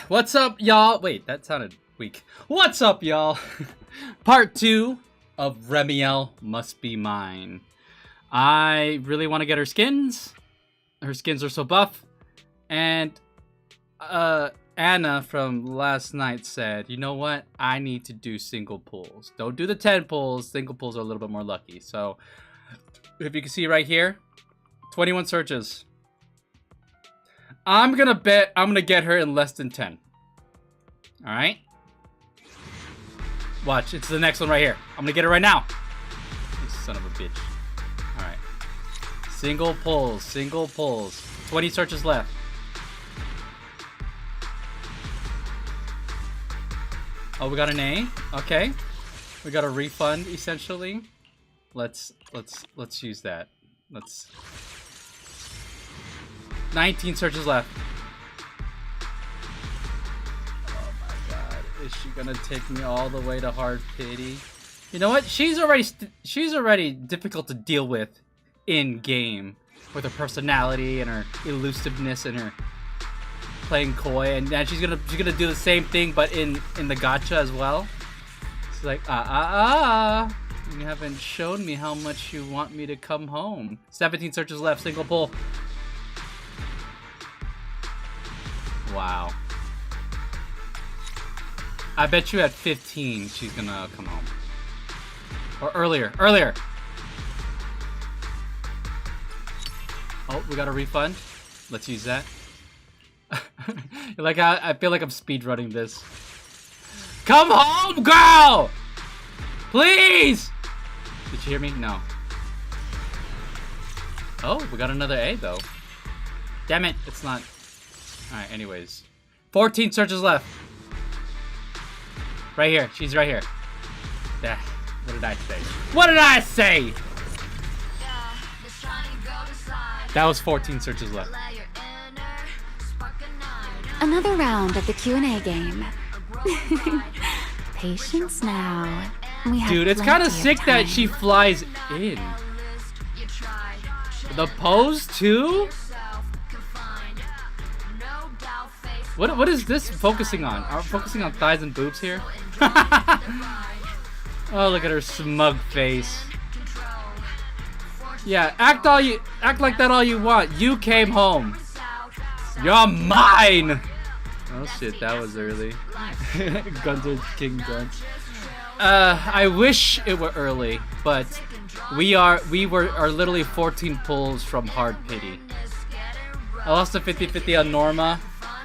What's up, y'all? Wait, that sounded weak. What's up, y'all? Part 2 of Remielle Must Be Mine. I really want to get her skins. Her skins are so buff. And Anna from last night said, you know what? I need to do single pulls. Don't do the 10 pulls. Single pulls are a little bit more lucky. So, if you can see right here, 21 searches. I'm gonna bet I'm gonna get her in less than 10. Alright? Watch, it's the next one right here. I'm gonna get her right now. You son of a bitch. Alright. Single pulls, single pulls. 20 searches left. Oh, we got an A. Okay. We got a refund, essentially. Let's use that. Let's... 19 searches left. Oh my god. Is she gonna take me all the way to hard pity? You know what? She's already difficult to deal with in game. With her personality and her elusiveness and her playing coy, and then she's gonna do the same thing but in the gacha as well. She's like, you haven't shown me how much you want me to come home. 17 searches left, single pull. Wow. I bet you at 15 she's gonna come home. Or earlier. Oh, we got a refund. Let's use that. Like I feel like I'm speedrunning this. Come home, girl! Please! Did you hear me? No. Oh, we got another A though. Damn it, it's not. Alright, anyways. 14 searches left. Right here. She's right here. Yeah. What did I say? What did I say? That was 14 searches left. Another round of the Q&A game. Patience now. Dude, it's kind of sick that she flies in. The pose too? What is this focusing on? Are we focusing on thighs and boobs here? Oh, look at her smug face. Yeah, act like that all you want. You came home. You're mine. Oh shit, that was early. Guns are king guns. I wish it were early, but we are literally 14 pulls from hard pity. I lost a 50-50 on Norma.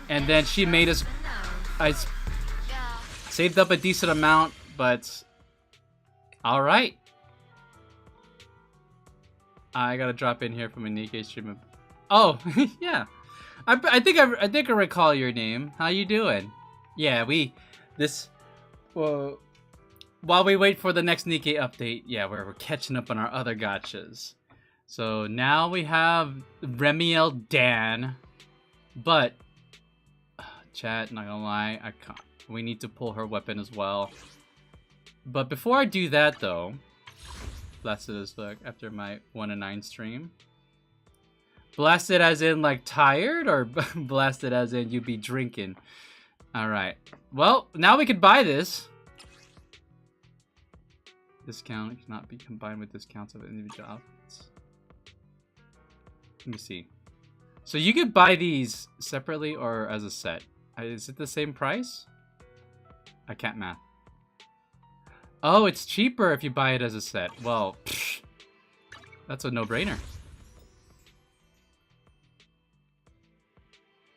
And then she made us... I saved up a decent amount, but... Alright. I gotta drop in here from a Nikkei stream. Oh, yeah. I think I recall your name. How you doing? Yeah, well, while we wait for the next Nikkei update, yeah, we're catching up on our other gachas. So now we have Remielle Dan, but... Chat, not gonna lie, I can't. We need to pull her weapon as well. But before I do that, though, blasted as fuck after my 1-9 stream. Blasted as in like tired, or blasted as in you be drinking? All right. Well, now we can buy this. Discount cannot be combined with discounts of individual outfits. Let me see. So you could buy these separately or as a set. Is it the same price? I can't math. Oh, it's cheaper if you buy it as a set. Well, psh, that's a no-brainer.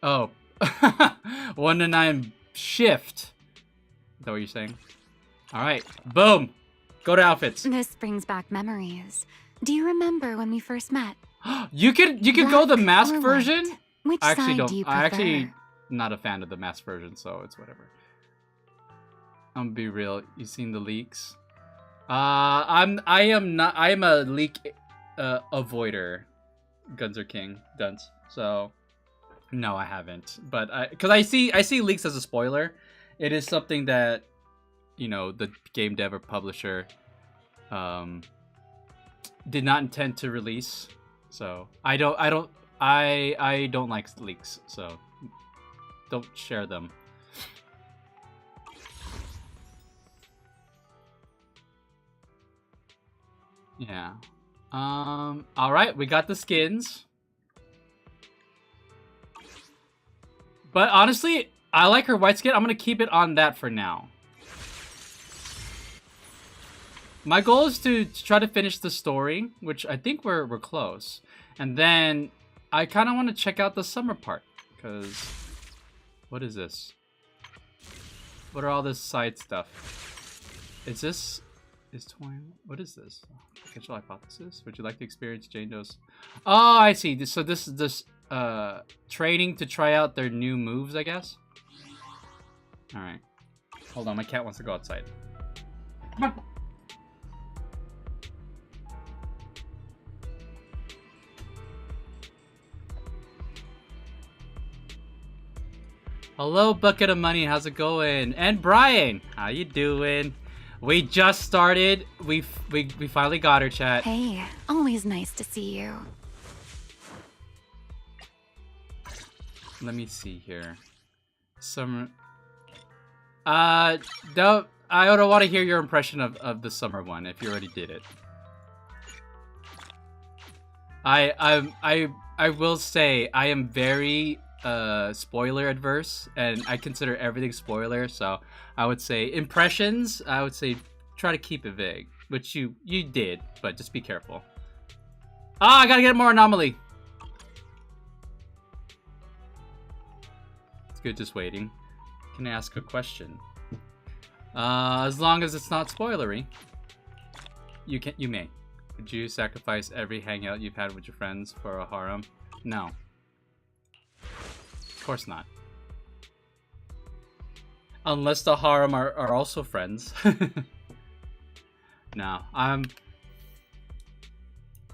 Oh. 1-9 shift. Is that what you're saying? Alright. Boom! Go to outfits. This brings back memories. Do you remember when we first met? You could go the mask version? Which I actually side don't. do you prefer? I actually not a fan of the mask version, so it's whatever. I'm gonna be real. You seen the leaks? I am a leak avoider. Guns are king. Guns. So no, I haven't. But because I see leaks as a spoiler. It is something that, you know, the game dev or publisher did not intend to release. So I don't like leaks. So don't share them. Yeah. All right, we got the skins. But honestly, I like her white skin. I'm gonna keep it on that for now. My goal is to try to finish the story, which I think we're close. And then I kind of want to check out the summer part, because what is this? What are all this side stuff? Is this what is this? Potential hypothesis? Would you like to experience Jane Doe's? Oh, I see. So this is this training to try out their new moves, I guess. All right. Hold on, my cat wants to go outside. Come on. Hello, Bucket of Money. How's it going? And Brian, how you doing? We just started. We finally got her, chat. Hey, always nice to see you. Let me see here. Summer. Don't. I don't want to hear your impression of the summer one if you already did it. I will say I am very spoiler adverse, and I consider everything spoiler, so I would say impressions, I would say try to keep it vague, which you did, but just be careful. Ah, I gotta get more anomaly. It's good just waiting. Can I ask a question? As long as it's not spoilery, you may. Would you sacrifice every hangout you've had with your friends for a harem? No. Of course not. Unless the harem are also friends. No,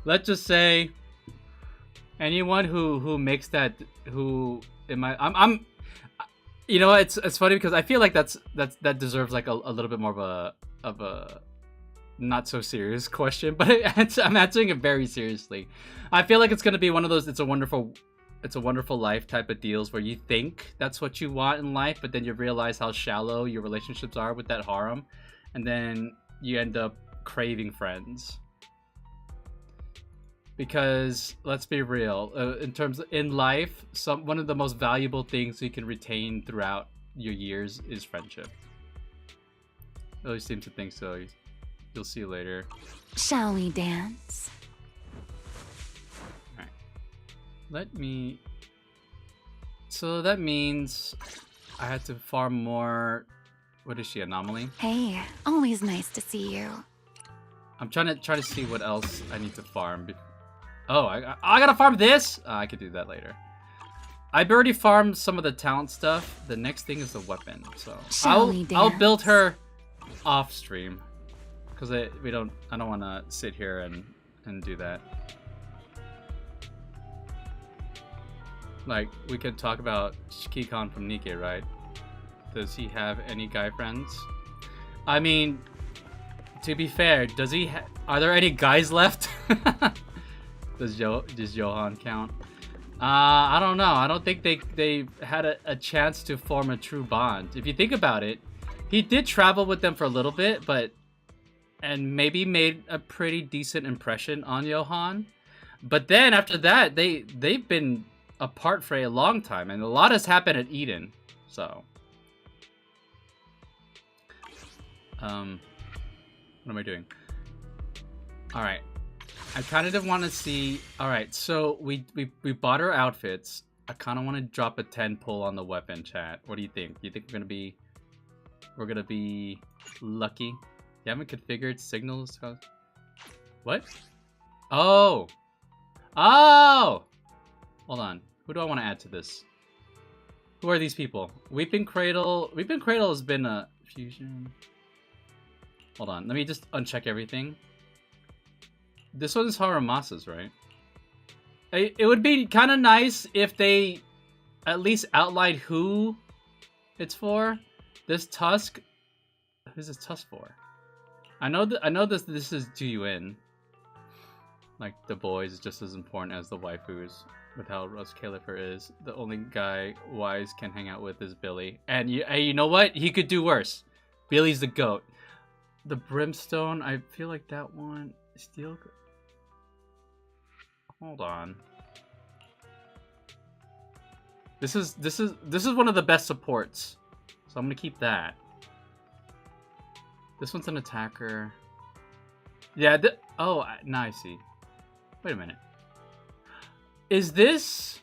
let's just say anyone who makes that I'm you know, it's funny because I feel like that deserves like a little bit more of a not so serious question, but I'm answering it very seriously. I feel like it's gonna be one of those it's a wonderful life type of deals where you think that's what you want in life, but then you realize how shallow your relationships are with that harem, and then you end up craving friends. Because let's be real, in life, one of the most valuable things you can retain throughout your years is friendship. I always seem to think so. You'll see later. Shall we dance? Alright. So that means I had to farm more. What is she, anomaly? Hey, always nice to see you. I'm trying to see what else I need to farm. Oh, I gotta farm this? I could do that later. I've already farmed some of the talent stuff. The next thing is the weapon. So I'll build her off stream. Because I don't want to sit here and do that. Like, we could talk about Shiki-Kon from Nikke, right? Does he have any guy friends? I mean, to be fair, does he are there any guys left? Does Johan count? I don't know. I don't think they had a chance to form a true bond. If you think about it, he did travel with them for a little bit, and maybe made a pretty decent impression on Johan. But then after that, they've been apart for a long time, and a lot has happened at Eden. So, what am I doing? All right, I kind of want to see. All right, so we bought our outfits. I kind of want to drop a 10 pull on the weapon, chat. What do you think? You think we're gonna be lucky? You haven't configured signals? What? Oh! Oh! Hold on. Who do I want to add to this? Who are these people? Weeping Cradle. Weeping Cradle has been a fusion. Hold on. Let me just uncheck everything. This one is Haramasa's, right? It would be kind of nice if they at least outlined who it's for. This Tusk. Who's this Tusk for? I know this is Juyuin. Like, the boys is just as important as the waifus. with how Russ Califer is. The only guy Wise can hang out with is Billy. And you know what? He could do worse. Billy's the GOAT. The Brimstone, I feel like that one... Steel... Hold on. This is one of the best supports. So I'm gonna keep that. This one's an attacker. Yeah, oh, now I see. Wait a minute. Is this...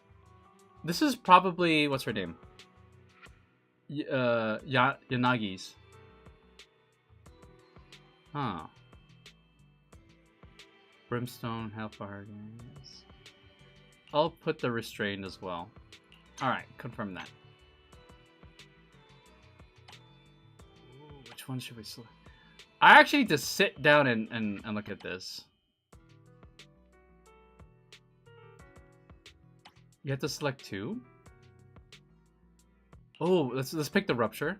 This is probably... What's her name? Yanagi's. Huh. Brimstone, Hellfire Games. I'll put the Restrained as well. Alright, confirm that. Ooh, which one should we select? I actually need to sit down and look at this. You have to select two? Oh, let's pick the Rupture.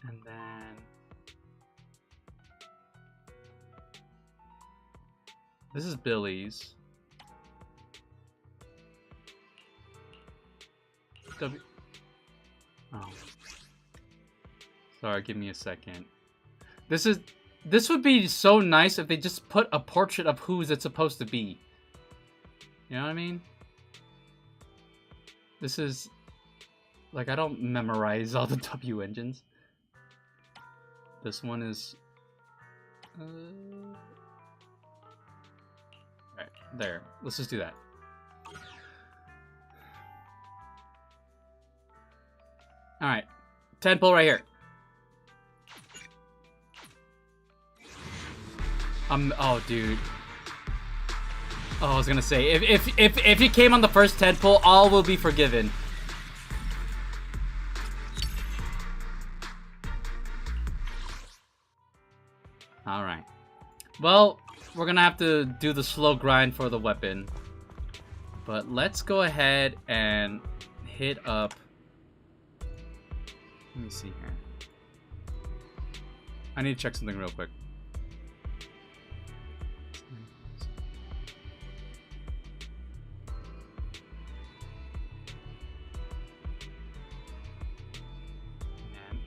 And then... This is Billy's. Oh. Sorry, give me a second. This would be so nice if they just put a portrait of who's it's supposed to be. You know what I mean? This is... Like, I don't memorize all the W engines. This one is... Alright, there. Let's just do that. Alright. 10 pull right here. Oh, dude. Oh, I was gonna say, if he came on the first 10 pull, all will be forgiven. Alright. Well, we're gonna have to do the slow grind for the weapon. But let's go ahead and hit up... Let me see here. I need to check something real quick.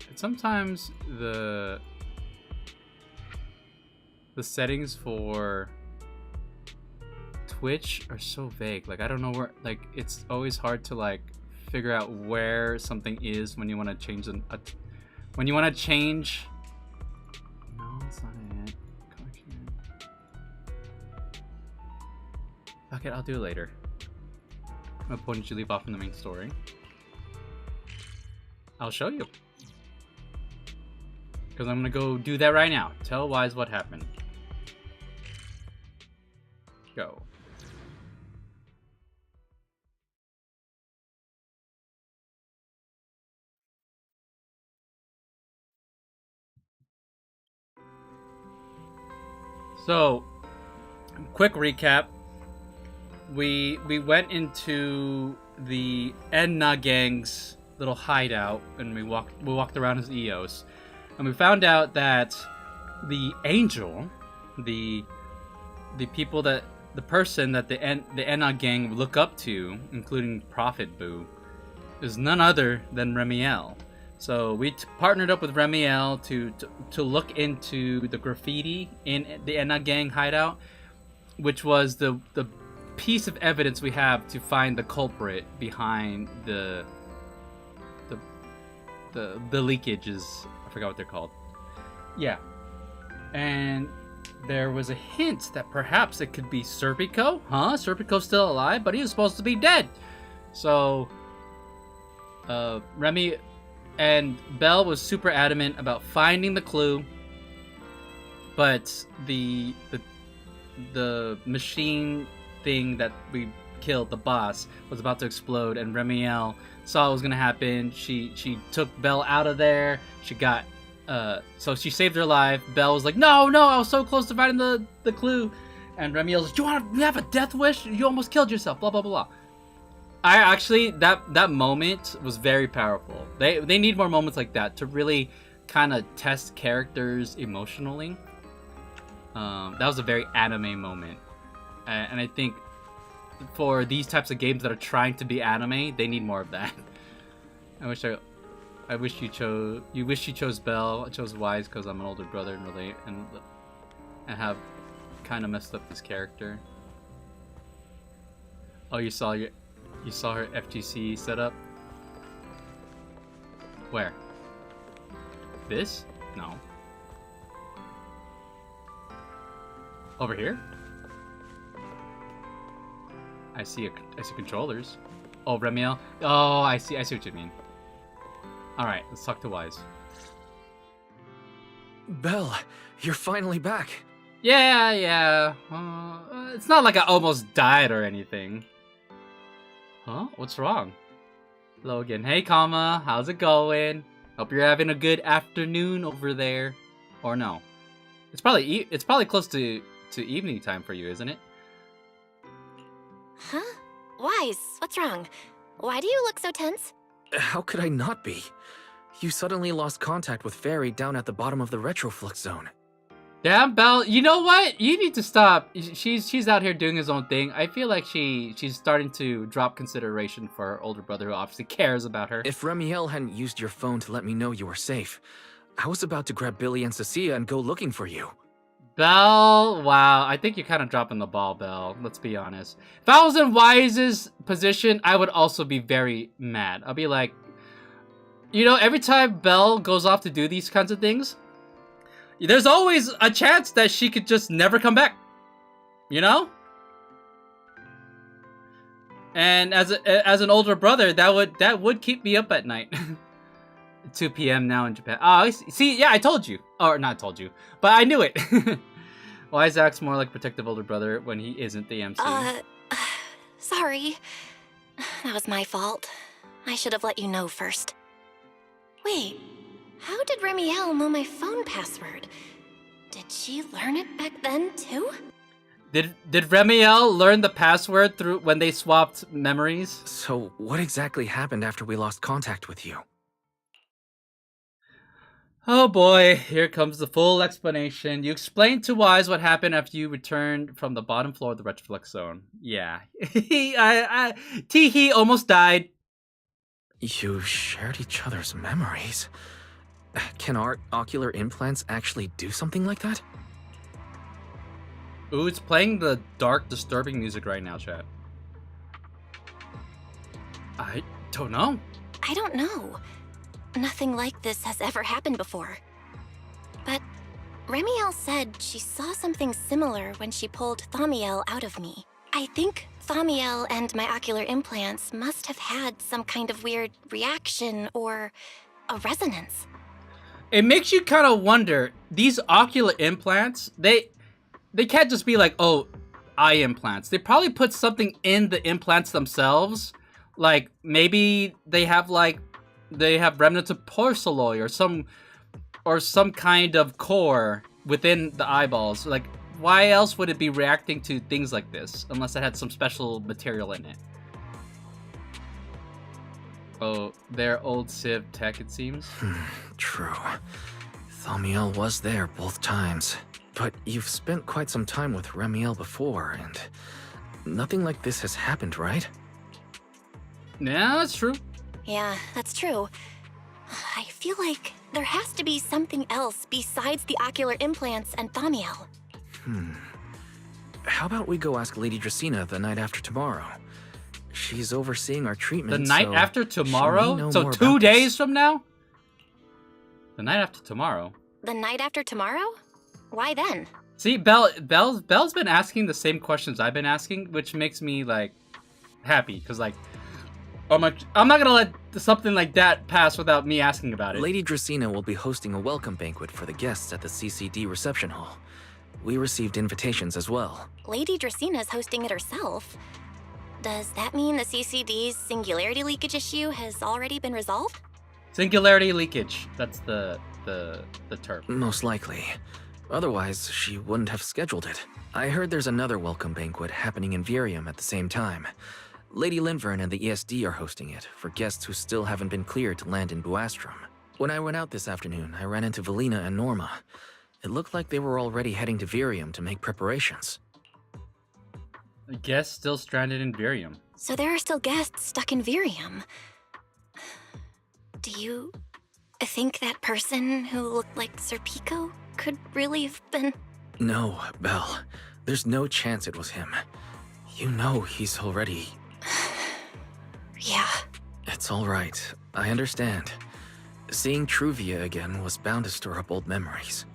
And sometimes the settings for Twitch are so vague. Like, I don't know where, like, it's always hard to like figure out where something is when you want to change when you want to change. No, that's not it. Collection. Okay, I'll do it later. What point did you leave off in the main story? I'll show you. Because I'm gonna go do that right now. Tell Wise what happened. Go. So, quick recap. We went into the Enna gang's little hideout and we walked around as EOS. And we found out that the angel, the people that the person that the Enna gang look up to, including Prophet Boo, is none other than Remielle. So we partnered up with Remielle to look into the graffiti in the Enna gang hideout, which was the piece of evidence we have to find the culprit behind the leakages. I forgot what they're called. Yeah, and there was a hint that perhaps it could be Serpico. Huh? Serpico's still alive, but he was supposed to be dead. So, Remy and Belle was super adamant about finding the clue, but the machine thing that we killed, the boss, was about to explode, and Remielle saw what was gonna happen. She took Belle out of there. She got so she saved her life. Belle was like, no, I was so close to finding the clue. And Remielle's like, you have a death wish? You almost killed yourself, blah blah blah. I actually, that moment was very powerful. They need more moments like that to really kind of test characters emotionally. That was a very anime moment. And I think for these types of games that are trying to be anime, they need more of that. I wish you chose Belle. I chose Wise because I'm an older brother and relate and have kind of messed up this character. Oh, you saw her FGC setup? Where? This? No. Over here? I see controllers. Oh, Remielle. Oh, I see what you mean. All right, let's talk to Wise. Belle, you're finally back. Yeah. It's not like I almost died or anything. Huh? What's wrong? Logan. Hey, Kama. How's it going? Hope you're having a good afternoon over there. Or no? It's probably close to evening time for you, isn't it? Huh? Wise, what's wrong? Why do you look so tense? How could I not be? You suddenly lost contact with Fairy down at the bottom of the Retroflux zone. Damn, Belle. You know what? You need to stop. She's out here doing his own thing. I feel like she's starting to drop consideration for her older brother who obviously cares about her. If Remielle hadn't used your phone to let me know you were safe, I was about to grab Billy and Cecilia and go looking for you. Belle, wow. I think you're kind of dropping the ball, Belle. Let's be honest. If I was in Wise's position, I would also be very mad. I'll be like, every time Belle goes off to do these kinds of things, there's always a chance that she could just never come back. And as an older brother, that would keep me up at night. 2 p.m. now in Japan. Oh, see, yeah, I told you. Or not told you, but I knew it. Wise acts more like protective older brother when he isn't the MC. Sorry. That was my fault. I should have let you know first. Wait, how did Remielle know my phone password? Did she learn it back then, too? Did Remielle learn the password through when they swapped memories? So, what exactly happened after we lost contact with you? Oh boy, here comes the full explanation. You explained to Wise what happened after you returned from the bottom floor of the Retroflux zone. Yeah. He almost died. You shared each other's memories. Can our ocular implants actually do something like that? Ooh, it's playing the dark, disturbing music right now, chat. I don't know. I don't know. Nothing like this has ever happened before. But Remielle said she saw something similar when she pulled Thaumiel out of me. I think Thaumiel and my ocular implants must have had some kind of weird reaction or a resonance. It makes you kind of wonder, these ocular implants, they can't just be like, oh, eye implants. They probably put something in the implants themselves. Like, maybe they have remnants of porcelain or some kind of core within the eyeballs. Like, why else would it be reacting to things like this unless it had some special material in it? Oh, they're old Civ tech, it seems. True. Thaumiel was there both times. But you've spent quite some time with Remielle before, and nothing like this has happened, right? Yeah, that's true. Yeah, that's true. I feel like there has to be something else besides the ocular implants and Thaumiel. How about we go ask Lady Dracaena the night after tomorrow? She's overseeing our treatment. The night after tomorrow? So 2 days from now? The night after tomorrow. The night after tomorrow? Why then? See, Belle's been asking the same questions I've been asking, which makes me happy because I'm not gonna let something like that pass without me asking about it. Lady Dracaena will be hosting a welcome banquet for the guests at the CCD reception hall. We received invitations as well. Lady Draceena's hosting it herself. Does that mean the CCD's singularity leakage issue has already been resolved? Singularity leakage. That's the term. Most likely. Otherwise, she wouldn't have scheduled it. I heard there's another welcome banquet happening in Virium at the same time. Lady Linvern and the ESD are hosting it for guests who still haven't been cleared to land in Buastrom. When I went out this afternoon, I ran into Valina and Norma. It looked like they were already heading to Virium to make preparations. A guest still stranded in Virium. So there are still guests stuck in Virium. Do you think that person who looked like Sir Pico could really have been... No, Belle. There's no chance it was him. You know he's already... Yeah. It's all right. I understand. Seeing Truvia again was bound to stir up old memories.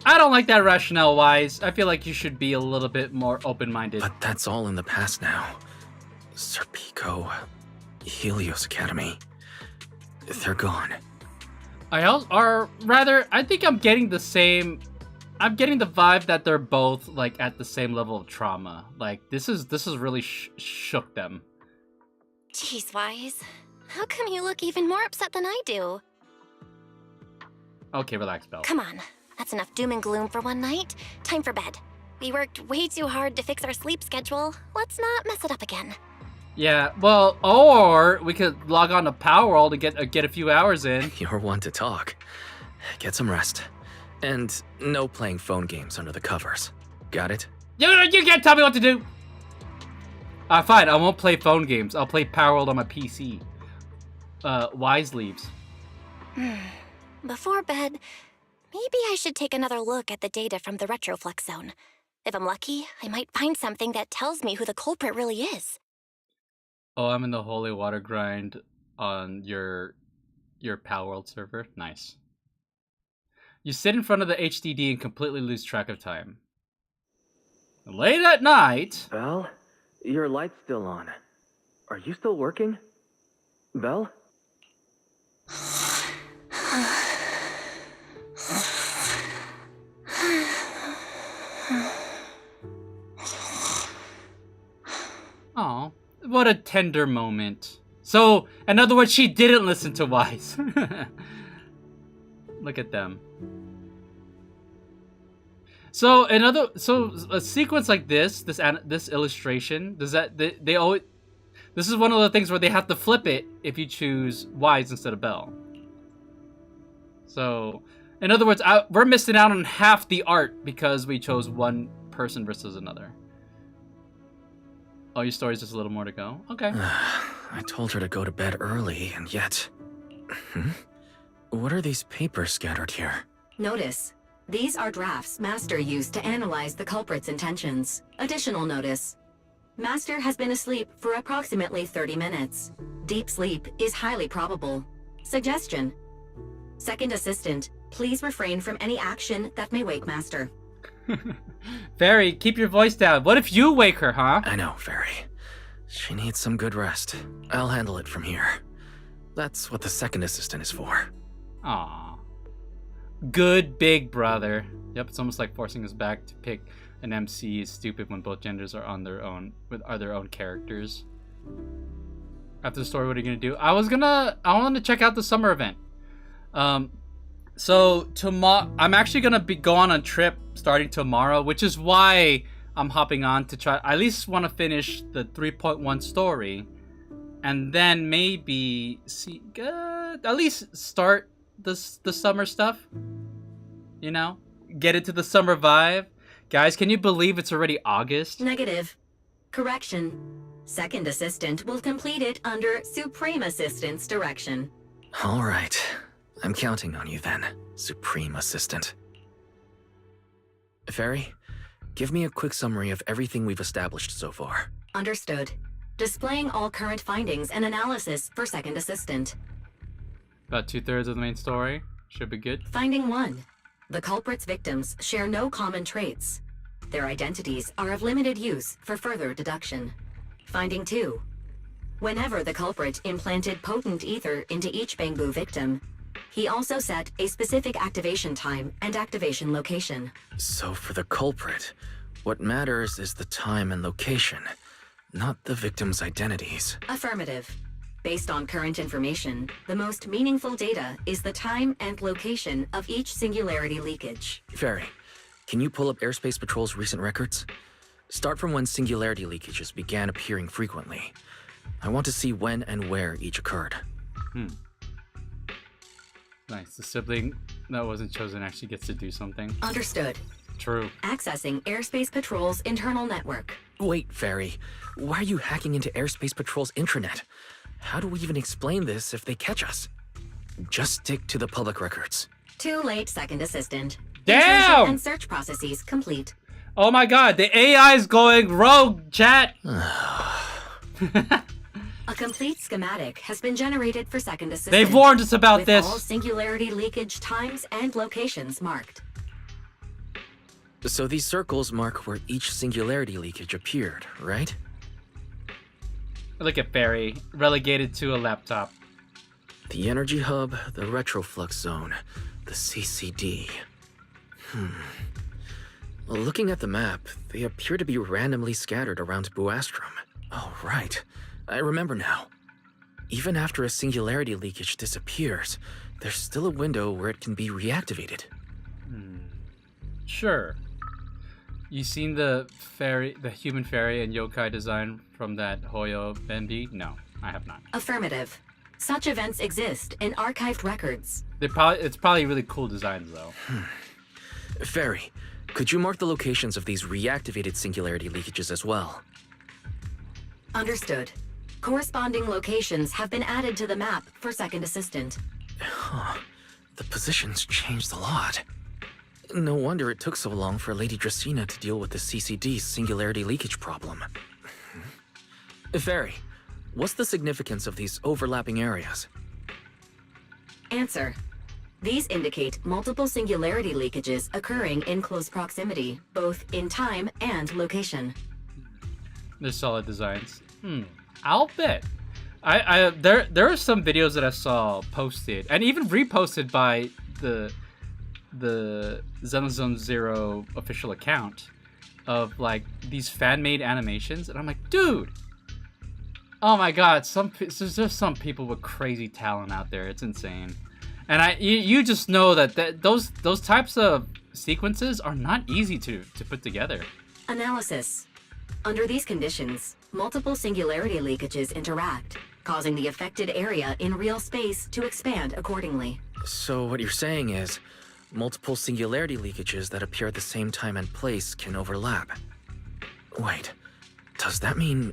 I don't like that rationale, Wise. I feel like you should be a little bit more open-minded. But that's all in the past now. Sir Pico, Helios Academy, they're gone. I think I'm getting the same... I'm getting the vibe that they're both, like, at the same level of trauma. Like, this is really shook them. Jeez, Wise. How come you look even more upset than I do? Okay, relax, Belle. Come on. That's enough doom and gloom for one night. Time for bed. We worked way too hard to fix our sleep schedule. Let's not mess it up again. Yeah, well, or we could log on to Power World and get a few hours in. You're one to talk. Get some rest. And no playing phone games under the covers. Got it? You can't tell me what to do! Fine, I won't play phone games. I'll play Power World on my PC. Wise leaves. Before bed, maybe I should take another look at the data from the Retroflex zone. If I'm lucky, I might find something that tells me who the culprit really is. Oh, I'm in the Holy Water Grind on your Power World server. Nice. You sit in front of the HDD and completely lose track of time. Late at night... Belle, your light's still on. Are you still working? Belle? Aw, what a tender moment. So, in other words, she didn't listen to Wise. Look at them. So a sequence like this illustration, does that they always, this is one of the things where they have to flip it if you choose Wise instead of Belle. So, in other words, we're missing out on half the art because we chose one person versus another. Oh, your story's just a little more to go? Okay. I told her to go to bed early, and yet... What are these papers scattered here? Notice. These are drafts Master used to analyze the culprit's intentions. Additional notice. Master has been asleep for approximately 30 minutes. Deep sleep is highly probable. Suggestion. Second assistant, please refrain from any action that may wake Master. Fairy, keep your voice down. What if you wake her, huh? I know, Fairy. She needs some good rest. I'll handle it from here. That's what the second assistant is for. Aww. Good big brother. Yep, it's almost like forcing us back to pick an MC is stupid when both genders are on their own, are their own characters. After the story, what are you gonna do? I wanted to check out the summer event. So tomorrow, I'm actually gonna go on a trip starting tomorrow, which is why I'm hopping on to try. I at least want to finish the 3.1 story, and then maybe see at least start the summer stuff. You know, get into the summer vibe. Guys, can you believe it's already August? Negative. Correction. Second assistant will complete it under Supreme Assistant's direction. All right. I'm counting on you then, Supreme Assistant. Fairy, give me a quick summary of everything we've established so far. Understood. Displaying all current findings and analysis for second assistant. About 2/3 of the main story. Should be good. Finding 1. The culprit's victims share no common traits. Their identities are of limited use for further deduction. Finding 2. Whenever the culprit implanted potent ether into each Bangbu victim, he also set a specific activation time and activation location. So for the culprit, what matters is the time and location, not the victim's identities. Affirmative. Based on current information, the most meaningful data is the time and location of each singularity leakage. Fairy, can you pull up Airspace Patrol's recent records? Start from when singularity leakages began appearing frequently. I want to see when and where each occurred. Nice. The sibling That wasn't chosen actually gets to do something. Understood. True. Accessing Airspace Patrol's internal network. Wait, Fairy. Why are you hacking into Airspace Patrol's intranet? How do we even explain this if they catch us? Just stick to the public records. Too late, Second Assistant. Damn! Intrusion and search processes complete. Oh my god, the AI is going rogue, chat! A complete schematic has been generated for Second Assistant. They've warned us about with this. all singularity leakage times and locations marked. So these circles mark where each singularity leakage appeared, right? Look at Barry, relegated to a laptop. The energy hub, the retroflux zone, the CCD. Well, looking at the map, they appear to be randomly scattered around Buastrom. Oh, right. I remember now. Even after a singularity leakage disappears, there's still a window where it can be reactivated. Sure. You seen the human fairy and yokai design from that Hoyo Bendy? No, I have not. Affirmative. Such events exist in archived records. It's probably really cool designs though. Fairy, could you mark the locations of these reactivated singularity leakages as well? Understood. Corresponding locations have been added to the map for Second Assistant. The positions changed a lot. No wonder it took so long for Lady Dracena to deal with the CCD's singularity leakage problem. Fairy, what's the significance of these overlapping areas? Answer. These indicate multiple singularity leakages occurring in close proximity, both in time and location. They're solid designs. I'll bet. There are some videos that I saw posted and even reposted by the Zenless Zero official account of like these fan-made animations, and I'm like, dude, oh my god, there's just some people with crazy talent out there. It's insane, and you just know that those types of sequences are not easy to put together. Analysis. Under these conditions, multiple singularity leakages interact, causing the affected area in real space to expand accordingly. So what you're saying is, multiple singularity leakages that appear at the same time and place can overlap. Wait, does that mean...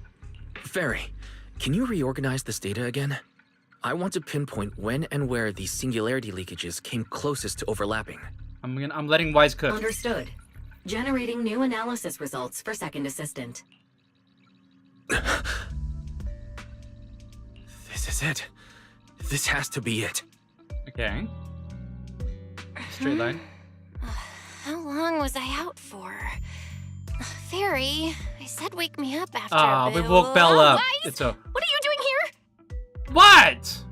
Fairy, can you reorganize this data again? I want to pinpoint when and where these singularity leakages came closest to overlapping. I'm letting Wise cook. Understood. Generating new analysis results for Second Assistant. This is it. This has to be it. Okay. Straight line. How long was I out for? Fairy, I said wake me up after Ah, we Boo. woke Belle up. Wise, It's a... what are you doing here? What?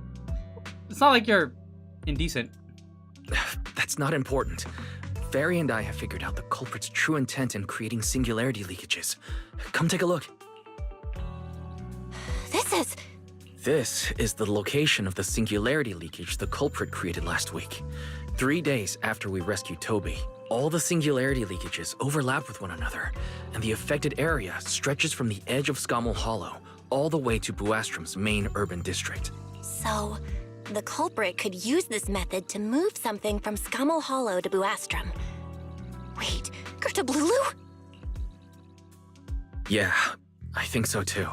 It's not like you're indecent. That's not important. Fairy and I have figured out the culprit's true intent in creating singularity leakages. Come take a look. This is the location of the singularity leakage the culprit created last week. 3 days after we rescued Toby. All the singularity leakages overlap with one another, and the affected area stretches from the edge of Scommel Hollow all the way to Buastrom's main urban district. So, the culprit could use this method to move something from Scommel Hollow to Buastrom. Wait, Gerta Blulu? Yeah, I think so too.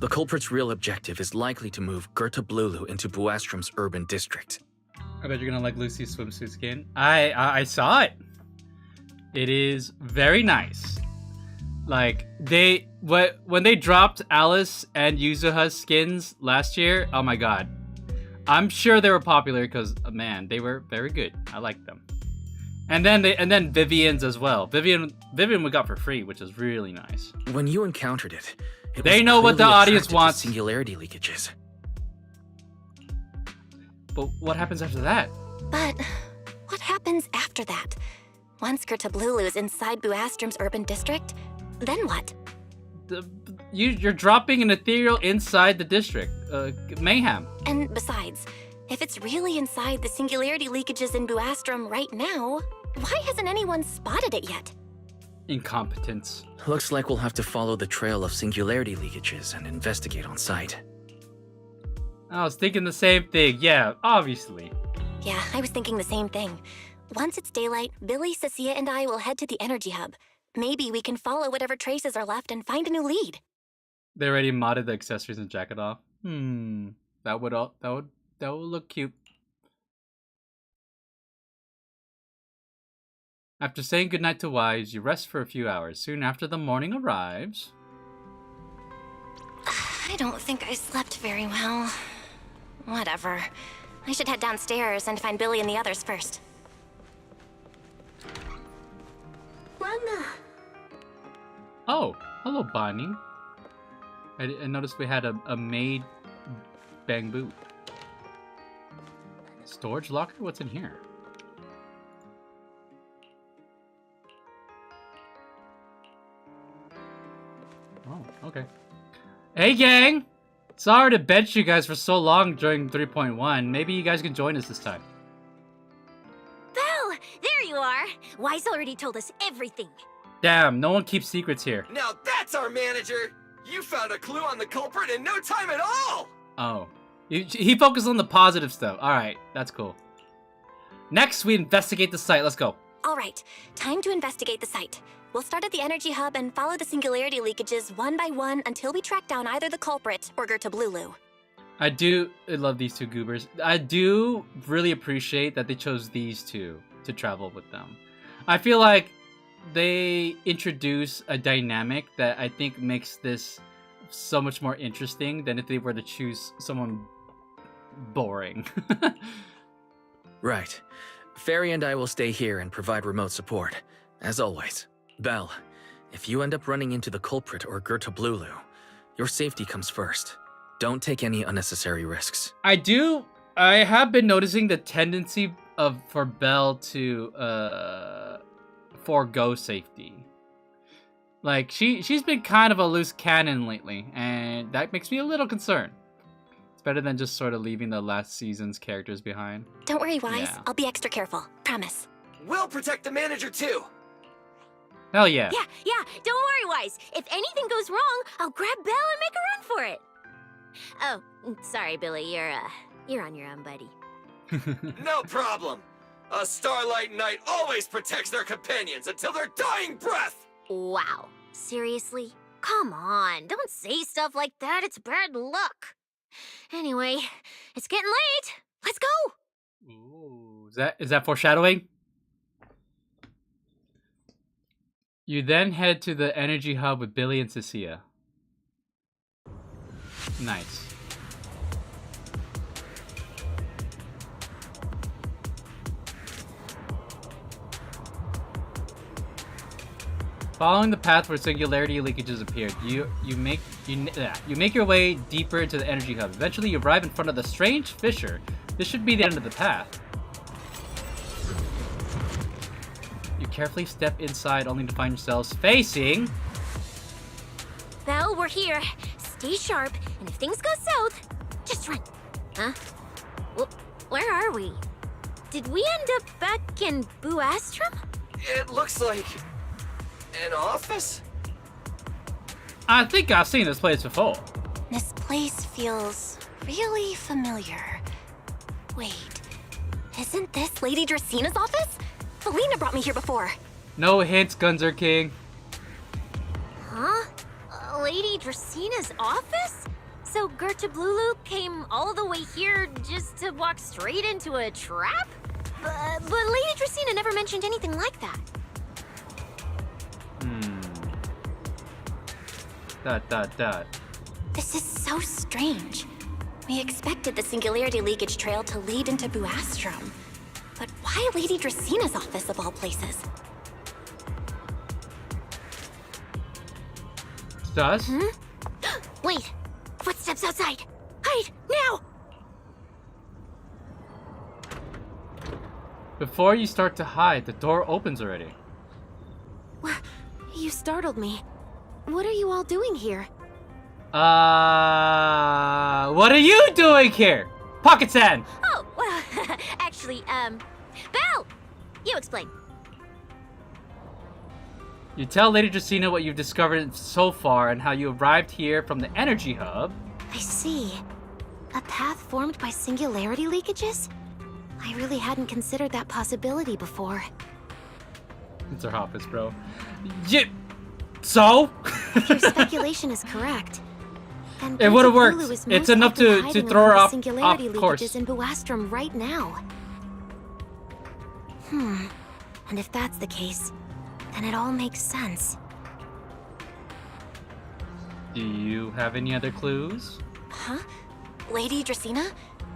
The culprit's real objective is likely to move Gerta Blulu into Buastrom's urban district. I bet you're gonna like Lucy's swimsuit skin. I saw it. It is very nice. Like when they dropped Alice and Yuzuha's skins last year, oh my god. I'm sure they were popular because man, they were very good. I liked them. And then Vivian's as well. Vivian we got for free, which is really nice. When you encountered it, they know what the clearly audience attracted to wants. Singularity leakages. But what happens after that? But what happens after that? Once Gerta Blulu is inside Buastrom's urban district, then what? You're dropping an ethereal inside the district. Mayhem. And besides, if it's really inside the singularity leakages in Buastrom right now, why hasn't anyone spotted it yet? Incompetence. Looks like we'll have to follow the trail of singularity leakages and investigate on site. I was thinking the same thing. Yeah, obviously. Yeah, I was thinking the same thing. Once it's daylight, Billy, Cecilia, and I will head to the energy hub. Maybe we can follow whatever traces are left and find a new lead. They already modded the accessories and jacket off. That would look cute. After saying goodnight to Wise, you rest for a few hours. Soon after the morning arrives. I don't think I slept very well. Whatever. I should head downstairs and find Billy and the others first. Oh, hello, Bonnie. I noticed we had a maid bang boot. Storage locker? What's in here? Oh, okay. Hey, gang! Sorry to bench you guys for so long during 3.1. Maybe you guys can join us this time. Belle, there you are. Wise already told us everything. Damn, no one keeps secrets here. Now that's our manager! You found a clue on the culprit in no time at all! Oh. He focused on the positive stuff. Alright, that's cool. Next, we investigate the site. Let's go. All right, time to investigate the site. We'll start at the energy hub and follow the singularity leakages one by one until we track down either the culprit or Gertablulu. I love these two goobers. I do really appreciate that they chose these two to travel with them. I feel like they introduce a dynamic that I think makes this so much more interesting than if they were to choose someone boring. Right. Fairy and I will stay here and provide remote support, as always. Belle, if you end up running into the culprit or Gertablulu, your safety comes first. Don't take any unnecessary risks. I have been noticing the tendency for Belle to forego safety. Like she's been kind of a loose cannon lately, and that makes me a little concerned. It's better than just sort of leaving the last season's characters behind. Don't worry, Wise. Yeah. I'll be extra careful. Promise. We'll protect the manager too! Hell yeah. Yeah, don't worry, Wise. If anything goes wrong, I'll grab Belle and make a run for it. Oh, sorry, Billy. You're on your own, buddy. No problem! A Starlight Knight always protects their companions until their dying breath! Wow. Seriously? Come on, don't say stuff like that. It's bad luck. Anyway, it's getting late. Let's go. Ooh, is that foreshadowing? You then head to the energy hub with Billy and Cecilia. Nice. Following the path where singularity leakages appeared, you make your way deeper into the energy hub. Eventually, you arrive in front of the strange fissure. This should be the end of the path. You carefully step inside, only to find yourselves facing. Belle, we're here. Stay sharp, and if things go south, just run. Huh? Where are we? Did we end up back in Buastrum? It looks like... an office? I think I've seen this place before. This place feels really familiar. Wait, isn't this Lady Dracina's office? Felina brought me here before. No hints, Gunzer King. Huh? Lady Dracina's office? So Gertablulu came all the way here just to walk straight into a trap? But Lady Dracina never mentioned anything like that. This is so strange. We expected the singularity leakage trail to lead into Buastrum. But why Lady Dracina's office of all places? Does? Wait! Footsteps outside! Hide! Now! Before you start to hide, the door opens already. You startled me. What are you all doing here? What are you doing here? Pocket-san! Oh, well, actually, Belle! You explain. You tell Lady Dracina what you've discovered so far and how you arrived here from the energy hub. I see. A path formed by singularity leakages? I really hadn't considered that possibility before. It's our office, bro. Yeah. So? If your speculation is correct, then It would've Cthulhu worked. is It's most enough likely to hiding throw her among the off singularity course. leakages in Boastrom right now. And if that's the case, then it all makes sense. Do you have any other clues? Huh? Lady Dracaena?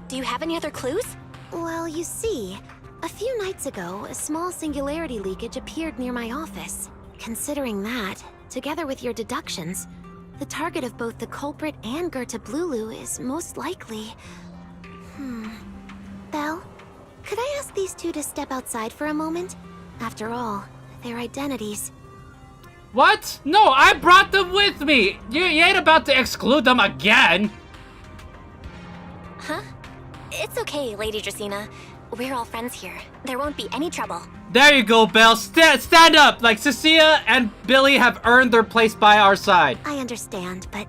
Do you have any other clues? Well, you see, a few nights ago, a small singularity leakage appeared near my office. Considering that, together with your deductions, the target of both the culprit and Goethe Blulu is most likely... Belle, could I ask these two to step outside for a moment? After all, their identities... What? No, I brought them with me! You ain't about to exclude them again! Huh? It's okay, Lady Dracaena. We're all friends here. There won't be any trouble. There you go, Belle. Stand up! Like, Cecilia and Billy have earned their place by our side. I understand, but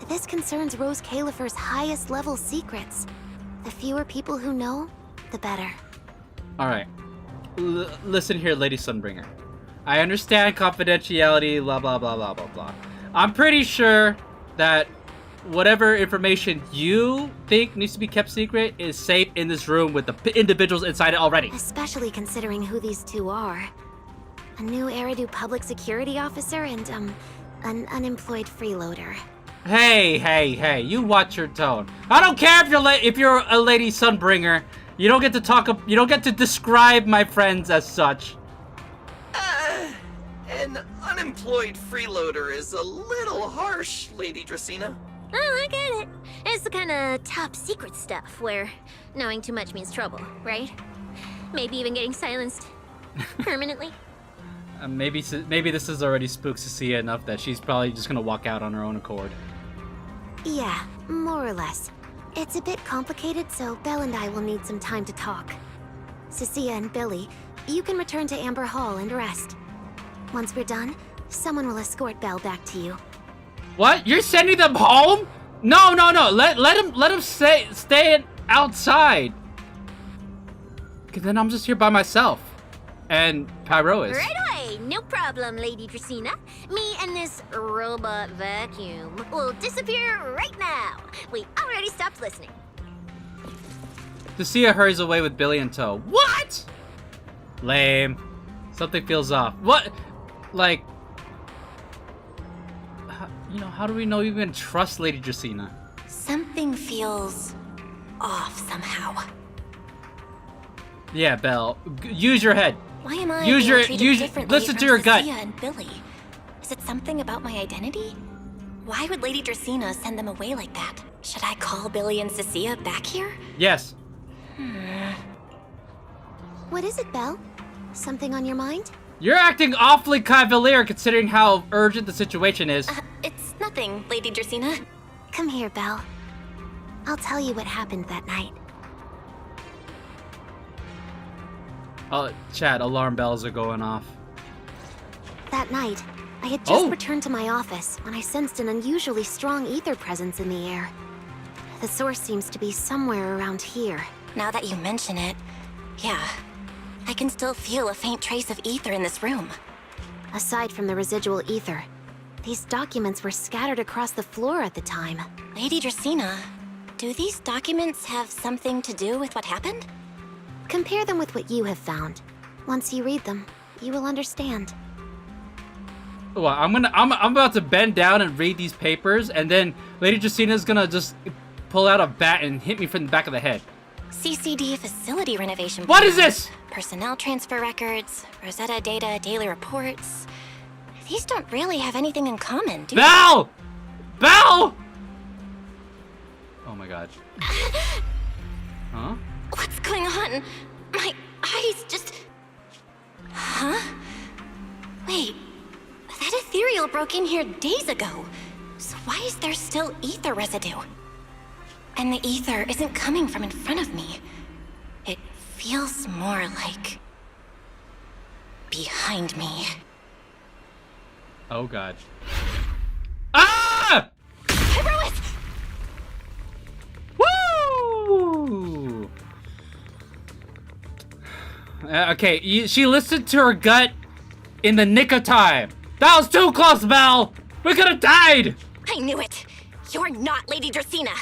this concerns Rose Califer's highest level secrets. The fewer people who know, the better. Alright. Listen here, Lady Sunbringer. I understand confidentiality, blah blah blah blah blah blah. I'm pretty sure that whatever information you think needs to be kept secret is safe in this room with the individuals inside it already. Especially considering who these two are. A new Eridu public security officer and, an unemployed freeloader. Hey, you watch your tone. I don't care if you're a Lady Sunbringer. You don't get to you don't get to describe my friends as such. An unemployed freeloader is a little harsh, Lady Dracaena. Oh, I get it. It's the kind of top secret stuff where knowing too much means trouble, right? Maybe even getting silenced permanently. Maybe this has already spooked Cecilia enough that she's probably just gonna walk out on her own accord. Yeah, more or less. It's a bit complicated, so Belle and I will need some time to talk. Cecilia and Billy, you can return to Amber Hall and rest. Once we're done, someone will escort Belle back to you. What? You're sending them home? No. Let them stay outside. 'Cause then I'm just here by myself. And Pyro is. Right away, no problem, Lady Dracaena. Me and this robot vacuum will disappear right now. We already stopped listening. Cecilia hurries away with Billy in tow. What? Lame. Something feels off. What? Like, how do we know you can trust Lady Dracaena? Something feels off somehow. Yeah, Belle. Use your head. Why am I Use being your- treated use- differently listen to from your gut. Cecilia and Billy? Is it something about my identity? Why would Lady Dracaena send them away like that? Should I call Billy and Cecilia back here? Yes. What is it, Belle? Something on your mind? You're acting awfully cavalier considering how urgent the situation is. It's nothing, Lady Dracaena. Come here, Belle. I'll tell you what happened that night. Chat, alarm bells are going off. That night, I had just Oh. returned to my office when I sensed an unusually strong ether presence in the air. The source seems to be somewhere around here. Now that you mention it, yeah. I can still feel a faint trace of ether in this room. Aside from the residual ether, these documents were scattered across the floor at the time. Lady Dracaena, do these documents have something to do with what happened? Compare them with what you have found. Once you read them, you will understand. Well, I'm about to bend down and read these papers, and then Lady Dracena's gonna just pull out a bat and hit me from the back of the head. CCD facility renovation. What is plans, this? Personnel transfer records, Rosetta data, daily reports. These don't really have anything in common, do they? Belle! Belle! Oh my god. Huh? What's going on? My eyes just... Huh? Wait, that ethereal broke in here days ago. So why is there still ether residue? And the ether isn't coming from in front of me. It feels more like... behind me. Oh god. Ah! Woo! Okay, she listened to her gut in the nick of time. That was too close, Belle! We could have died! I knew it! You're not Lady Dracena!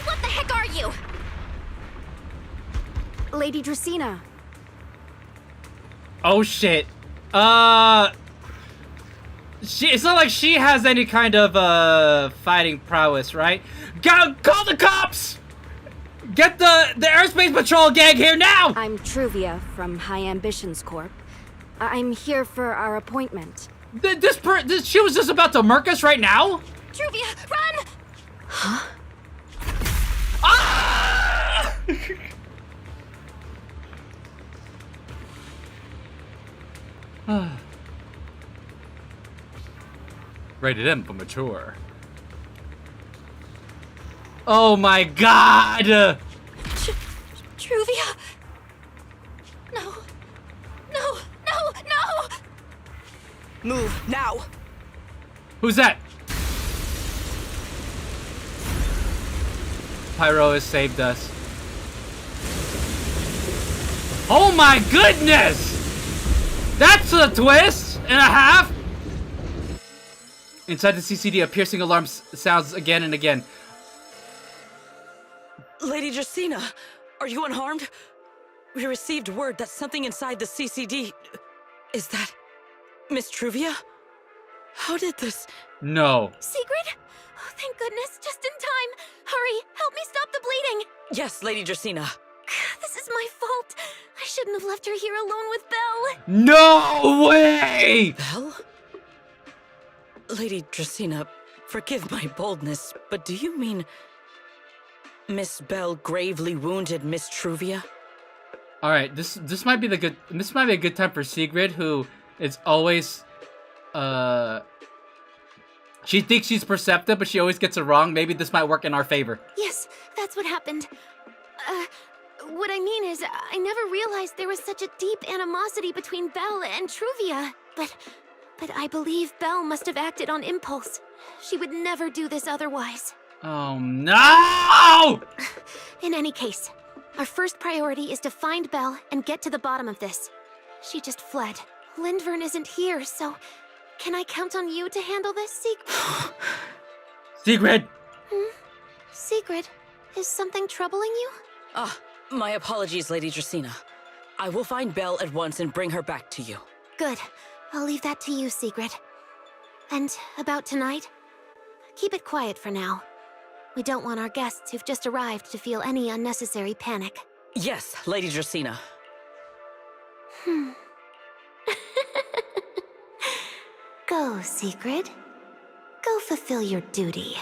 What the heck are you? Lady Dracena. Oh shit. It's not like she has any kind of fighting prowess, right? Call the cops! Get the airspace patrol gang here now! I'm Truvia from High Ambitions Corp. I'm here for our appointment. She was just about to murk us right now? Truvia, run! Huh? Ah! Rated M for mature. Oh my god! Truvia! No. No! No! No! Move, now! Who's that? Pyro has saved us. Oh my goodness! That's a twist and a half! Inside the CCD, a piercing alarm sounds again and again. Lady Dracena, are you unharmed? We received word that something inside the CCD... Is that... Miss Truvia? How did this... No. Sigrid? Oh, thank goodness, just in time. Hurry, help me stop the bleeding. Yes, Lady Dracena. This is my fault. I shouldn't have left her here alone with Belle. No way! Belle? Lady Dracena, forgive my boldness, but do you mean... Miss Belle gravely wounded Miss Truvia? Alright, this might be a good time for Sigrid, who is always she thinks she's perceptive, but she always gets it wrong. Maybe this might work in our favor. Yes, that's what happened. What I mean is, I never realized there was such a deep animosity between Belle and Truvia. But I believe Belle must have acted on impulse. She would never do this otherwise. Oh no! In any case, our first priority is to find Belle and get to the bottom of this. She just fled. Lindvern isn't here, so can I count on you to handle this, Sigrid? Sigrid! Sigrid, is something troubling you? Ah, my apologies, Lady Dracena. I will find Belle at once and bring her back to you. Good. I'll leave that to you, Sigrid. And about tonight? Keep it quiet for now. We don't want our guests who've just arrived to feel any unnecessary panic. Yes, Lady Dracena. Go, Sigrid. Go fulfill your duty.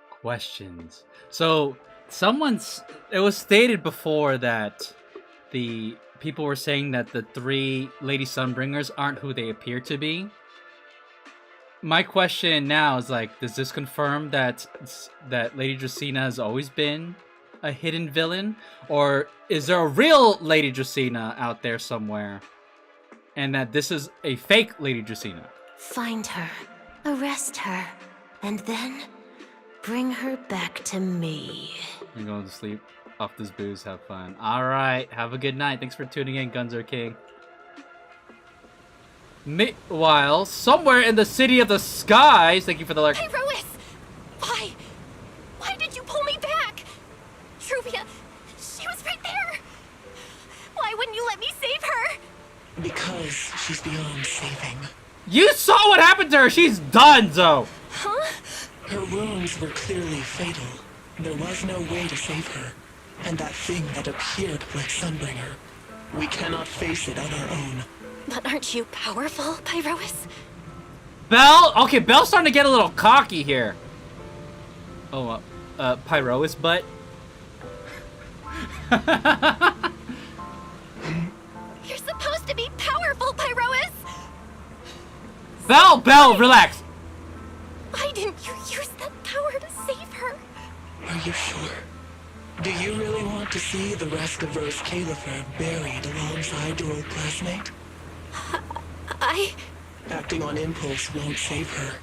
Questions. So, it was stated before that the people were saying that the 3 Lady Sunbringers aren't who they appear to be. My question now is, like, does this confirm that Lady Dracena has always been a hidden villain? Or is there a real Lady Dracena out there somewhere? And that this is a fake Lady Dracena? Find her, arrest her, and then bring her back to me. You're going to sleep off this booze, have fun. Alright, have a good night. Thanks for tuning in, Gunzer King. Meanwhile, somewhere in the City of the Skies, thank you for the alert. Pyrois! Why? Why did you pull me back? Truvia, she was right there. Why wouldn't you let me save her? Because she's beyond saving. You saw what happened to her! She's done, Zo! Huh? Her wounds were clearly fatal. There was no way to save her. And that thing that appeared like Sunbringer, we cannot face it on our own. But aren't you powerful, Pyrois? Belle? Okay, Belle's starting to get a little cocky here. Oh, Pyrois butt. You're supposed to be powerful, Pyrois! Belle, relax. Why didn't you use that power to save her? Are you sure? Do you really want to see the rest of Rose Califer buried alongside your old classmate? I... Acting on impulse won't save her.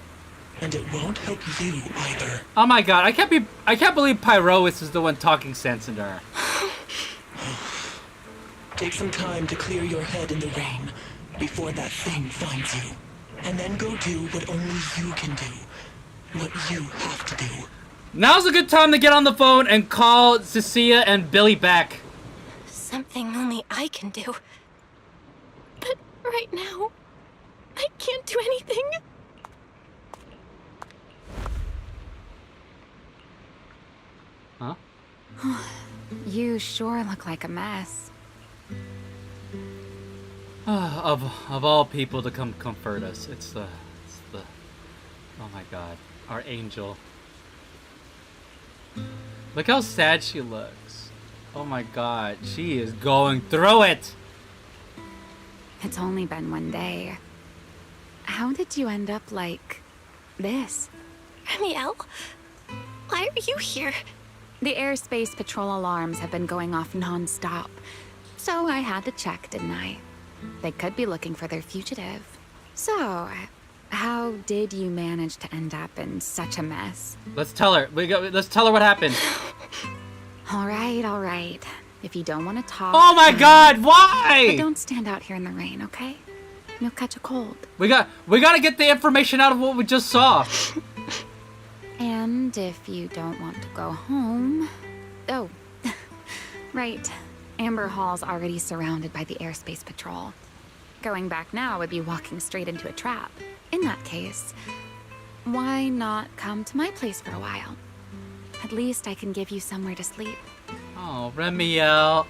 and it won't help you either. Oh my god, I can't believe Pyrois is the one talking sense into her. Take some time to clear your head in the rain before that thing finds you. And then go do what only you can do. What you have to do. Now's a good time to get on the phone and call Cecilia and Billy back. Something only I can do. But right now, I can't do anything. Huh? You sure look like a mess. Of all people to come comfort us, it's the oh my god, our angel. Look how sad she looks. Oh my god, she is going through it. It's only been one day. How did you end up like this? Remielle? Why are you here? The airspace patrol alarms have been going off non-stop, so I had to check, didn't I? They could be looking for their fugitive. So, how did you manage to end up in such a mess? Let's tell her. Let's tell her what happened. All right. If you don't want to talk... Oh my god, why? But don't stand out here in the rain, okay? You'll catch a cold. We gotta get the information out of what we just saw. And if you don't want to go home... Oh, right. Amber Hall's already surrounded by the airspace patrol. Going back now would be walking straight into a trap. In that case, why not come to my place for a while? At least I can give you somewhere to sleep. Oh, Remielle.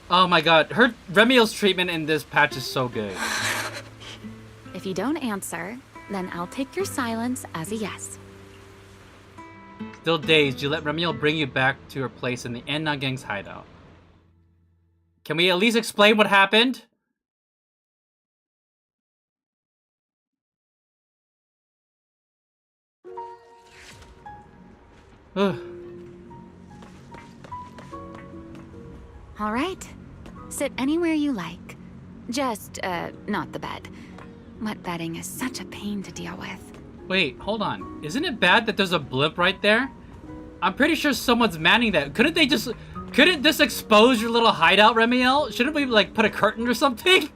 Oh my god. Remielle's treatment in this patch is so good. If you don't answer, then I'll take your silence as a yes. Still dazed, you let Remielle bring you back to her place in the Enna Gang's hideout. Can we at least explain what happened? Ugh. All right. Sit anywhere you like. Just, not the bed. Wet bedding is such a pain to deal with. Wait, hold on. Isn't it bad that there's a blimp right there? I'm pretty sure someone's manning that. Couldn't this expose your little hideout, Remielle? Shouldn't we, like, put a curtain or something?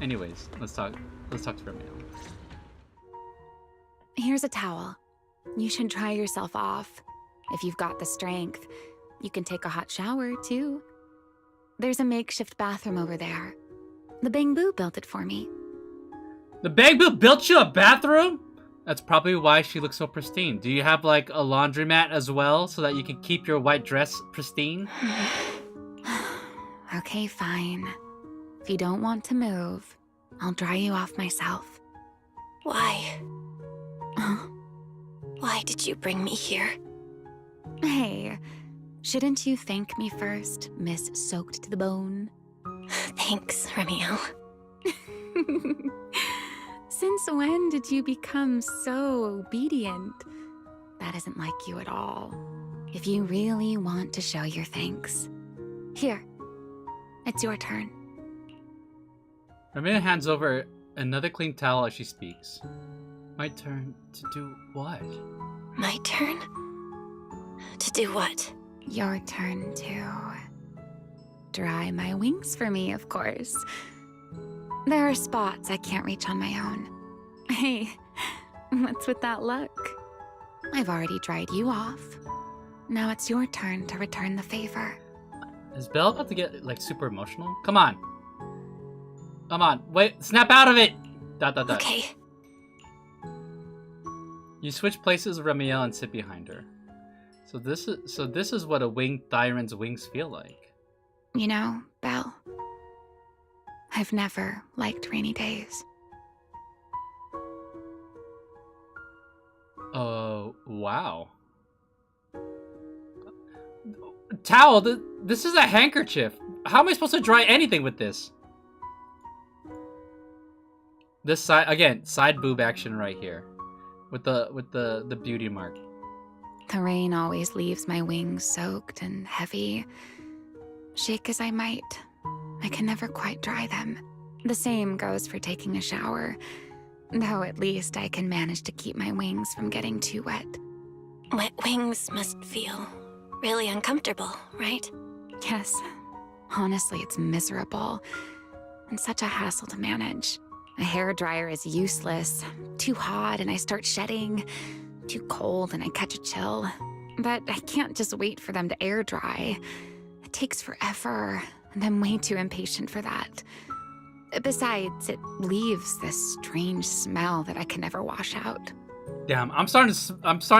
Anyways, let's talk to Remielle. Here's a towel. You should dry yourself off. If you've got the strength, you can take a hot shower, too. There's a makeshift bathroom over there. The Bangbu built it for me. The Bangbu built you a bathroom? That's probably why she looks so pristine. Do you have, like, a laundromat as well so that you can keep your white dress pristine? Okay, fine. If you don't want to move, I'll dry you off myself. Why? Why did you bring me here? Hey, shouldn't you thank me first, Miss Soaked to the Bone? Thanks, Remielle. Since when did you become so obedient? That isn't like you at all. If you really want to show your thanks. Here, it's your turn. Remielle hands over another clean towel as she speaks. My turn to do what? My turn? To do what? Your turn to dry my wings for me, of course. There are spots I can't reach on my own. Hey, what's with that look? I've already dried you off. Now it's your turn to return the favor. Is Belle about to get, like, super emotional? Come on. Come on. Wait, snap out of it! ... Okay. You switch places with Remielle and sit behind her. So this is what a winged Thyron's wings feel like. You know, Belle, I've never liked rainy days. Oh, wow. Towel, this is a handkerchief. How am I supposed to dry anything with this? This side, again, side boob action right here. With the beauty mark. The rain always leaves my wings soaked and heavy. Shake as I might, I can never quite dry them. The same goes for taking a shower. Though at least I can manage to keep my wings from getting too wet. Wet wings must feel really uncomfortable, right? Yes. Honestly, it's miserable. And such a hassle to manage. A hairdryer is useless. Too hot and I start shedding. Too cold and I catch a chill. But I can't just wait for them to air dry. It takes forever, and I'm way too impatient for that. Besides, it leaves this strange smell that I can never wash out. Damn, I'm starting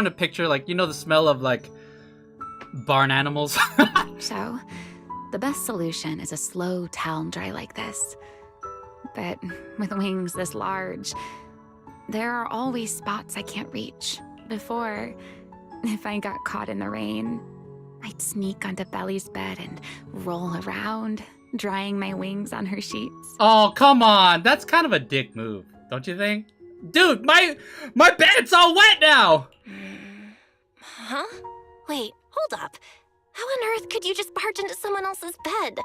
to picture, like, you know, the smell of, like, barn animals. So, the best solution is a slow towel dry like this. But with wings this large, there are always spots I can't reach. Before, if I got caught in the rain, I'd sneak onto Belly's bed and roll around, drying my wings on her sheets. Oh, come on. That's kind of a dick move, don't you think? Dude, my bed's all wet now! Huh? Wait, hold up. How on earth could you just barge into someone else's bed?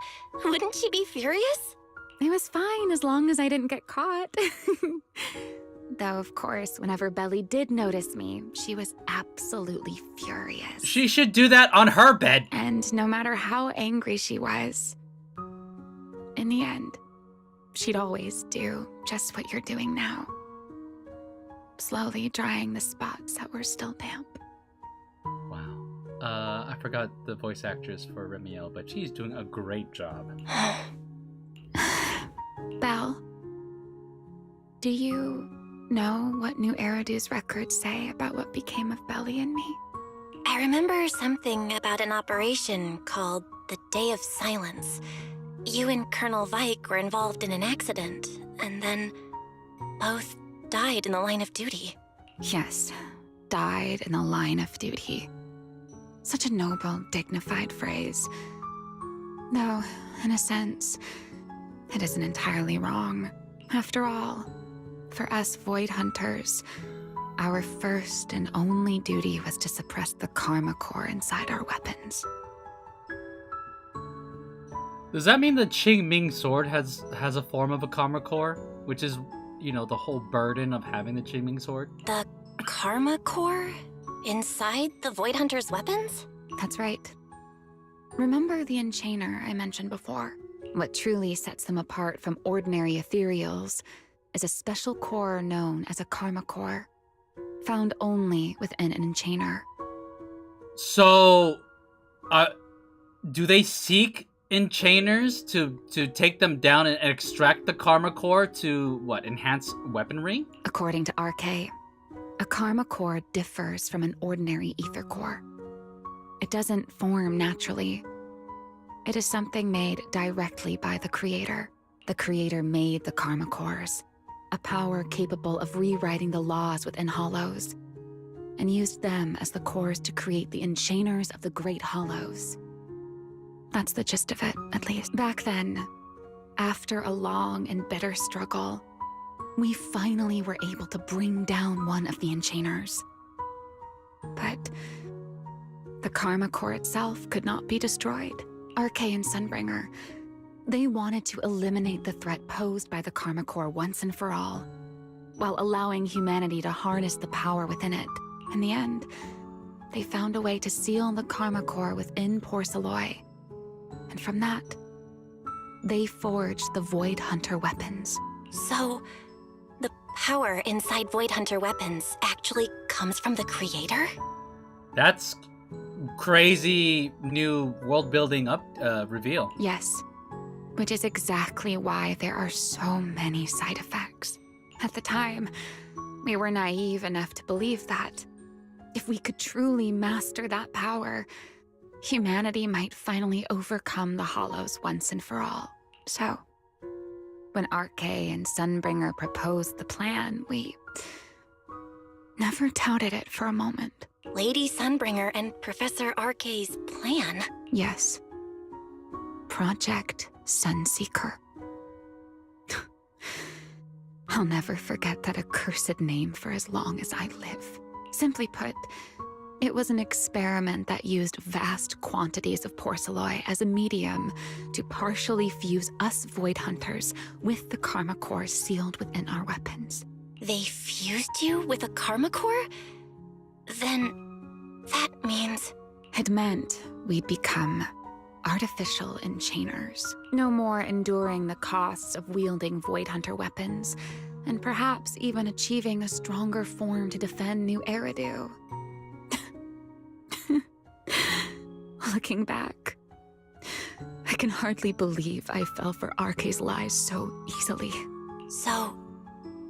Wouldn't she be furious? It was fine as long as I didn't get caught. Though, of course, whenever Belly did notice me, she was absolutely furious. She should do that on her bed. And no matter how angry she was, in the end, she'd always do just what you're doing now. Slowly drying the spots that were still damp. Wow. I forgot the voice actress for Remielle, but she's doing a great job. Belle, do you know what New Eridu's records say about what became of Belly and me? I remember something about an operation called the Day of Silence. You and Colonel Vike were involved in an accident, and then both died in the line of duty. Yes, died in the line of duty. Such a noble, dignified phrase. Though, in a sense, it isn't entirely wrong. After all, for us Void Hunters, our first and only duty was to suppress the karma core inside our weapons. Does that mean the Qing Ming sword has a form of a karma core? Which is, you know, the whole burden of having the Qing Ming sword? The karma core? Inside the Void Hunter's weapons? That's right. Remember the enchainer I mentioned before? What truly sets them apart from ordinary ethereals is a special core known as a karma core, found only within an enchainer. So, do they seek enchainers to take them down and extract the karma core to, what, enhance weaponry? According to RK, a karma core differs from an ordinary ether core. It doesn't form naturally. It is something made directly by the Creator. The Creator made the karma cores, a power capable of rewriting the laws within hollows, and used them as the cores to create the enchainers of the Great Hollows. That's the gist of it, at least. Back then, after a long and bitter struggle, we finally were able to bring down one of the enchainers. But the karma core itself could not be destroyed. RK and Sunbringer, they wanted to eliminate the threat posed by the karma core once and for all, while allowing humanity to harness the power within it. In the end, they found a way to seal the karma core within Porceloy. And from that, they forged the Void Hunter weapons. So, the power inside Void Hunter weapons actually comes from the Creator? That's crazy new world building reveal. Yes, which is exactly why there are so many side effects. At the time, we were naive enough to believe that if we could truly master that power, humanity might finally overcome the Hollows once and for all. So, when RK and Sunbringer proposed the plan, we never doubted it for a moment. Lady Sunbringer and Professor RK's plan? Yes. Project Sunseeker. I'll never forget that accursed name for as long as I live. Simply put, it was an experiment that used vast quantities of porceloy as a medium to partially fuse us Void Hunters with the karma core sealed within our weapons. They fused you with a karma core? Then that means... It meant we'd become artificial enchainers. No more enduring the costs of wielding Void Hunter weapons, and perhaps even achieving a stronger form to defend New Eridu. Looking back, I can hardly believe I fell for RK's lies so easily. So,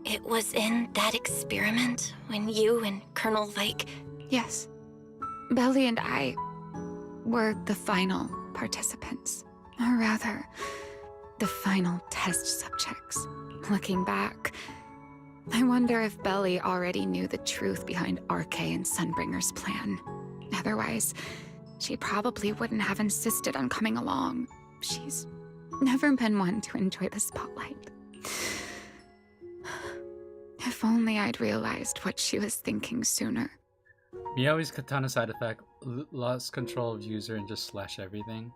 it was in that experiment when you and Colonel Vike... Yes. Belly and I were the final participants. Or rather, the final test subjects. Looking back, I wonder if Belly already knew the truth behind RK and Sunbringer's plan. Otherwise, she probably wouldn't have insisted on coming along. She's never been one to enjoy the spotlight. If only I'd realized what she was thinking sooner. Miyaoi's katana side effect, lost control of user and just slash everything.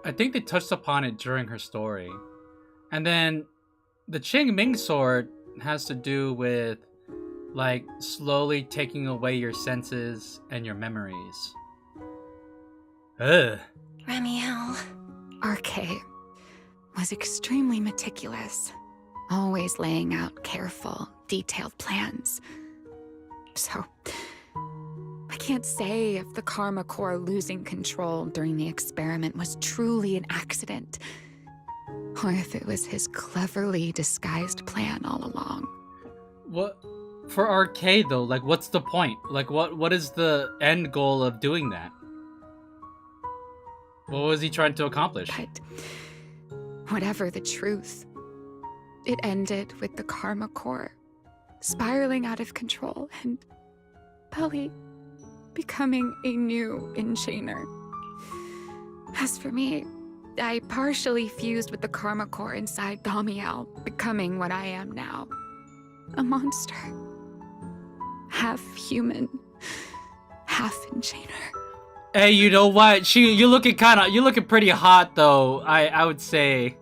I think they touched upon it during her story. And then the Qing Ming sword has to do with like slowly taking away your senses and your memories. Ugh. Remielle... RK was extremely meticulous, always laying out careful, detailed plans. So, I can't say if the Karma Core losing control during the experiment was truly an accident, or if it was his cleverly disguised plan all along. What for RK though? Like, what's the point? Like, what is the end goal of doing that? What was he trying to accomplish? But whatever the truth, it ended with the Karma Core spiraling out of control and Belly becoming a new enchainer. As for me, I partially fused with the Karma Core inside Thamiel, becoming what I am now. A monster. Half human, half enchainer. Hey, you know what? You're looking pretty hot though. I would say.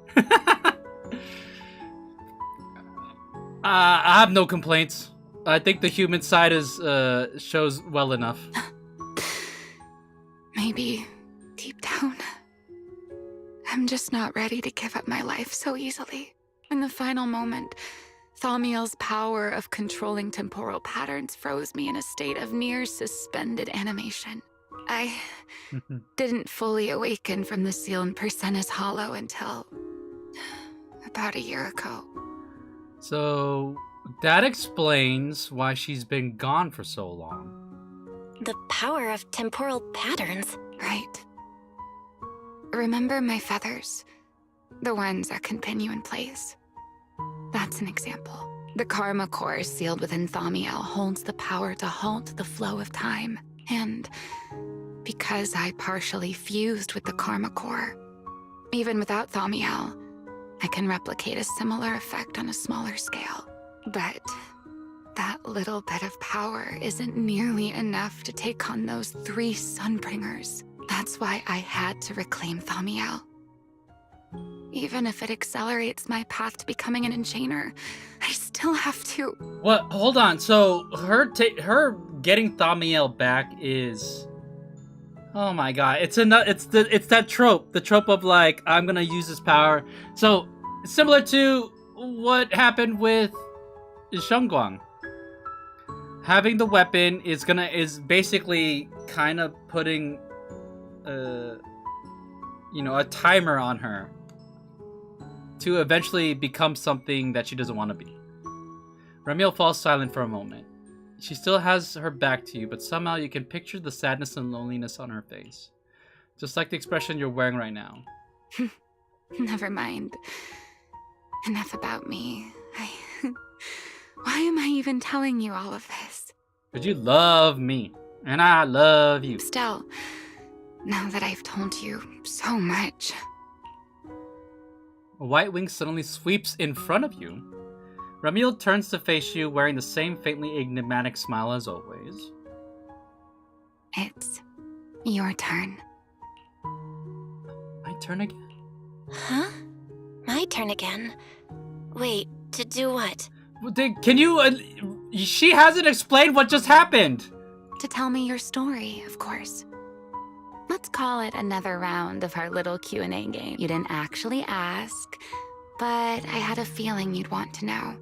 I have no complaints. I think the human side shows well enough. Maybe deep down, I'm just not ready to give up my life so easily. In the final moment, Thamiel's power of controlling temporal patterns froze me in a state of near suspended animation. I didn't fully awaken from the seal in Persena's Hollow until about a year ago. So that explains why she's been gone for so long. The power of temporal patterns. Right. Remember my feathers? The ones that continue in place. That's an example. The Karma Core sealed within Thamiel holds the power to halt the flow of time. And because I partially fused with the Karma Core, even without Thamiel, I can replicate a similar effect on a smaller scale. But that little bit of power isn't nearly enough to take on those 3 Sunbringers. That's why I had to reclaim Thamiel. Even if it accelerates my path to becoming an enchainer, I still have to... What? Hold on. So her getting Thamiel back is... Oh my god. It's that trope. The trope of like, I'm gonna use this power. So, similar to what happened with Shengguang. Having the weapon is basically kind of putting a timer on her to eventually become something that she doesn't want to be. Remielle falls silent for a moment. She still has her back to you, but somehow you can picture the sadness and loneliness on her face. Just like the expression you're wearing right now. Never mind. Enough about me. Why am I even telling you all of this? But you love me, and I love you. Still, now that I've told you so much... A white wing suddenly sweeps in front of you. Remielle turns to face you, wearing the same faintly enigmatic smile as always. It's your turn. My turn again? Huh? My turn again? Wait, to do what? Can you... she hasn't explained what just happened. To tell me your story, of course. Let's call it another round of our little Q&A game. You didn't actually ask, but I had a feeling you'd want to know.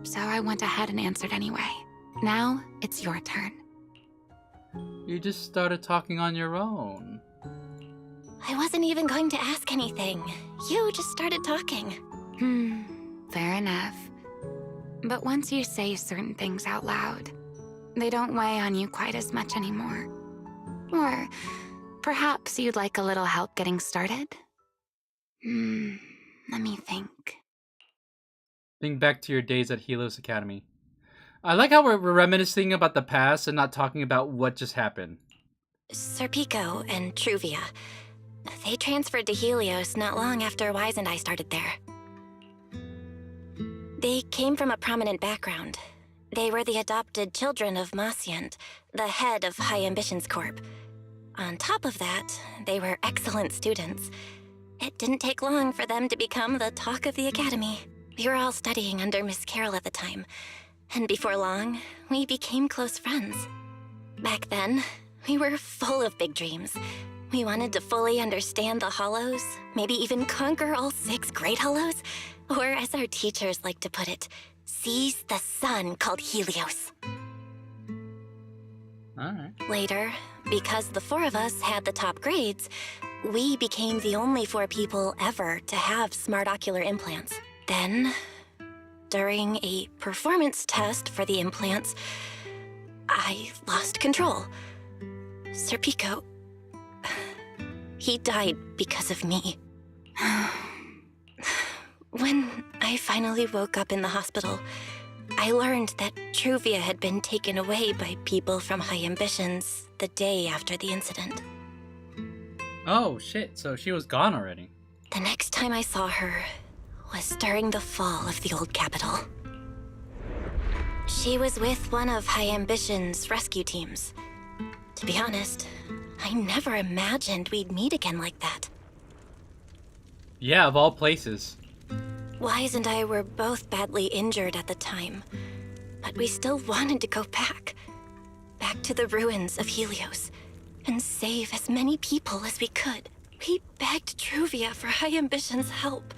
So I went ahead and answered anyway. Now, it's your turn. You just started talking on your own. I wasn't even going to ask anything. You just started talking. Fair enough. But once you say certain things out loud, they don't weigh on you quite as much anymore. Or perhaps you'd like a little help getting started? Let me think. Think back to your days at Helios Academy. I like how we're reminiscing about the past and not talking about what just happened. Serpico and Truvia. They transferred to Helios not long after Wise and I started there. They came from a prominent background. They were the adopted children of Masyant, the head of High Ambitions Corp. On top of that, they were excellent students. It didn't take long for them to become the talk of the academy. We were all studying under Miss Carroll at the time, and before long, we became close friends. Back then, we were full of big dreams. We wanted to fully understand the Hollows, maybe even conquer all 6 Great Hollows, or as our teachers like to put it, seize the sun called Helios. Alright. Later, because the 4 of us had the top grades, we became the only 4 people ever to have smart ocular implants. Then, during a performance test for the implants, I lost control. Serpico, he died because of me. When I finally woke up in the hospital, I learned that Truvia had been taken away by people from High Ambitions the day after the incident. Oh shit, so she was gone already. The next time I saw her was during the fall of the old capital. She was with one of High Ambition's rescue teams. To be honest, I never imagined we'd meet again like that. Yeah, of all places. Wise and I were both badly injured at the time, but we still wanted to go back. Back to the ruins of Helios, and save as many people as we could. We begged Truvia for High Ambition's help.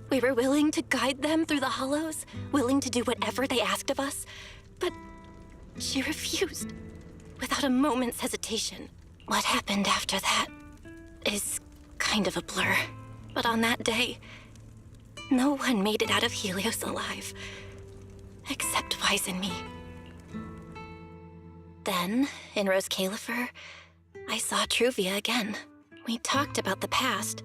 We were willing to guide them through the Hollows, willing to do whatever they asked of us, but she refused, without a moment's hesitation. What happened after that is kind of a blur, but on that day, no one made it out of Helios alive, except Wise and me. Then, in Rose Califer, I saw Truvia again. We talked about the past,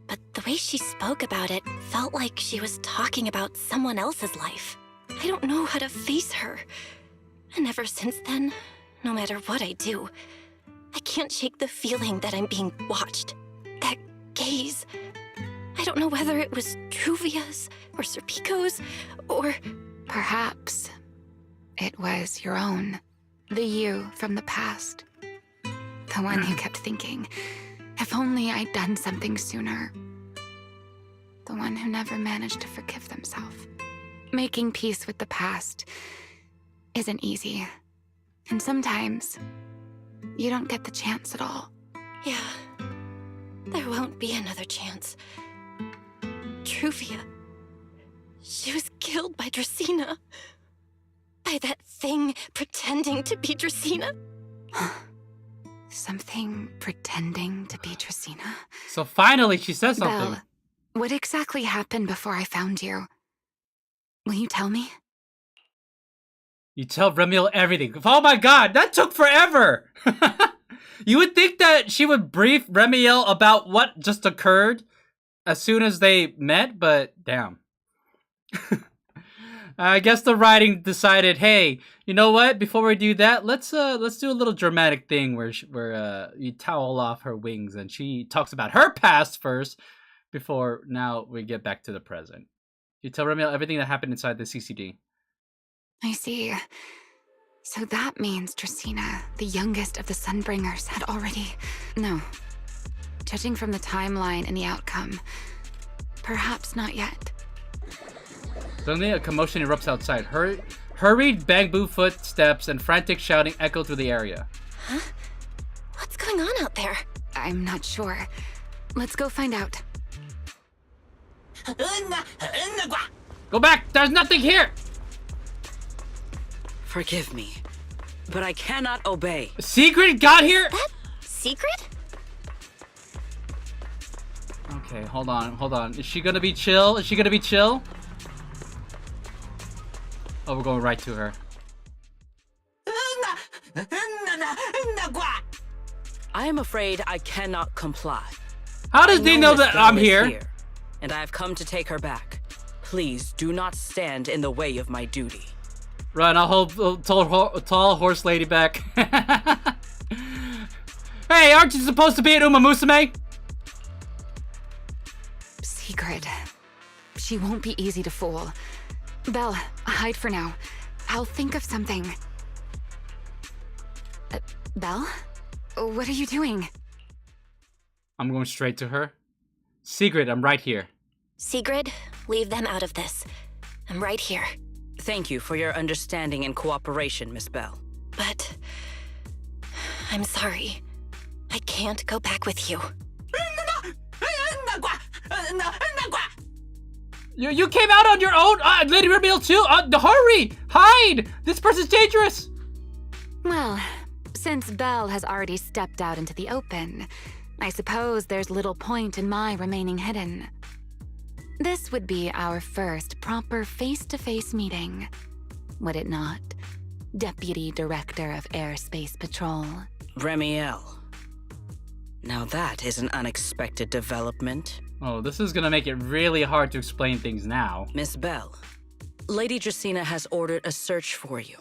but the way she spoke about it felt like she was talking about someone else's life. I don't know how to face her. And ever since then, no matter what I do, I can't shake the feeling that I'm being watched. That gaze. I don't know whether it was Truvia's or Serpico's or... Perhaps it was your own. The you from the past. The one who kept thinking, if only I'd done something sooner. The one who never managed to forgive themselves. Making peace with the past isn't easy. And sometimes, you don't get the chance at all. Yeah, there won't be another chance. Truvia, she was killed by Dracena. By that thing pretending to be Dracena. Something pretending to be Dracena? So finally she says something. Belle, what exactly happened before I found you? Will you tell me? You tell Remielle everything. Oh my god, that took forever! You would think that she would brief Remielle about what just occurred as soon as they met, but damn. I guess the writing decided, hey, you know what? Before we do that, let's do a little dramatic thing where you towel off her wings and she talks about her past first before now we get back to the present. You tell Remielle everything that happened inside the CCD. I see. So that means Dracena, the youngest of the Sunbringers, had already... No. Judging from the timeline and the outcome, perhaps not yet. Suddenly, a commotion erupts outside. Hurried bamboo footsteps and frantic shouting echo through the area. Huh? What's going on out there? I'm not sure. Let's go find out. Go back! There's nothing here! Forgive me, but I cannot obey. Secret got here? That secret? Okay, hold on. Is she gonna be chill? Is she gonna be chill? Oh, we're going right to her. I am afraid I cannot comply. How does they know Miss that Bell I'm is here? And I have come to take her back. Please do not stand in the way of my duty. Run, I'll hold tall horse lady back. Hey, aren't you supposed to be at Uma Musume? Sigrid. She won't be easy to fool. Belle, hide for now. I'll think of something. Belle? What are you doing? I'm going straight to her. Sigrid, I'm right here. Sigrid, leave them out of this. I'm right here. Thank you for your understanding and cooperation, Miss Bell. But I'm sorry. I can't go back with you. You came out on your own? Lady Remielle too? Hurry! Hide! This person's dangerous! Well, since Belle has already stepped out into the open, I suppose there's little point in my remaining hidden. This would be our first proper face-to-face meeting, would it not, Deputy Director of Airspace Patrol? Remielle. Now that is an unexpected development. Oh, this is gonna make it really hard to explain things now. Miss Bell, Lady Dracaena has ordered a search for you.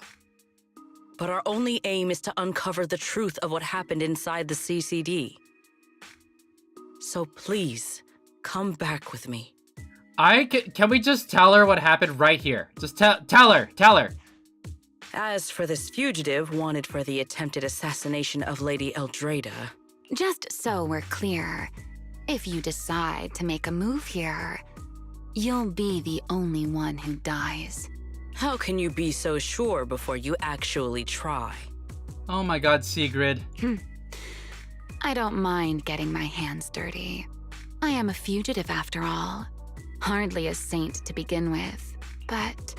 But our only aim is to uncover the truth of what happened inside the CCD. So please, come back with me. Can we just tell her what happened right here? Just tell her. As for this fugitive wanted for the attempted assassination of Lady Eldrada... Just so we're clear, if you decide to make a move here, you'll be the only one who dies. How can you be so sure before you actually try? Oh my god, Sigrid. I don't mind getting my hands dirty. I am a fugitive after all. Hardly a saint to begin with. But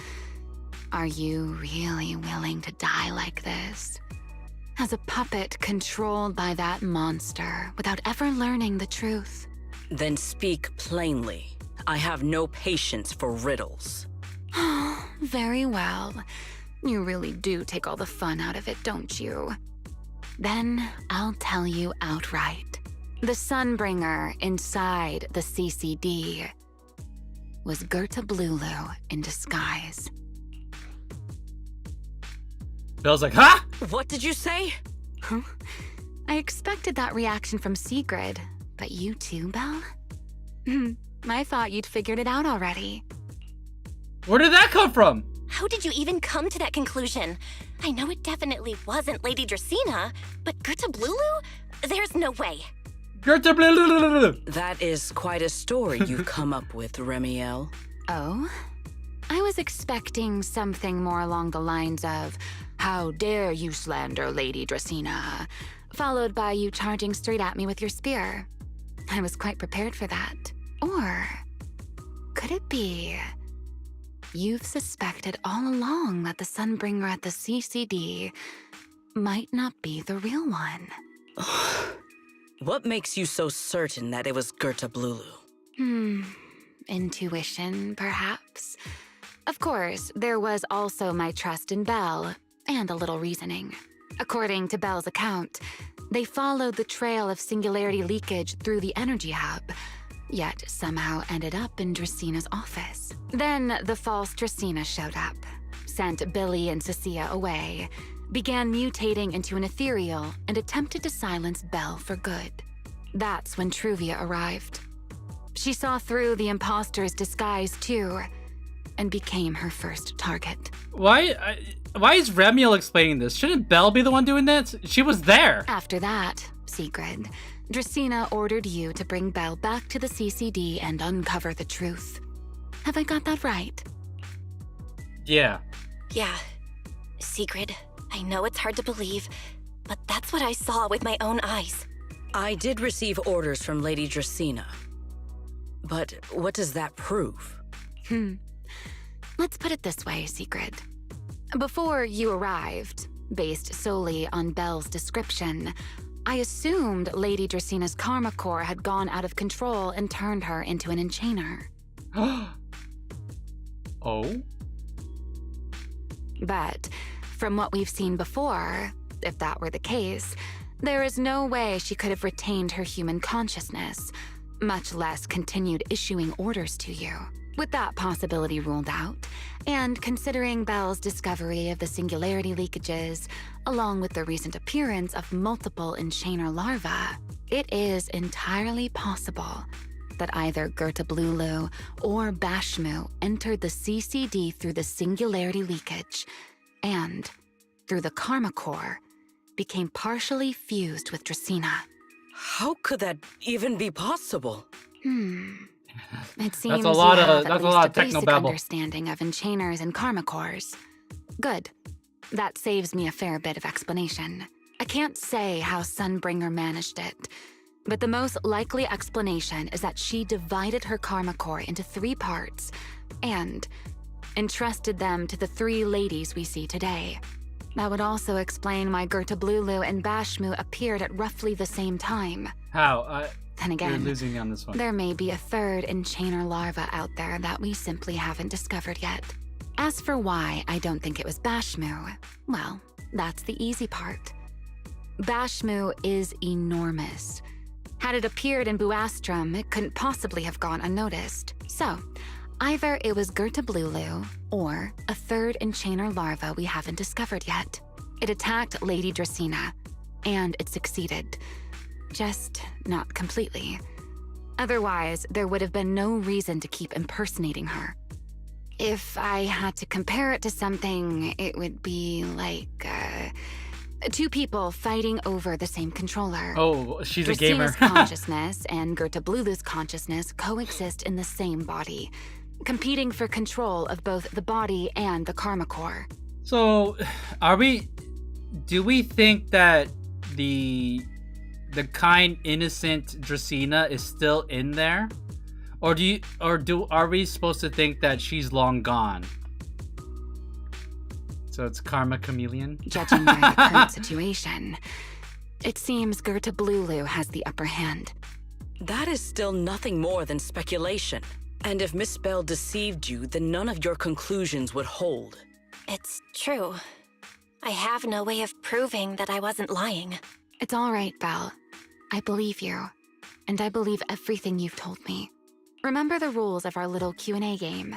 are you really willing to die like this? As a puppet controlled by that monster without ever learning the truth? Then speak plainly. I have no patience for riddles. Very well. You really do take all the fun out of it, don't you? Then I'll tell you outright. The Sunbringer inside the CCD was Gerta Blulu in disguise. Belle's like, huh? What did you say? Huh? I expected that reaction from Sigrid, but you too, Belle? I thought you'd figured it out already. Where did that come from? How did you even come to that conclusion? I know it definitely wasn't Lady Dracaena, but Gerta Blulu? There's no way. Gerta Blulu! That is quite a story you've come up with, Remielle. Oh? I was expecting something more along the lines of, "How dare you slander Lady Dracaena?" followed by you charging straight at me with your spear. I was quite prepared for that. Or could it be you've suspected all along that the Sunbringer at the CCD might not be the real one? What makes you so certain that it was Gerta Blulu? Intuition, perhaps? Of course, there was also my trust in Belle, and a little reasoning. According to Belle's account, they followed the trail of singularity leakage through the energy hub, yet somehow ended up in Draceena's office. Then the false Dracaena showed up, sent Billy and Cecilia away, began mutating into an ethereal, and attempted to silence Belle for good. That's when Truvia arrived. She saw through the imposter's disguise too, and became her first target. Why is Remielle explaining this? Shouldn't Belle be the one doing this? She was there. After that, Sigrid, Dracaena ordered you to bring Belle back to the CCD and uncover the truth. Have I got that right? Yeah. Yeah. Sigrid, I know it's hard to believe, but that's what I saw with my own eyes. I did receive orders from Lady Dracaena. But what does that prove? Let's put it this way, Sigrid. Before you arrived, based solely on Belle's description, I assumed Lady Dracena's karma core had gone out of control and turned her into an enchainer. Oh? But from what we've seen before, if that were the case, there is no way she could have retained her human consciousness, much less continued issuing orders to you. With that possibility ruled out, and considering Belle's discovery of the singularity leakages, along with the recent appearance of multiple enchainer larvae, it is entirely possible that either Gerta-Blulu or Bashmu entered the CCD through the singularity leakage, and, through the karma core, became partially fused with Dracaena. How could that even be possible? It seems That's a lot you of have that's at a least lot a of basic technobabble. understanding of enchainers and karma cores. Good. That saves me a fair bit of explanation. I can't say how Sunbringer managed it, but the most likely explanation is that she divided her karma core into 3 parts and entrusted them to the 3 ladies we see today. That would also explain why Gerta-Blulu and Bashmu appeared at roughly the same time. How? Then You're again, losing me on this one. there may be a 3rd enchainer larva out there that we simply haven't discovered yet. As for why I don't think it was Bashmu, well, that's the easy part. Bashmu is enormous. Had it appeared in Buastrum, it couldn't possibly have gone unnoticed. So, either it was Gerta-Blulu or a 3rd enchainer larva we haven't discovered yet. It attacked Lady Dracaena, and it succeeded. Just not completely. Otherwise, there would have been no reason to keep impersonating her. If I had to compare it to something, it would be like, 2 people fighting over the same controller. Oh, she's a gamer. Dracena's consciousness and Gerta-Blulu's consciousness coexist in the same body, competing for control of both the body and the karma core. So, do we think that the kind, innocent Dracaena is still in there? Or are we supposed to think that she's long gone? So it's Karma Chameleon? Judging by the current situation, it seems Gerta-Blulu has the upper hand. That is still nothing more than speculation. And if Miss Belle deceived you, then none of your conclusions would hold. It's true. I have no way of proving that I wasn't lying. It's all right, Belle. I believe you, and I believe everything you've told me. Remember the rules of our little Q&A game.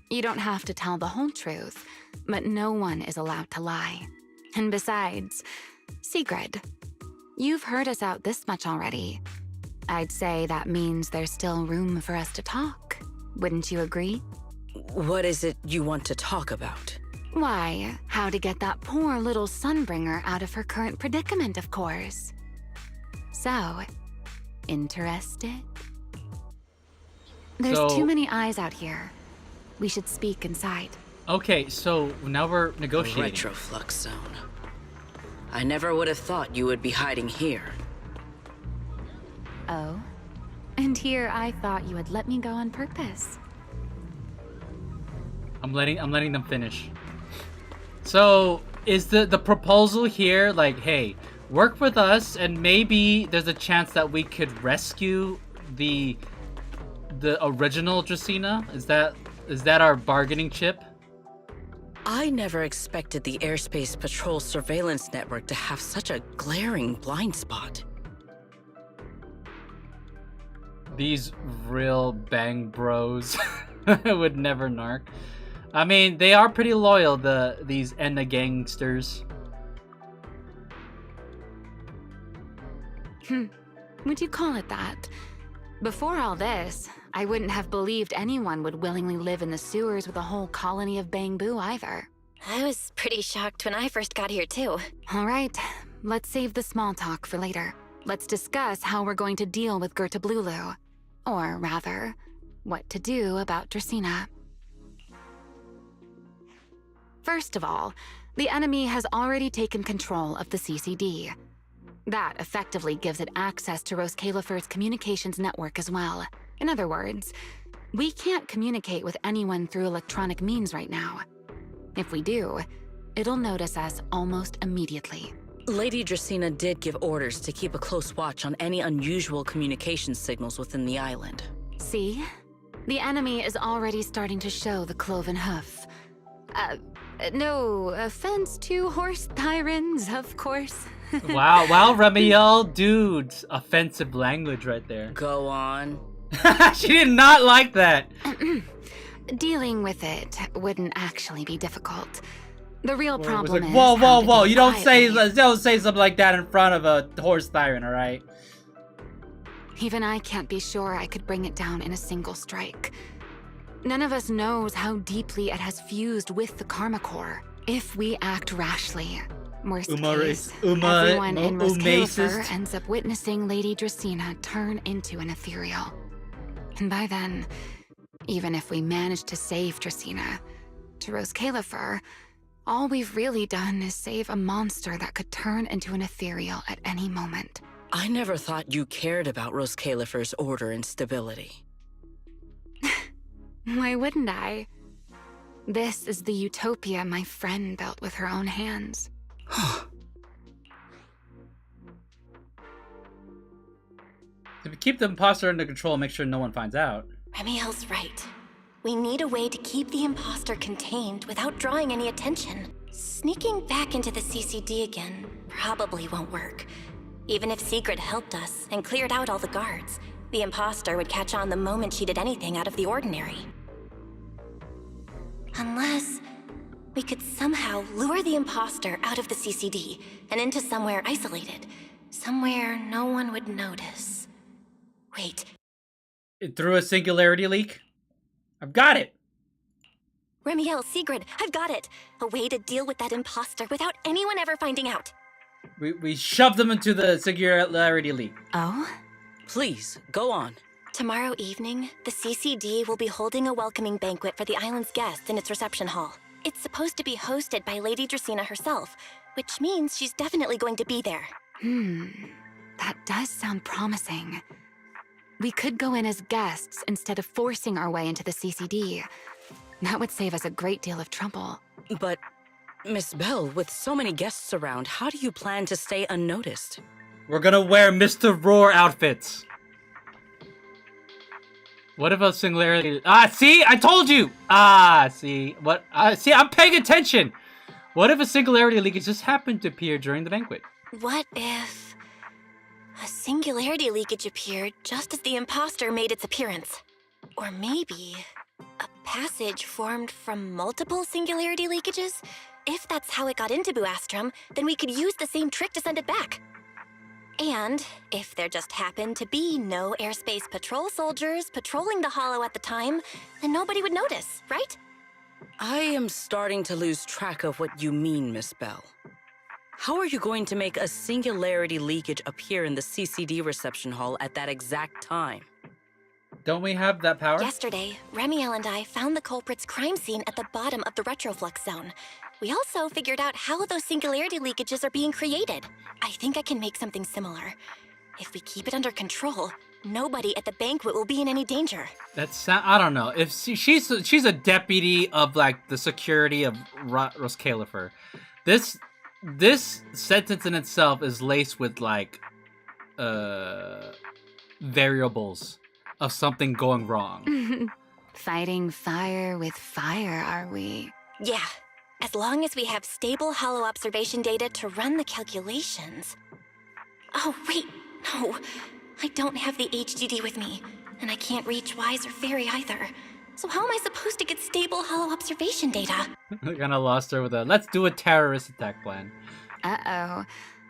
You don't have to tell the whole truth, but no one is allowed to lie. And besides, Sigrid, you've heard us out this much already. I'd say that means there's still room for us to talk. Wouldn't you agree? What is it you want to talk about? Why, how to get that poor little Sunbringer out of her current predicament, of course. So, interested? There's too many eyes out here. We should speak inside. Okay, so now we're negotiating. Retroflux zone. I never would have thought you would be hiding here. Oh? And here I thought you would let me go on purpose. I'm letting them finish. So, is the proposal here like, hey, work with us and maybe there's a chance that we could rescue the original Dracaena? Is that our bargaining chip? I never expected the Airspace Patrol surveillance network to have such a glaring blind spot. These real bang bros would never narc. I mean, they are pretty loyal, these Enna gangsters. Would you call it that? Before all this, I wouldn't have believed anyone would willingly live in the sewers with a whole colony of Bangbu either. I was pretty shocked when I first got here, too. All right, let's save the small talk for later. Let's discuss how we're going to deal with Gerta-Blulu. Or rather, what to do about Dracaena. First of all, the enemy has already taken control of the CCD. That effectively gives it access to Roskalifer's communications network as well. In other words, we can't communicate with anyone through electronic means right now. If we do, it'll notice us almost immediately. Lady Dracaena did give orders to keep a close watch on any unusual communication signals within the island. See? The enemy is already starting to show the cloven hoof. No offense to horse tyrants, of course. Wow, Remielle, dude, offensive language right there. Go on. She did not like that. Dealing with it wouldn't actually be difficult. The real It was problem like, is whoa! You don't say quietly. something like that in front of a horse tyrant, all right? Even I can't be sure I could bring it down in a single strike. None of us knows how deeply it has fused with the Karma Core. If we act rashly, worst case, everyone in Roskalifer ends up witnessing Lady Dracaena turn into an ethereal. And by then, even if we manage to save Dracaena, to Roskalifer, all we've really done is save a monster that could turn into an ethereal at any moment. I never thought you cared about Roskalifer's order and stability. Why wouldn't I? This is the utopia my friend built with her own hands. If we keep the imposter under control, make sure no one finds out. Remielle's right. We need a way to keep the imposter contained without drawing any attention. Sneaking back into the CCD again probably won't work. Even if Sigrid helped us and cleared out all the guards, the imposter would catch on the moment she did anything out of the ordinary. Unless we could somehow lure the imposter out of the CCD and into somewhere isolated. Somewhere no one would notice. Wait. Through a singularity leak? I've got it! Remielle, Sigrid, I've got it! A way to deal with that imposter without anyone ever finding out. We shoved them into the singularity leak. Oh? Please, go on. Tomorrow evening, the CCD will be holding a welcoming banquet for the island's guests in its reception hall. It's supposed to be hosted by Lady Dracaena herself, which means she's definitely going to be there. That does sound promising. We could go in as guests instead of forcing our way into the CCD. That would save us a great deal of trouble. But, Miss Bell, with so many guests around, how do you plan to stay unnoticed? We're gonna wear Mr. Roar outfits. What if a singularity... see? I told you! See? What? See, I'm paying attention! What if a singularity leak just happened to appear during the banquet? What if a singularity leakage appeared just as the imposter made its appearance? Or maybe a passage formed from multiple singularity leakages? If that's how it got into Buastrom, then we could use the same trick to send it back. And if there just happened to be no airspace patrol soldiers patrolling the Hollow at the time, then nobody would notice, right? I am starting to lose track of what you mean, Miss Bell. How are you going to make a singularity leakage appear in the CCD reception hall at that exact time? Don't we have that power? Yesterday, Remielle and I found the culprit's crime scene at the bottom of the retroflux zone. We also figured out how those singularity leakages are being created. I think I can make something similar. If we keep it under control, nobody at the banquet will be in any danger. I don't know. If she's a deputy of like the security of Roskalifer. This sentence in itself is laced with like variables of something going wrong. Fighting fire with fire, are we? Yeah. As long as we have stable hollow observation data to run the calculations. Oh, wait, no. I don't have the HDD with me, and I can't reach Wise or Fairy either. So how am I supposed to get stable hollow observation data? I kinda lost her with a, let's do a terrorist attack plan. Uh-oh.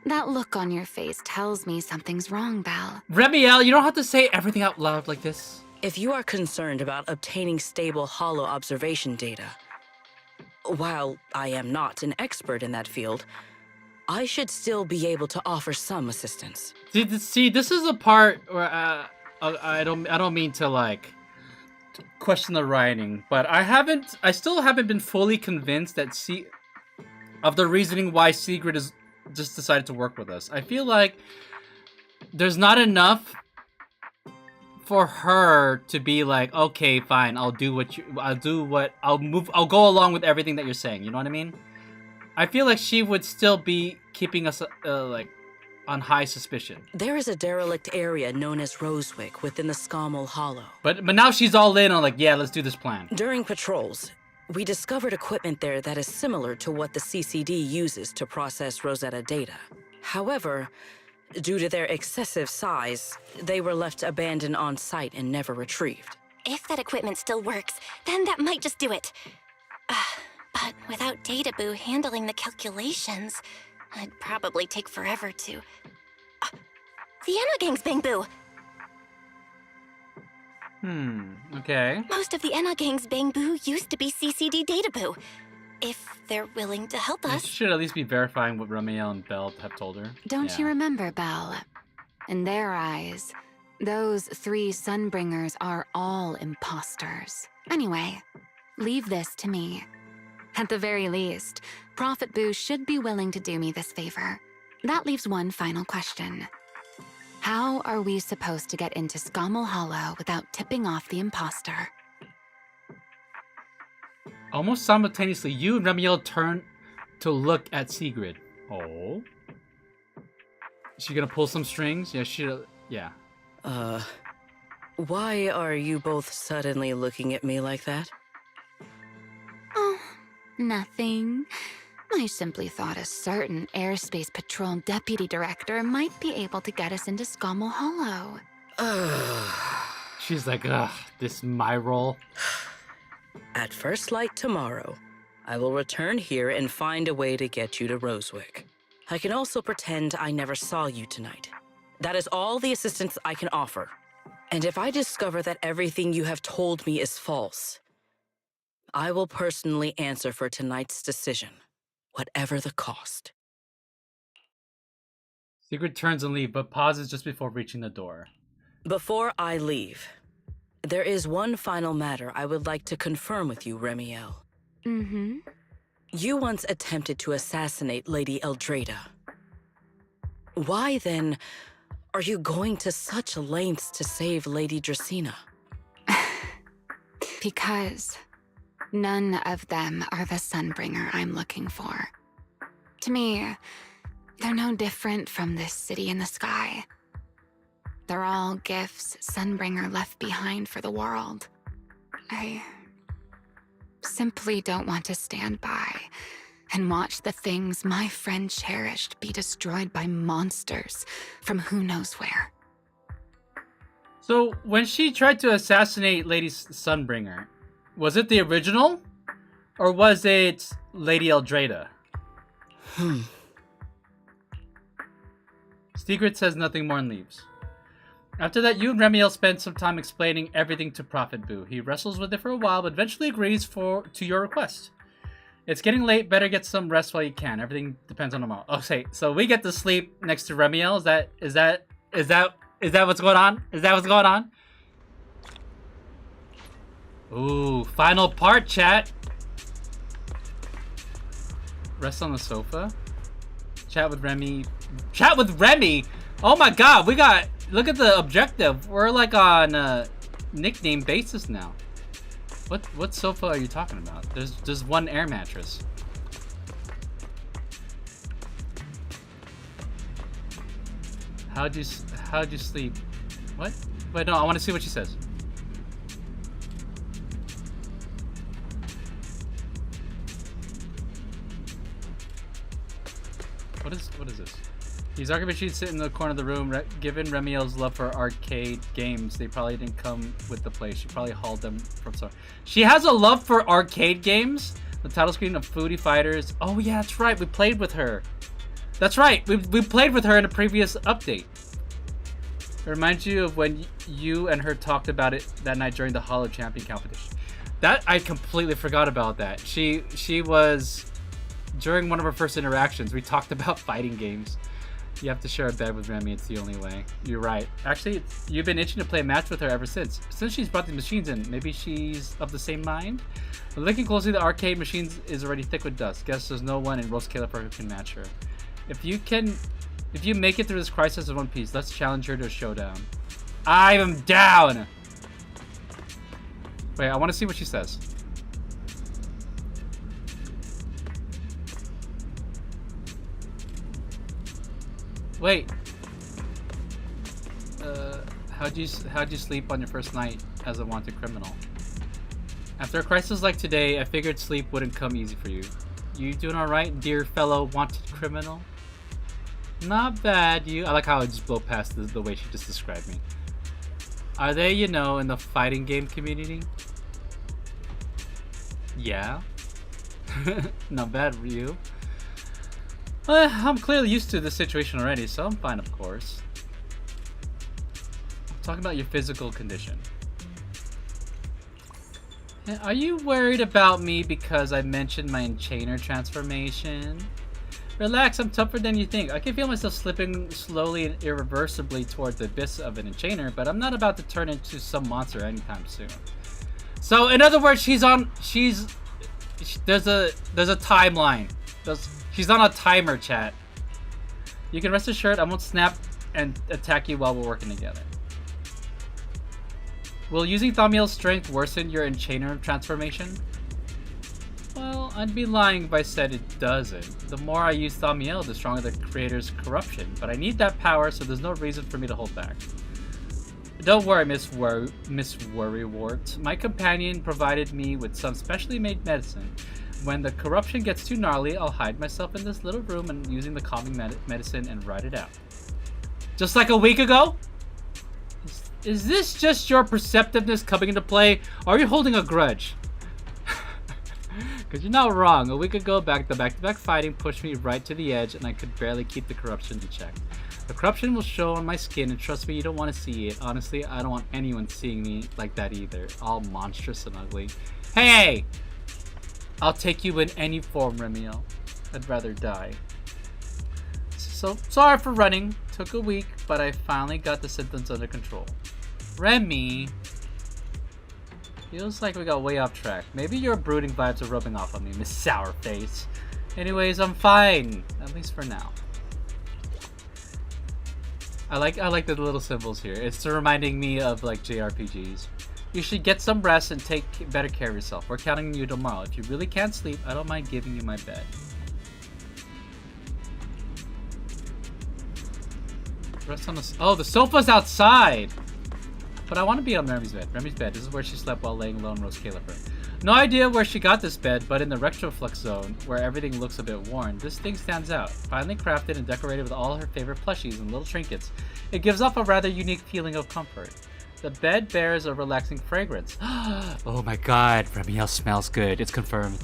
That look on your face tells me something's wrong, Belle. Remielle, you don't have to say everything out loud like this. If you are concerned about obtaining stable hollow observation data, while I am not an expert in that field, I should still be able to offer some assistance. See, this is a part where I don't mean to like question the writing, but I still haven't been fully convinced that of the reasoning why Sigrid is just decided to work with us. I feel like there's not enough for her to be like, okay, fine, I'll go along with everything that you're saying. You know what I mean? I feel like she would still be keeping us like on high suspicion. There is a derelict area known as Rosewick within the Scommel Hollow. But now she's all in on like, yeah, let's do this plan. During patrols, we discovered equipment there that is similar to what the CCD uses to process Rosetta data. However, due to their excessive size, they were left abandoned on site and never retrieved. If that equipment still works, then that might just do it. But without Databoo handling the calculations, it'd probably take forever to... the Enogang's Bangboo! Okay. Most of the Enogang's Bangboo used to be CCD Databoo. If they're willing to help us... She should at least be verifying what Remielle and Belle have told her. Don't you remember, Belle? In their eyes, those 3 Sunbringers are all imposters. Anyway, leave this to me. At the very least, Prophet Boo should be willing to do me this favor. That leaves one final question. How are we supposed to get into Scommel Hollow without tipping off the imposter? Almost simultaneously, you and Remielle turn to look at Sigrid. Oh. Is she gonna pull some strings? Yeah. Why are you both suddenly looking at me like that? Oh, nothing. I simply thought a certain Airspace Patrol Deputy Director might be able to get us into Scommel Hollow. She's like, ugh, this is my role. At first light tomorrow, I will return here and find a way to get you to Rosewick. I can also pretend I never saw you tonight. That is all the assistance I can offer. And if I discover that everything you have told me is false, I will personally answer for tonight's decision, whatever the cost. Sigrid turns and leaves, but pauses just before reaching the door. Before I leave, there is one final matter I would like to confirm with you, Remielle. Mm-hmm. You once attempted to assassinate Lady Eldrada. Why, then, are you going to such lengths to save Lady Dracaena? Because none of them are the Sunbringer I'm looking for. To me, they're no different from this city in the sky. They're all gifts Sunbringer left behind for the world. I simply don't want to stand by and watch the things my friend cherished be destroyed by monsters from who knows where. So, when she tried to assassinate Lady Sunbringer, was it the original? Or was it Lady Eldrada? Sigrid says nothing more and leaves. After that, you and Remielle spend some time explaining everything to Prophet Boo. He wrestles with it for a while, but eventually agrees to your request. It's getting late, better get some rest while you can. Everything depends on tomorrow. Okay, so we get to sleep next to Remielle. Is that what's going on? Is that what's going on? Ooh, final part, chat. Rest on the sofa. Chat with Remy. Chat with Remy? Oh my god, look at the objective. We're like on a nickname basis now. What sofa are you talking about? There's one air mattress. How'd you sleep? What? Wait, no, I want to see what she says. What is this? These argument sheets sit in the corner of the room. Given Remielle's love for arcade games, they probably didn't come with the place. She probably hauled them from somewhere. She has a love for arcade games? The title screen of Foodie Fighters. Oh yeah, that's right. We played with her. That's right. We played with her in a previous update. It reminds you of when you and her talked about it that night during the Hollow Champion competition. That I completely forgot about that. She was during one of our first interactions. We talked about fighting games. You have to share a bed with Remy, it's the only way. You're right. Actually, you've been itching to play a match with her ever since. Since she's brought these machines in, maybe she's of the same mind? But looking closely, the arcade machines is already thick with dust. Guess there's no one in Rose Califer who can match her. If you make it through this crisis in one piece, let's challenge her to a showdown. I am down! Wait, I want to see what she says. Wait. How'd you sleep on your first night as a wanted criminal? After a crisis like today, I figured sleep wouldn't come easy for you. You doing alright, dear fellow wanted criminal? Not bad, I like how I just blow past the way she just described me. Are they, you know, in the fighting game community? Yeah. Not bad for you. I'm clearly used to this situation already, so I'm fine, of course. I'm talking about your physical condition. Are you worried about me because I mentioned my enchainer transformation? Relax, I'm tougher than you think. I can feel myself slipping slowly and irreversibly towards the abyss of an enchainer, but I'm not about to turn into some monster anytime soon. So, in other words, there's a timeline. She's on a timer, chat. You can rest assured I won't snap and attack you while we're working together. Will using Thaumiel's strength worsen your enchainer transformation? Well, I'd be lying if I said it doesn't. The more I use Thaumiel, the stronger the creator's corruption. But I need that power, so there's no reason for me to hold back. Don't worry, Miss Worrywart. My companion provided me with some specially made medicine. When the corruption gets too gnarly, I'll hide myself in this little room and using the calming medicine and ride it out. Just like a week ago? Is this just your perceptiveness coming into play, or are you holding a grudge? Because you're not wrong. A week ago, the back-to-back fighting pushed me right to the edge, and I could barely keep the corruption in check. The corruption will show on my skin, and trust me, you don't want to see it. Honestly, I don't want anyone seeing me like that either. All monstrous and ugly. Hey! I'll take you in any form, Remielle. I'd rather die. So, sorry for running. Took a week, but I finally got the symptoms under control. Remy! Feels like we got way off track. Maybe your brooding vibes are rubbing off on me, Miss Sourface. Anyways, I'm fine. At least for now. I like the little symbols here. It's reminding me of like JRPGs. You should get some rest and take better care of yourself. We're counting on you tomorrow. If you really can't sleep, I don't mind giving you my bed. Rest on the... Oh, the sofa's outside! But I want to be on Remy's bed. Remy's bed. This is where she slept while laying low in Rose Califer. No idea where she got this bed, but in the Retroflux zone, where everything looks a bit worn, this thing stands out. Finely crafted and decorated with all her favorite plushies and little trinkets. It gives off a rather unique feeling of comfort. The bed bears a relaxing fragrance. Oh my god, Remielle smells good. It's confirmed.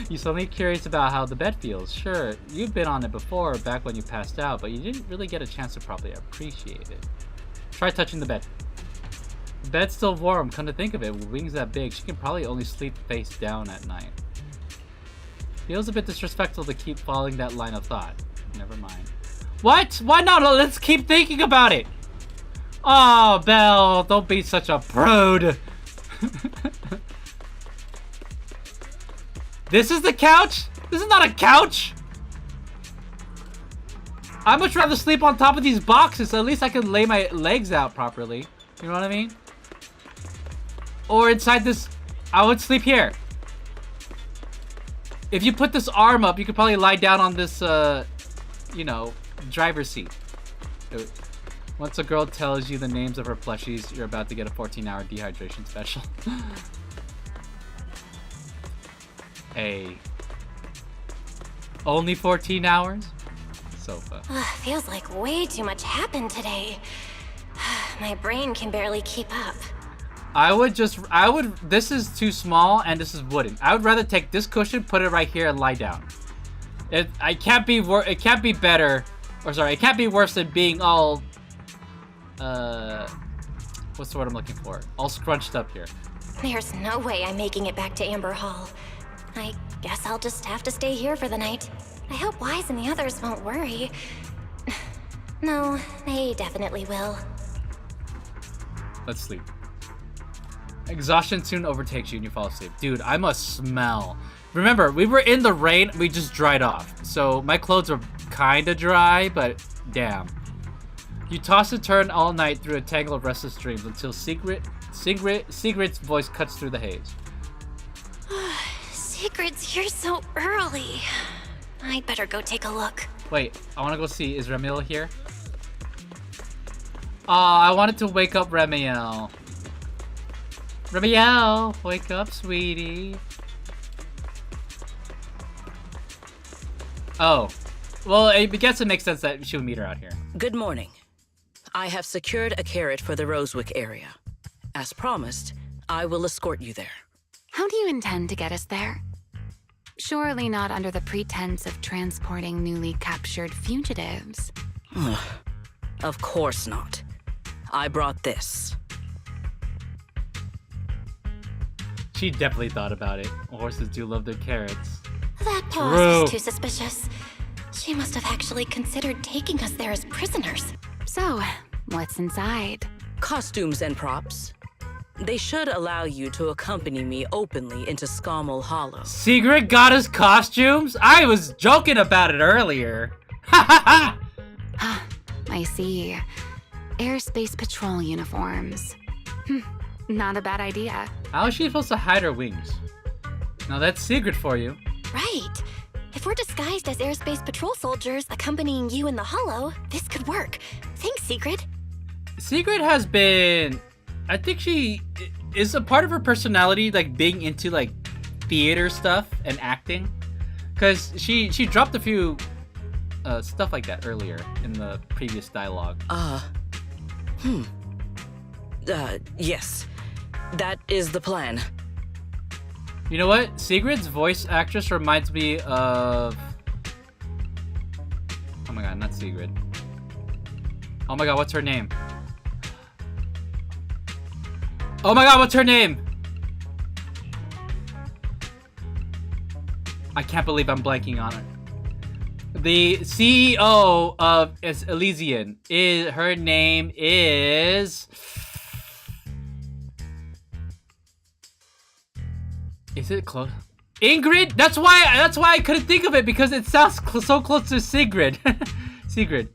You suddenly curious about how the bed feels. Sure, you've been on it before, back when you passed out, but you didn't really get a chance to properly appreciate it. Try touching the bed. The bed's still warm, come to think of it, with wings that big, she can probably only sleep face down at night. Feels a bit disrespectful to keep following that line of thought. Never mind. What? Why not? Let's keep thinking about it! Oh, Belle, don't be such a prude! This is the couch? This is not a couch! I'd much rather sleep on top of these boxes, so at least I can lay my legs out properly. You know what I mean? Or inside this... I would sleep here. If you put this arm up, you could probably lie down on this, you know, driver's seat. Once a girl tells you the names of her plushies, you're about to get a 14-hour dehydration special. Hey. Only 14 hours? Sofa. Feels like way too much happened today. My brain can barely keep up. This is too small and this is wooden. I would rather take this cushion, put it right here and lie down. It can't be better, or sorry, it can't be worse than being all, what's the word I'm looking for? All scrunched up here. There's no way I'm making it back to Amber Hall. I guess I'll just have to stay here for the night. I hope Wise and the others won't worry. No, they definitely will. Let's sleep. Exhaustion soon overtakes you and you fall asleep. Dude, I must smell. Remember, we were in the rain, we just dried off. So my clothes are kinda dry, but damn. You toss and turn all night through a tangle of restless dreams until Sigrid's voice cuts through the haze. Secret's here so early. I'd better go take a look. Wait, I wanna go see, is Remielle here? Aw, I wanted to wake up Remielle. Remielle, wake up, sweetie. Oh, well, I guess it makes sense that she would meet her out here. Good morning. I have secured a carrot for the Rosewick area. As promised, I will escort you there. How do you intend to get us there? Surely not under the pretense of transporting newly captured fugitives. Of course not. I brought this. She definitely thought about it. Horses do love their carrots. That pause is too suspicious. She must have actually considered taking us there as prisoners. So, what's inside? Costumes and props. They should allow you to accompany me openly into Scommel Hollow. Sigrid got us costumes? I was joking about it earlier. Ha ha ha! I see. Airspace patrol uniforms. Not a bad idea. How is she supposed to hide her wings? Now that's Sigrid for you. Right. If we're disguised as airspace patrol soldiers accompanying you in the hollow, this could work. Thanks, Sigrid. Sigrid has been... I think she is a part of her personality, like being into like theater stuff and acting. Because she dropped a few stuff like that earlier in the previous dialogue. Yes. That is the plan. You know what? Sigrid's voice actress reminds me of... Oh my god, not Sigrid. Oh my god, what's her name? Oh my god, what's her name? I can't believe I'm blanking on her. The CEO of Elysian. Her name is... Is it close? Ingrid? That's why I couldn't think of it, because it sounds so close to Sigrid. Sigrid.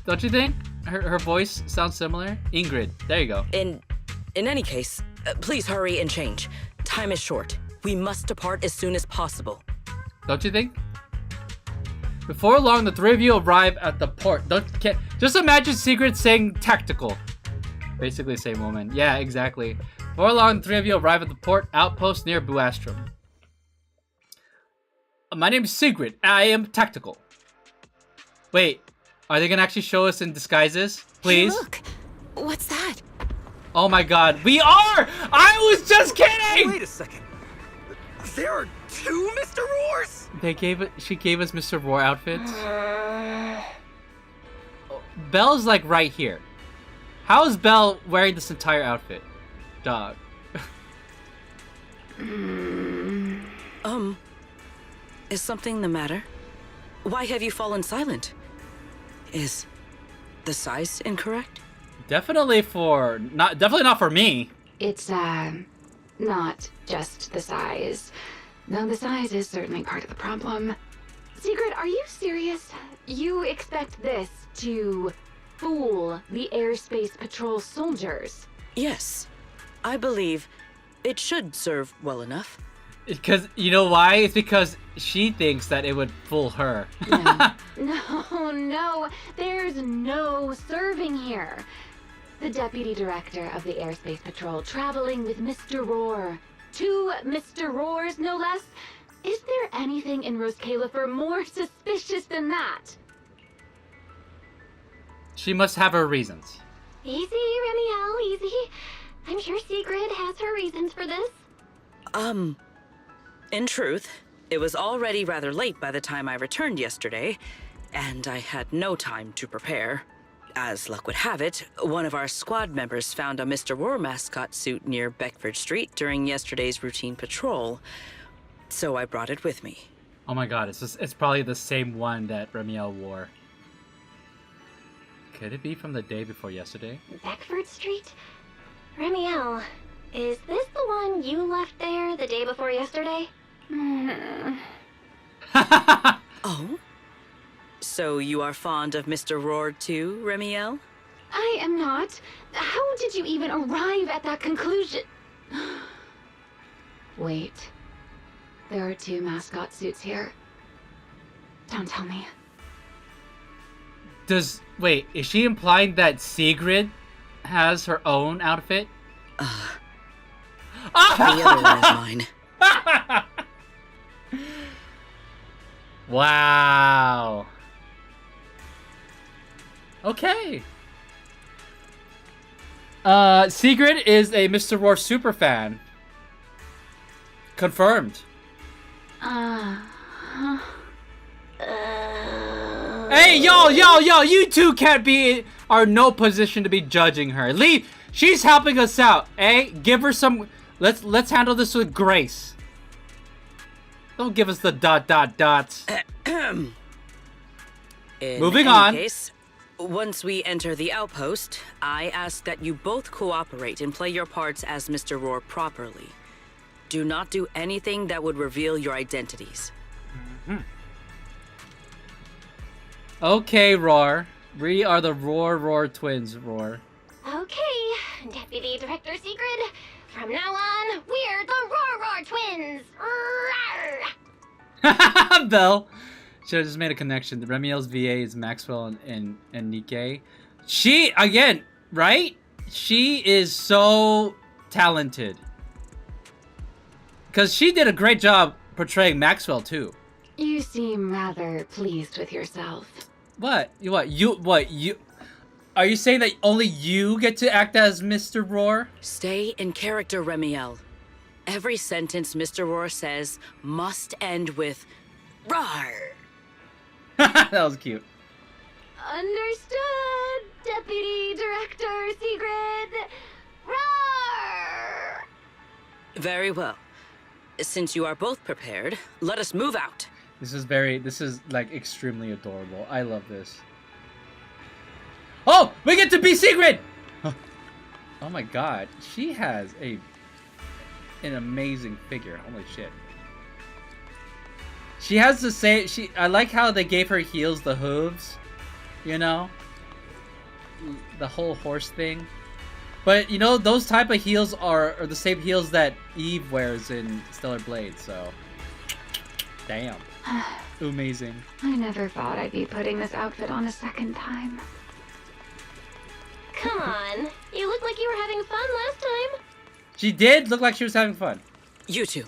Don't you think? Her voice sounds similar. Ingrid. There you go. In any case, please hurry and change. Time is short. We must depart as soon as possible. Don't you think? Before long, the three of you arrive at the port. Just imagine Sigrid saying tactical. Basically the same woman. Yeah, exactly. Before long, the three of you arrive at the port outpost near Buastrom. My name is Sigrid. I am tactical. Wait, are they gonna actually show us in disguises? Please? Hey, look! What's that? Oh my god, we are! I was just kidding! Wait a second. There are two Mr. Roars? She gave us Mr. Roar outfits. Belle's like right here. How is Belle wearing this entire outfit? Dog. Is something the matter? Why have you fallen silent? Is the size incorrect? Definitely not for me. It's, not just the size. Though the size is certainly part of the problem. Sigrid, are you serious? You expect this to fool the airspace patrol soldiers? Yes. I believe it should serve well enough. Because, you know why? It's because she thinks that it would fool her. No, there's no serving here. The deputy director of the airspace patrol traveling with Mr. Roar. 2 Mr. Roars, no less. Is there anything in Roscalifer more suspicious than that? She must have her reasons. Easy, Remielle, easy. I'm sure Sigrid has her reasons for this. In truth, it was already rather late by the time I returned yesterday, and I had no time to prepare. As luck would have it, one of our squad members found a Mr. Roar mascot suit near Beckford Street during yesterday's routine patrol, so I brought it with me. Oh my god, it's probably the same one that Remielle wore. Could it be from the day before yesterday? Beckford Street? Remielle, is this the one you left there the day before yesterday? Oh? So you are fond of Mr. Roar too, Remielle? I am not. How did you even arrive at that conclusion? Wait. There are 2 mascot suits here. Don't tell me. Wait, is she implying that Sigrid has her own outfit? The other one is mine. Wow. Okay. Sigrid is a Mr. Roar super fan. Confirmed. Hey, yo, you two are no position to be judging her. Leave. She's helping us out. Eh? Give her some. Let's handle this with grace. Don't give us the ... In Moving any on. Case, once we enter the outpost, I ask that you both cooperate and play your parts as Mr. Roar properly. Do not do anything that would reveal your identities. Okay, Roar. We are the Roar twins, Roar. Okay, Deputy Director Sigrid. From now on, we're the Roar Twins! Rawr! Belle. Should have just made a connection. The Remielle's VA is Maxwell and Nikke. She, again, right? She is so talented. Because she did a great job portraying Maxwell, too. You seem rather pleased with yourself. What? Are you saying that only you get to act as Mr. Roar? Stay in character, Remielle. Every sentence Mr. Roar says must end with "rawr." That was cute. Understood, Deputy Director Sigrid. Roar! Very well. Since you are both prepared, let us move out. This is like extremely adorable. I love this. Oh, we get to be Sigrid! Oh my god, she has an amazing figure. Holy shit. She has the same, I like how they gave her heels the hooves, you know? The whole horse thing. But, you know, those type of heels are the same heels that Eve wears in Stellar Blade, so... Damn. Amazing. I never thought I'd be putting this outfit on a second time. Come on, you look like you were having fun last time. She did look like she was having fun. You two,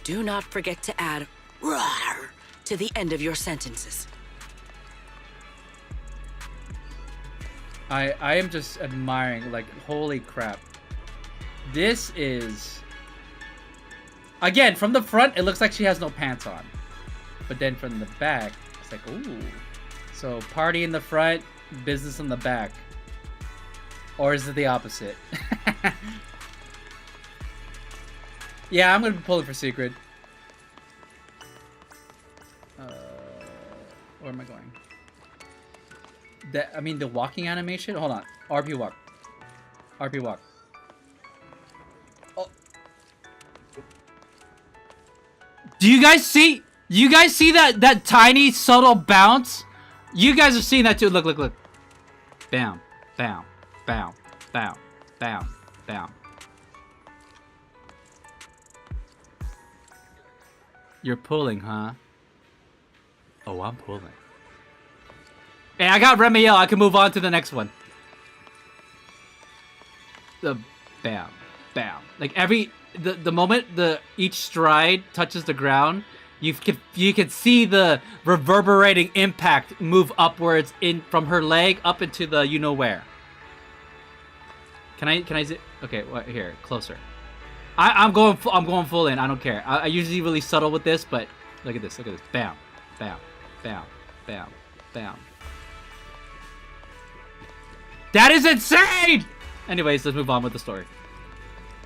do not forget to add "rawr" to the end of your sentences. I am just admiring, like, holy crap. This is... Again, from the front, it looks like she has no pants on. But then from the back, it's like, ooh. So, party in the front, business in the back. Or is it the opposite? Yeah, I'm gonna be pulling for Sigrid. Where am I going? The walking animation? Hold on. RP walk. RP walk. Oh. Do you guys see? You guys see that tiny subtle bounce? You guys are seeing that too. Look, look, look. Bam, bam, bam, bam, bam, bam. You're pulling, huh? Oh, I'm pulling. Hey, I got Remielle. I can move on to the next one. The bam, bam. Like the moment each stride touches the ground, you can see the reverberating impact move upwards from her leg up into the you know where. Can I okay, well, here, closer. I'm going full in. I don't care. I usually really subtle with this, but look at this. Look at this. Bam, bam, bam, bam, bam. That is insane! Anyways, let's move on with the story.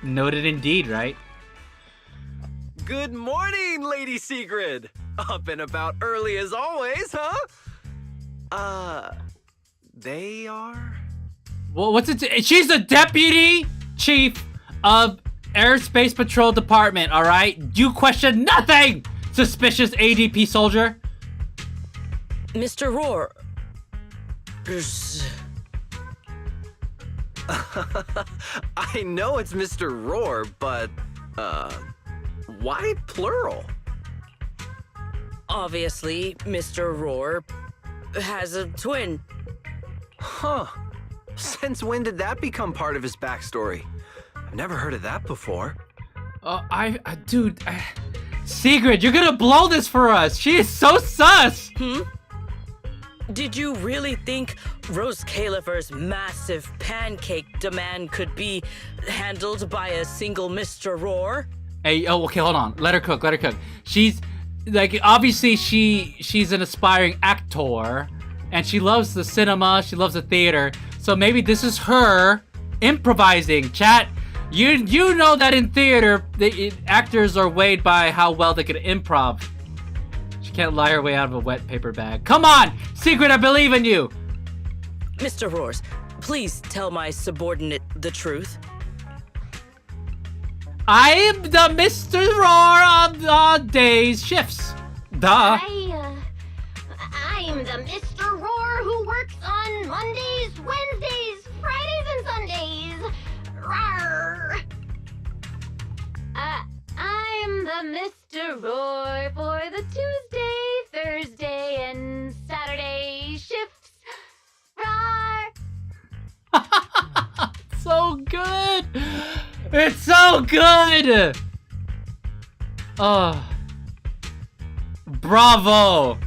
Noted indeed, right? Good morning, Lady Sigrid! Up and about early as always, huh? They are? Well, what's it? She's the deputy chief of Airspace Patrol Department, all right? You question nothing, suspicious ADP soldier. Mr. Roar. I know it's Mr. Roar, but, why plural? Obviously, Mr. Roar has a twin. Huh. Since when did that become part of his backstory? I've never heard of that before. Dude, Sigrid, you're gonna blow this for us. She is so sus. Did you really think Rose Califer's massive pancake demand could be handled by a single Mr. Roar? Hey, okay, hold on. Let her cook. She's, like, obviously she's an aspiring actor, and she loves the cinema, she loves the theater, so maybe this is her improvising. Chat, you know that in theater, actors are weighed by how well they can improv. She can't lie her way out of a wet paper bag. Come on! Secret, I believe in you! Mr. Roars, please tell my subordinate the truth. I am the Mr. Roar of days shifts. Duh. I'm the Mr. Roar who works on Mondays, Wednesdays, Fridays, and Sundays. Rawr. I'm the Mr. Roar for the Tuesday, Thursday, and Saturday shifts. Rawr. So good. It's so good. Oh. Bravo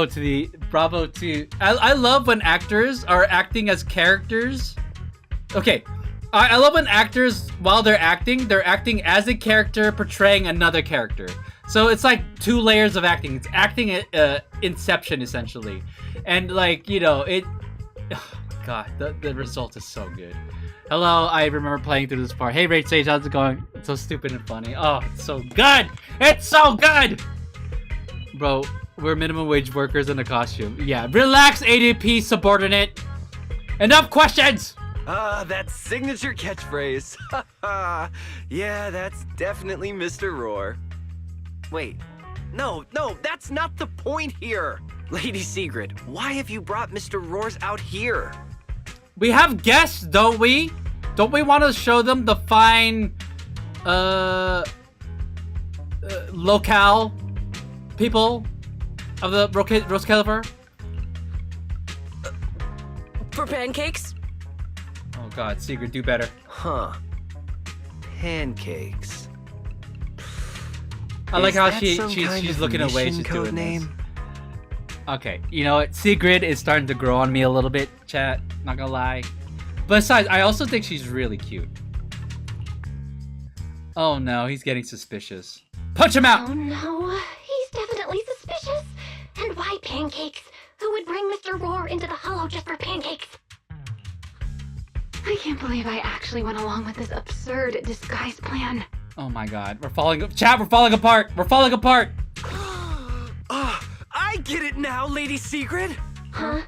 to I love when actors are acting as characters. Okay, I love when actors, while they're acting as a character portraying another character. So it's like two layers of acting. It's acting Inception essentially, and like, you know, it. Oh my god, the result is so good. Hello, I remember playing through this part. Hey, Rage Sage, how's it going? It's so stupid and funny. Oh, it's so good. It's so good. Bro, we're minimum wage workers in a costume. Yeah, relax, ADP subordinate. Enough questions. That signature catchphrase. Yeah, that's definitely Mr. Roar. Wait, no, that's not the point here. Lady Sigrid, why have you brought Mr. Roars out here? We have guests, don't we? Don't we want to show them the fine, locale people of the Rose Califer? For pancakes? Oh god, Sigrid, do better. Huh. Pancakes. I like Is how that some kind she's of looking away. mission She's code doing name? this. Okay, you know what? Sigrid is starting to grow on me a little bit, chat. Not gonna lie. Besides, I also think she's really cute. Oh no, he's getting suspicious. Punch him out! Oh no, he's definitely suspicious. And why pancakes? Who would bring Mr. Roar into the hollow just for pancakes? I can't believe I actually went along with this absurd disguise plan. Oh my god, we're falling. Chat, we're falling apart. We're falling apart. I get it now, Lady Sigrid. Huh?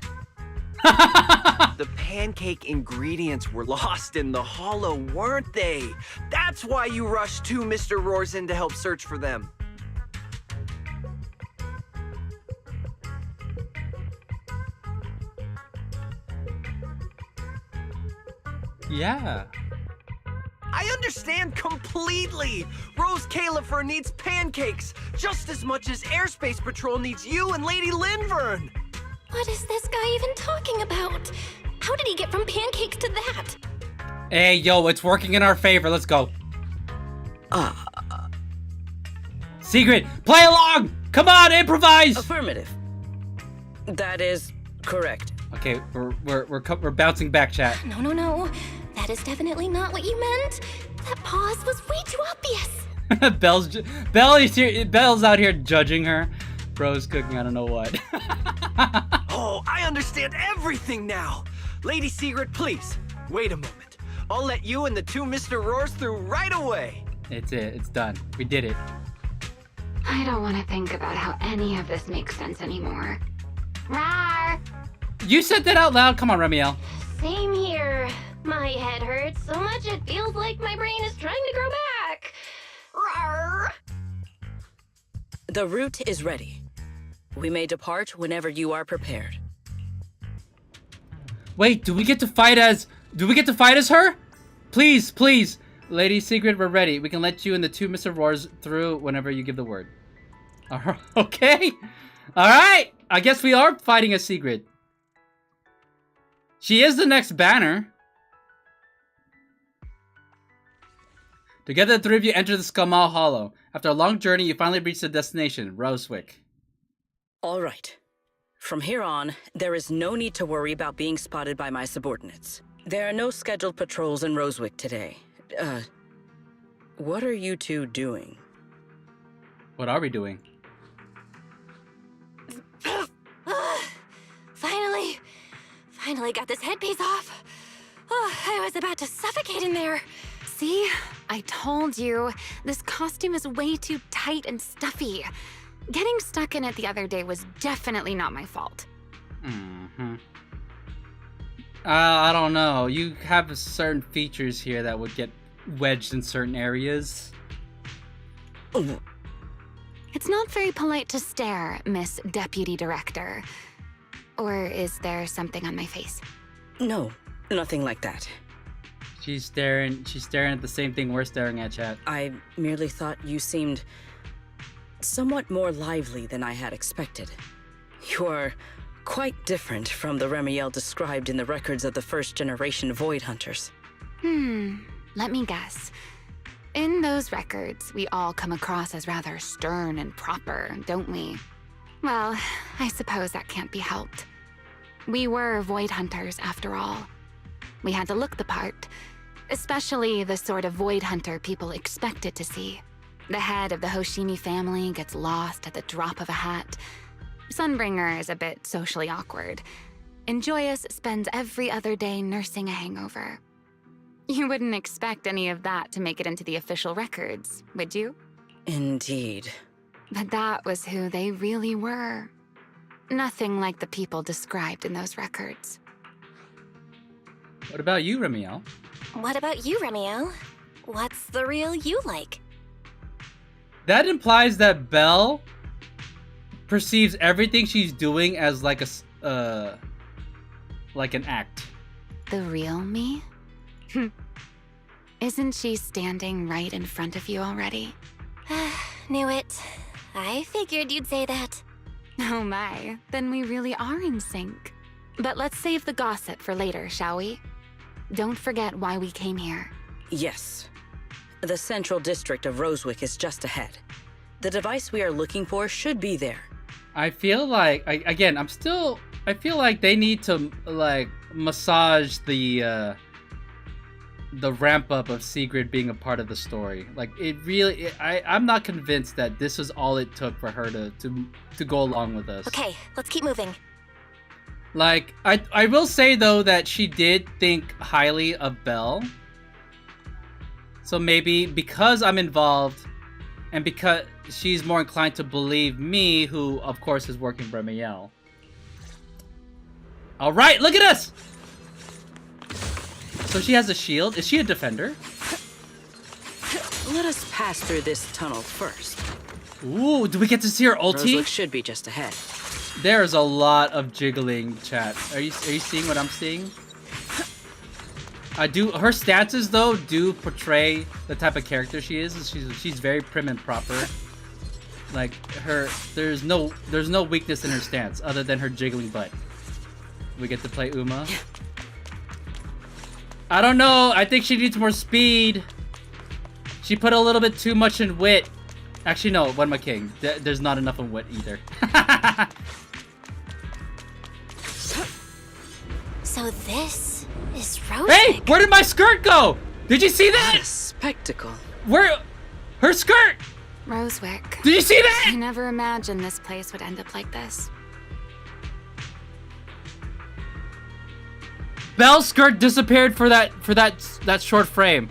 The pancake ingredients were lost in the hollow, weren't they? That's why you rushed two Mr. Roars in to help search for them. Yeah. I understand completely. Rose Califer needs pancakes just as much as Airspace Patrol needs you and Lady Linvern. What is this guy even talking about? How did he get from pancakes to that? Hey, yo, it's working in our favor. Let's go. Sigrid, play along! Come on, improvise! Affirmative. That is correct. Okay, we're bouncing back, chat. No. That is definitely not what you meant. That pause was way too obvious. Belle's out here judging her. Bro's cooking, I don't know what. Oh, I understand everything now. Lady Sigrid, please, wait a moment. I'll let you and the two Mr. Roars through right away. It's done. We did it. I don't want to think about how any of this makes sense anymore. Rawr! You said that out loud. Come on, Remielle. Same here. My head hurts so much it feels like my brain is trying to grow back. Rawr. The route is ready. We may depart whenever you are prepared. Wait, do we get to fight as her? Please, please. Lady Sigrid, we're ready. We can let you and the two Mr. Roars through whenever you give the word. Okay. Alright. I guess we are fighting a Sigrid. She is the next banner. Together, the three of you enter the Skamal Hollow. After a long journey, you finally reach the destination, Rosewick. All right. From here on, there is no need to worry about being spotted by my subordinates. There are no scheduled patrols in Rosewick today. What are you two doing? What are we doing? Finally got this headpiece off. Oh, I was about to suffocate in there. See? I told you. This costume is way too tight and stuffy. Getting stuck in it the other day was definitely not my fault. I don't know. You have certain features here that would get wedged in certain areas. It's not very polite to stare, Miss Deputy Director. Or is there something on my face? No, nothing like that. She's staring at the same thing we're staring at, chat. I merely thought you seemed somewhat more lively than I had expected. You are quite different from the Remielle described in the records of the first-generation Void Hunters. Let me guess. In those records, we all come across as rather stern and proper, don't we? Well, I suppose that can't be helped. We were Void Hunters, after all. We had to look the part, especially the sort of Void Hunter people expected to see. The head of the Hoshimi family gets lost at the drop of a hat. Sunbringer is a bit socially awkward. And Joyous spends every other day nursing a hangover. You wouldn't expect any of that to make it into the official records, would you? Indeed. But that was who they really were. Nothing like the people described in those records. What about you, Remielle? What about you, Remielle? What's the real you like? That implies that Belle perceives everything she's doing as like an act. The real me? Isn't she standing right in front of you already? Knew it. I figured you'd say that. Oh my, then we really are in sync. But let's save the gossip for later, shall we? Don't forget why we came here. Yes. The central district of Rosewick is just ahead. The device we are looking for should be there. I feel like, I feel like they need to, like, massage the ramp up of Sigrid being a part of the story. Like, I'm not convinced that this is all it took for her to go along with us. Okay, let's keep moving. Like, I will say, though, that she did think highly of Belle. So maybe because I'm involved, and because she's more inclined to believe me, who, of course, is working for Remielle. Alright, look at us! So she has a shield. Is she a defender? Let us pass through this tunnel first. Ooh, do we get to see her ulti? Rosewick should be just ahead. There's a lot of jiggling, chat. Are you seeing what I'm seeing? Her stances, though, do portray the type of character she is. She's very prim and proper. Like, there's no weakness in her stance other than her jiggling butt. We get to play Uma. I don't know. I think she needs more speed. She put a little bit too much in wit. Actually, no. What am I kidding? There's not enough in wit either. So this is Rosewick. Hey! Where did my skirt go? Did you see that? What a spectacle. Where? Her skirt! Rosewick. Did you see that? I never imagined this place would end up like this. Belle's skirt disappeared for that short frame.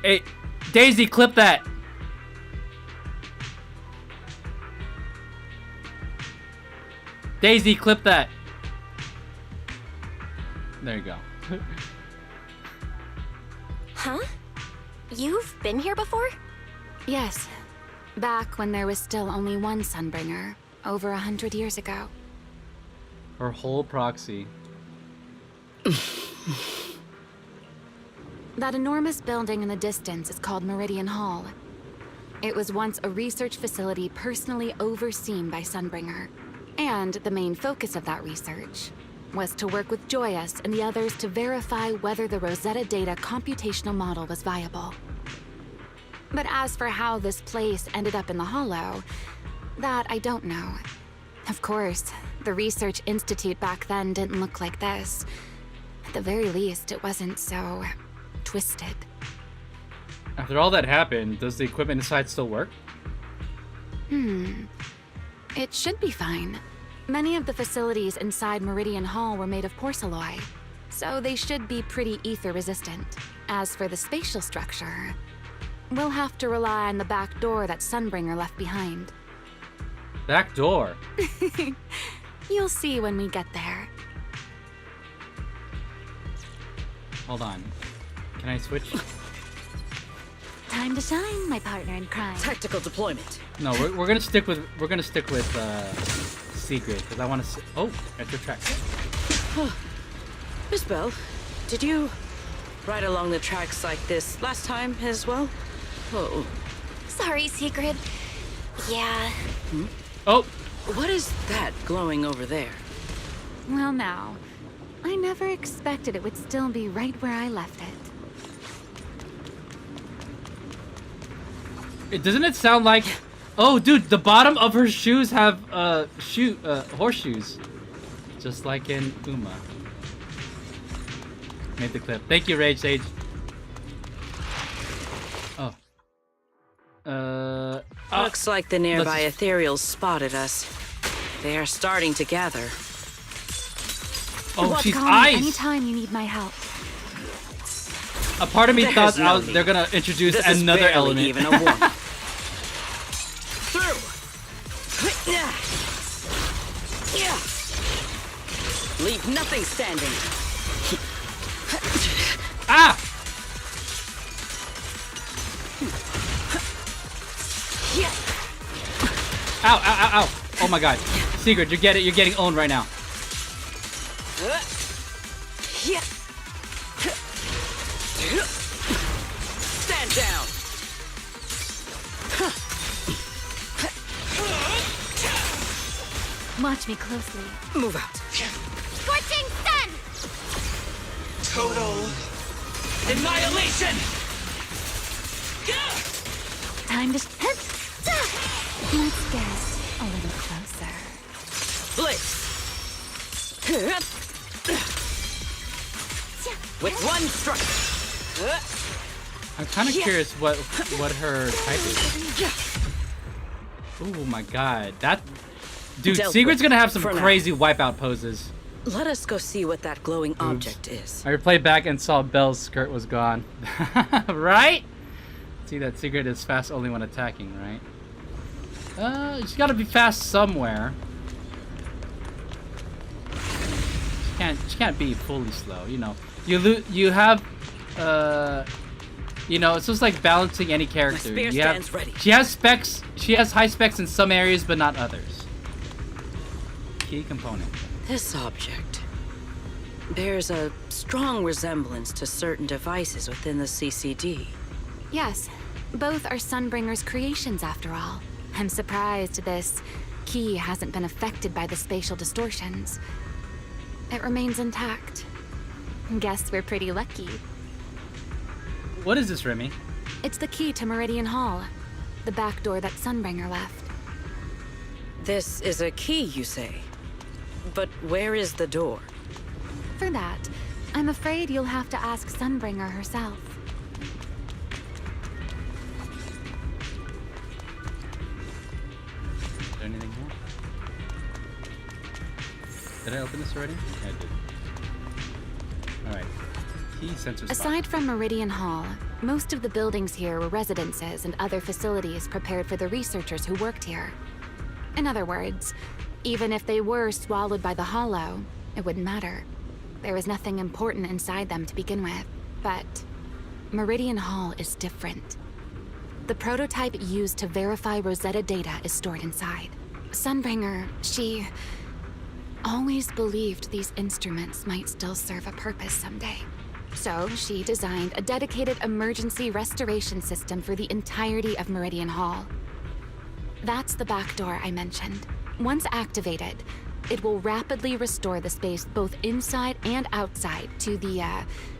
Hey, Daisy, clip that. Daisy, clip that. There you go. Huh? You've been here before? Yes. Back when there was still only one Sunbringer, over 100 years ago. Her whole proxy. That enormous building in the distance is called Meridian Hall. It was once a research facility personally overseen by Sunbringer. And the main focus of that research was to work with Joyous and the others to verify whether the Rosetta Data computational model was viable. But as for how this place ended up in the Hollow, that I don't know. Of course, the Research Institute back then didn't look like this. At the very least, it wasn't so twisted. After all that happened, does the equipment inside still work? It should be fine. Many of the facilities inside Meridian Hall were made of porcelain, so they should be pretty ether-resistant. As for the spatial structure, we'll have to rely on the back door that Sunbringer left behind. Back door? You'll see when we get there. Hold on. Can I switch? Time to shine, my partner in crime. Tactical deployment. No, we're gonna stick with Secret because I want to. Oh, extra track. Miss Bell, did you ride along the tracks like this last time as well? Oh. Sorry, Secret. Yeah. Oh. What is that glowing over there? Well now, I never expected it would still be right where I left it. Doesn't it sound like... Oh, dude, the bottom of her shoes have horseshoes. Just like in Uma. Made the clip. Thank you, Rage Sage. Oh. Looks like the nearby ethereals spotted us. They are starting to gather. Oh, she's call me ice! anytime you need my help. A part of me There's thought no they're gonna introduce This is another barely element. even a warm. Through. Leave nothing standing. Ah! Ow, ow, ow, ow. Oh my god. Secret, you're getting owned right now. Stand down. Watch me closely. Move out. Scorching sun! Total Annihilation! Time to... Let's get a little closer. Blitz. With one strike. I'm kind of curious what her type is. Oh my god, that dude, Dealt Secret's with gonna have some for now. crazy wipeout poses. Let us go see what that glowing object is. I replayed back and saw Belle's skirt was gone. Right? See that Secret is fast only when attacking, right? She's gotta be fast somewhere. She can't be fully slow, you know. You have you know, it's just like balancing any character. My spear stands ready. She has specs, she has high specs in some areas but not others. Key component. This object bears a strong resemblance to certain devices within the CCD. Yes, both are Sunbringer's creations after all. I'm surprised this key hasn't been affected by the spatial distortions. It remains intact. Guess we're pretty lucky. What is this, Remy? It's the key to Meridian Hall, the back door that Sunbringer left. This is a key, you say? But where is the door? For that, I'm afraid you'll have to ask Sunbringer herself. Is there anything more? Did I open this already? Yeah, I did. Alright. Key sensor spot. Aside from Meridian Hall, most of the buildings here were residences and other facilities prepared for the researchers who worked here. In other words, Even if they were swallowed by the hollow, it wouldn't matter. There was nothing important inside them to begin with. But Meridian Hall is different. The prototype used to verify Rosetta data is stored inside. Sunbringer, she always believed these instruments might still serve a purpose someday. So she designed a dedicated emergency restoration system for the entirety of Meridian Hall. That's the back door I mentioned. Once activated, it will rapidly restore the space both inside and outside to the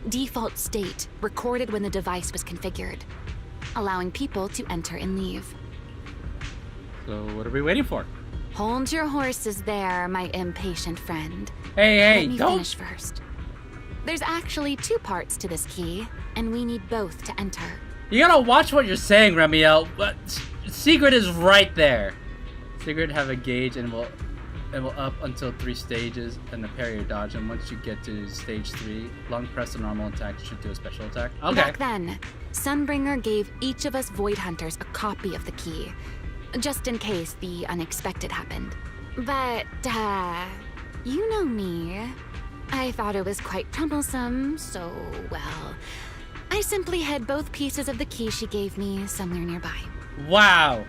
default state recorded when the device was configured, allowing people to enter and leave. So what are we waiting for? Hold your horses there, my impatient friend. Hey, Let me don't... finish first. There's actually 2 parts to this key, and we need both to enter. You gotta watch what you're saying, Remielle. But secret is right there. Secret have a gauge and will up until 3 stages and a parry or dodge. And once you get to stage 3, long press a normal attack should do a special attack. Okay. Back then, Sunbringer gave each of us Void Hunters a copy of the key, just in case the unexpected happened. But, you know me. I thought it was quite troublesome, so, well, I simply hid both pieces of the key she gave me somewhere nearby. Wow.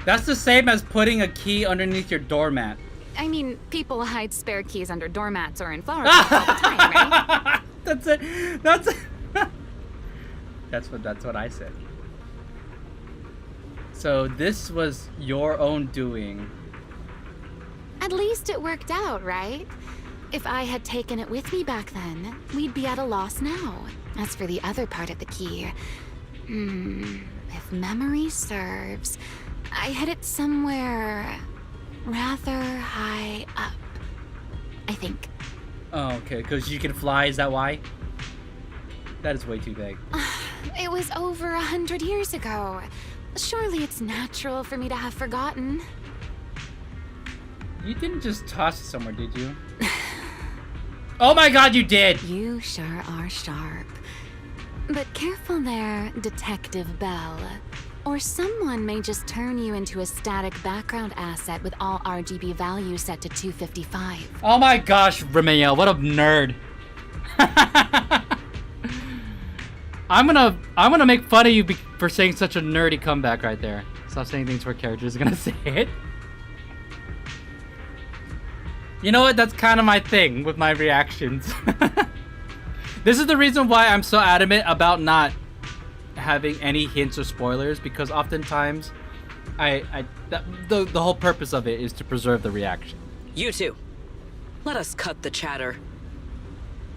That's the same as putting a key underneath your doormat. I mean, people hide spare keys under doormats or in flower pots all the time, right? That's it. That's what I said. So this was your own doing. At least it worked out, right? If I had taken it with me back then, we'd be at a loss now. As for the other part of the key, if memory serves, I hid it somewhere rather high up, I think. Oh, okay, because you can fly, is that why? That is way too vague. It was over 100 years ago. Surely it's natural for me to have forgotten. You didn't just toss it somewhere, did you? Oh my god, you did! You sure are sharp. But careful there, Detective Bell. Or someone may just turn you into a static background asset with all RGB values set to 255. Oh my gosh, Remielle, what a nerd. I'm gonna make fun of you for saying such a nerdy comeback right there. Stop saying things where characters are gonna say it. You know what? That's kind of my thing with my reactions. This is the reason why I'm so adamant about not having any hints or spoilers, because oftentimes the whole purpose of it is to preserve the reaction. You two, let us cut the chatter.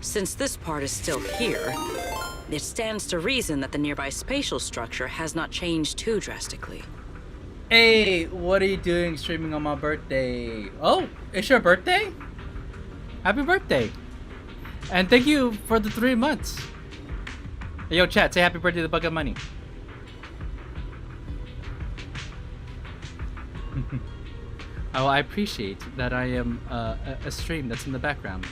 Since this part is still here, it stands to reason that the nearby spatial structure has not changed too drastically. Hey, what are you doing streaming on my birthday? Oh, it's your birthday? Happy birthday. And thank you for the 3 months. Hey, yo, chat, say happy birthday to Bucket Money. Oh, I appreciate that I am a stream that's in the background.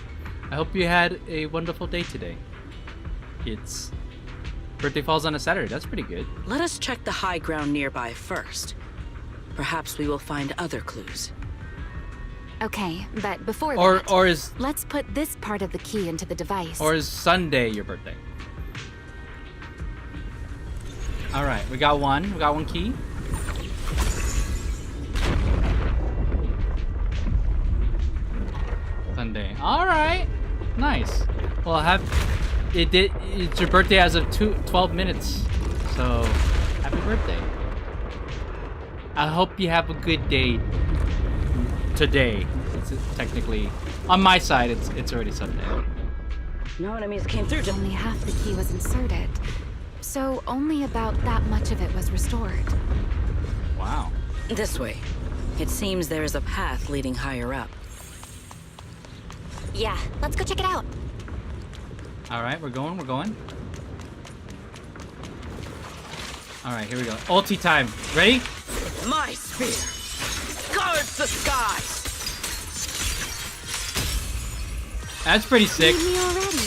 I hope you had a wonderful day today. It's... birthday falls on a Saturday, that's pretty good. Let us check the high ground nearby first. Perhaps we will find other clues. Okay, but before that, let's put this part of the key into the device. Or is Sunday your birthday? Alright, we got one key. Sunday. Alright. Nice. Well, it's your birthday as of 12 minutes. So, happy birthday. I hope you have a good day today. It's technically, on my side, it's already Sunday. No enemies came through. Only half the key was inserted, so only about that much of it was restored. Wow. This way. It seems there is a path leading higher up. Yeah, let's go check it out. Alright, we're going. Alright, here we go. Ulti time. Ready? My spear guards the skies. That's pretty sick. Need me already.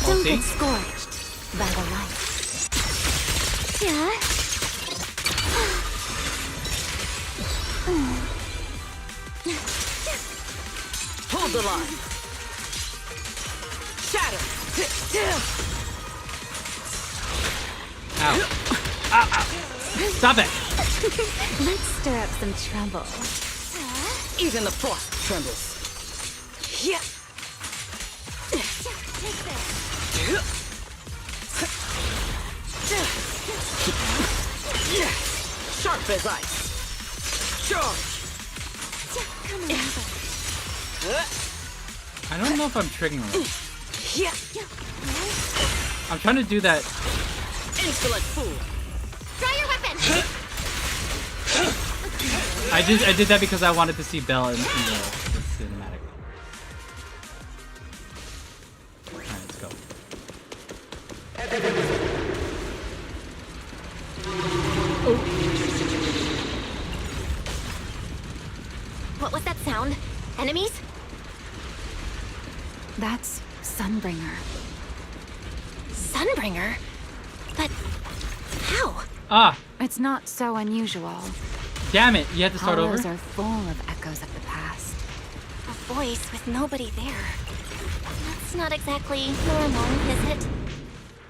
Don't get scorched by the light. Hold the line. Shatter. Ow. Ow, ow. Stop it! Let's stir up some trouble. Even the frost trembles. Yeah. Sharp as ice. Charge. I don't know if I'm triggering it. Yeah. I'm trying to do that. Insolent fool. Draw your weapon! I did that because I wanted to see Belle in the cinematic. Alright, let's go. What was that sound? Enemies? That's Sunbringer. Sunbringer? But how? Ah! It's not so unusual. Damn it! You had to start over? Hollows are full of echoes of the past. A voice with nobody there. That's not exactly normal, is it?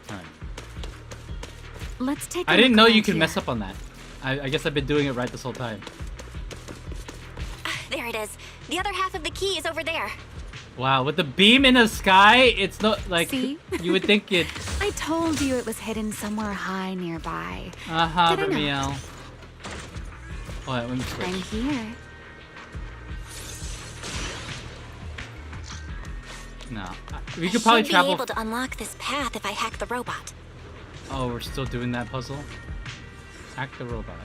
Alright. Let's take a I didn't look know around you could here. mess up on that. I guess I've been doing it right this whole time. There it is. The other half of the key is over there. Wow, with the beam in the sky, it's not like See? you would think it. I told you it was hidden somewhere high nearby. Uh-huh, Did I not? Remielle. Oh, let me switch. I'm here. No. We could probably I should travel. be able to unlock this path if I hack the robot. Oh, we're still doing that puzzle? Hack the robot.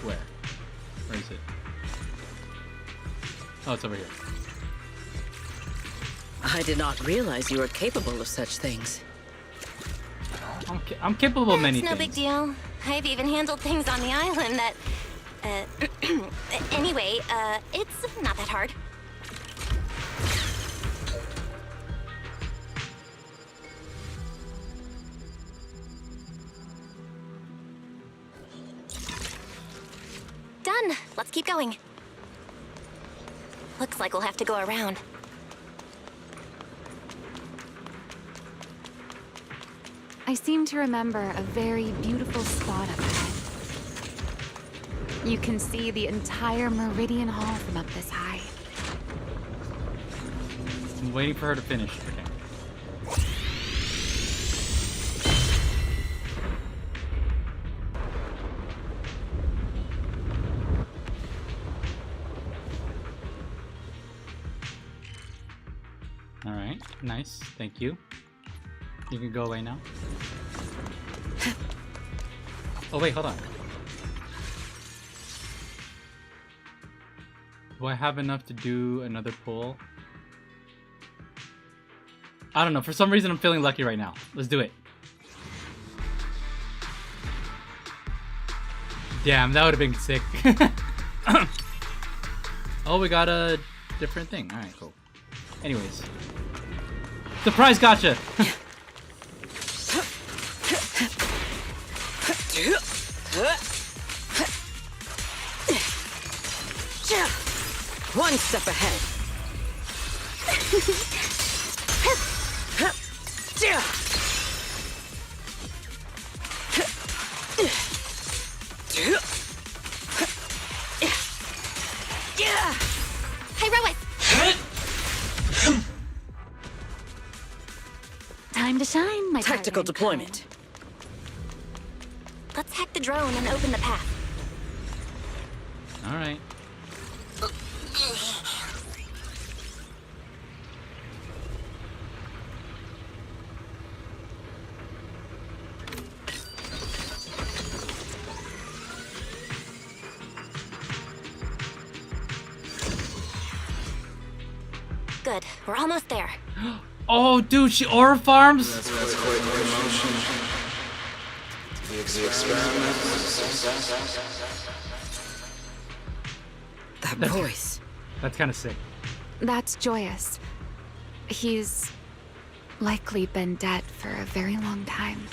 Where? Where is it? Oh, it's over here. I did not realize you were capable of such things. I'm capable of many It's no things. big deal. I've even handled things on the island that... anyway, it's not that hard. Done. Let's keep going. Looks like we'll have to go around. I seem to remember a very beautiful spot up ahead. You can see the entire Meridian Hall from up this high. I'm waiting for her to finish. Okay. Alright, nice. Thank you. You can go away now. Oh wait, hold on. Do I have enough to do another pull? I don't know. For some reason, I'm feeling lucky right now. Let's do it. Damn, that would have been sick. Oh, we got a different thing. Alright, cool. Anyways. Surprise gotcha! One step ahead. Heroic! Time to shine, my Tactical partner in deployment. Let's hack the drone and open the path. Alright. Good. We're almost there. Oh, dude, she aura farms? That's quite the emotion. The experiment. That voice. That's kind of sick. That's Joyous. He's likely been dead for a very long time.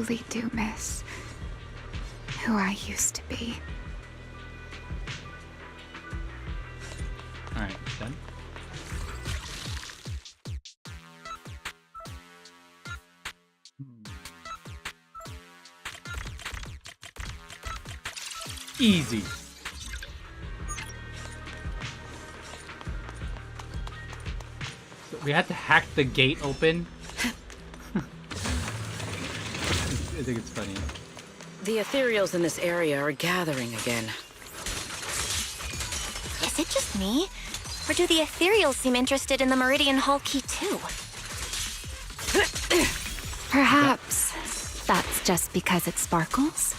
truly do miss who I used to be. Alright, done. Easy. So we had to hack the gate open. I think it's funny. The ethereals in this area are gathering again. Is it just me? Or do the ethereals seem interested in the Meridian Hall key too? Perhaps that's just because it sparkles?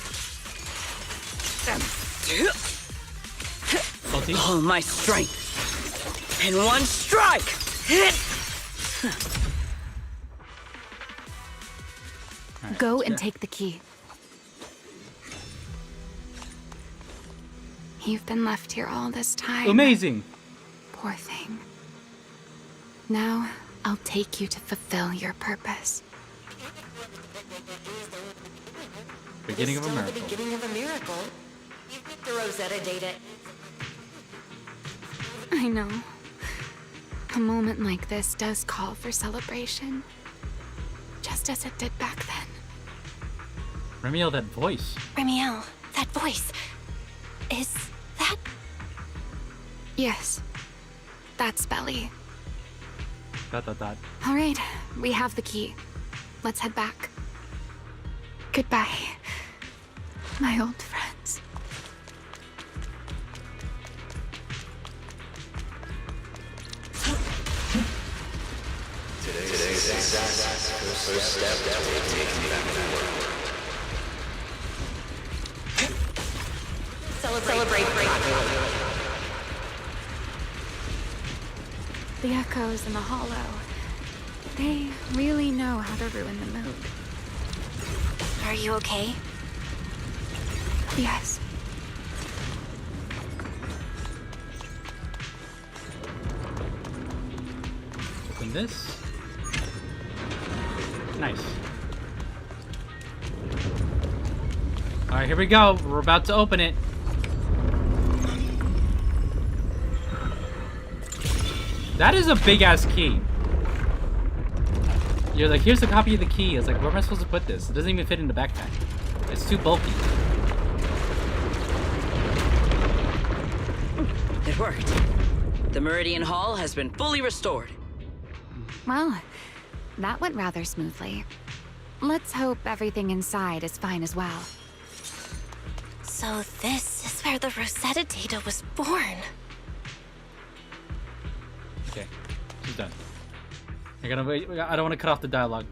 All my strength in one strike! Go and take the key. You've been left here all this time. Amazing! Poor thing. Now, I'll take you to fulfill your purpose. Beginning of a Still miracle. the beginning of a miracle. The Rosetta data. I know. A moment like this does call for celebration. Just as it did back then. Remielle, that voice. Remielle, that voice. Is that... Yes. That's Belly. ... Dot. All right, we have the key. Let's head back. Goodbye, my old friends. Today's first step toward taking back the world. Celebrate. The echoes in the hollow. They really know how to ruin the mood. Are you okay? Yes. Open this. Nice. Alright, here we go. We're about to open it. That is a big ass key. You're like, here's a copy of the key. It's like, where am I supposed to put this? It doesn't even fit in the backpack. It's too bulky. It worked. The Meridian Hall has been fully restored. Well, that went rather smoothly. Let's hope everything inside is fine as well. So this is where the Rosetta data was born. Okay, she's done. I gotta wait. I don't want to cut off the dialogue.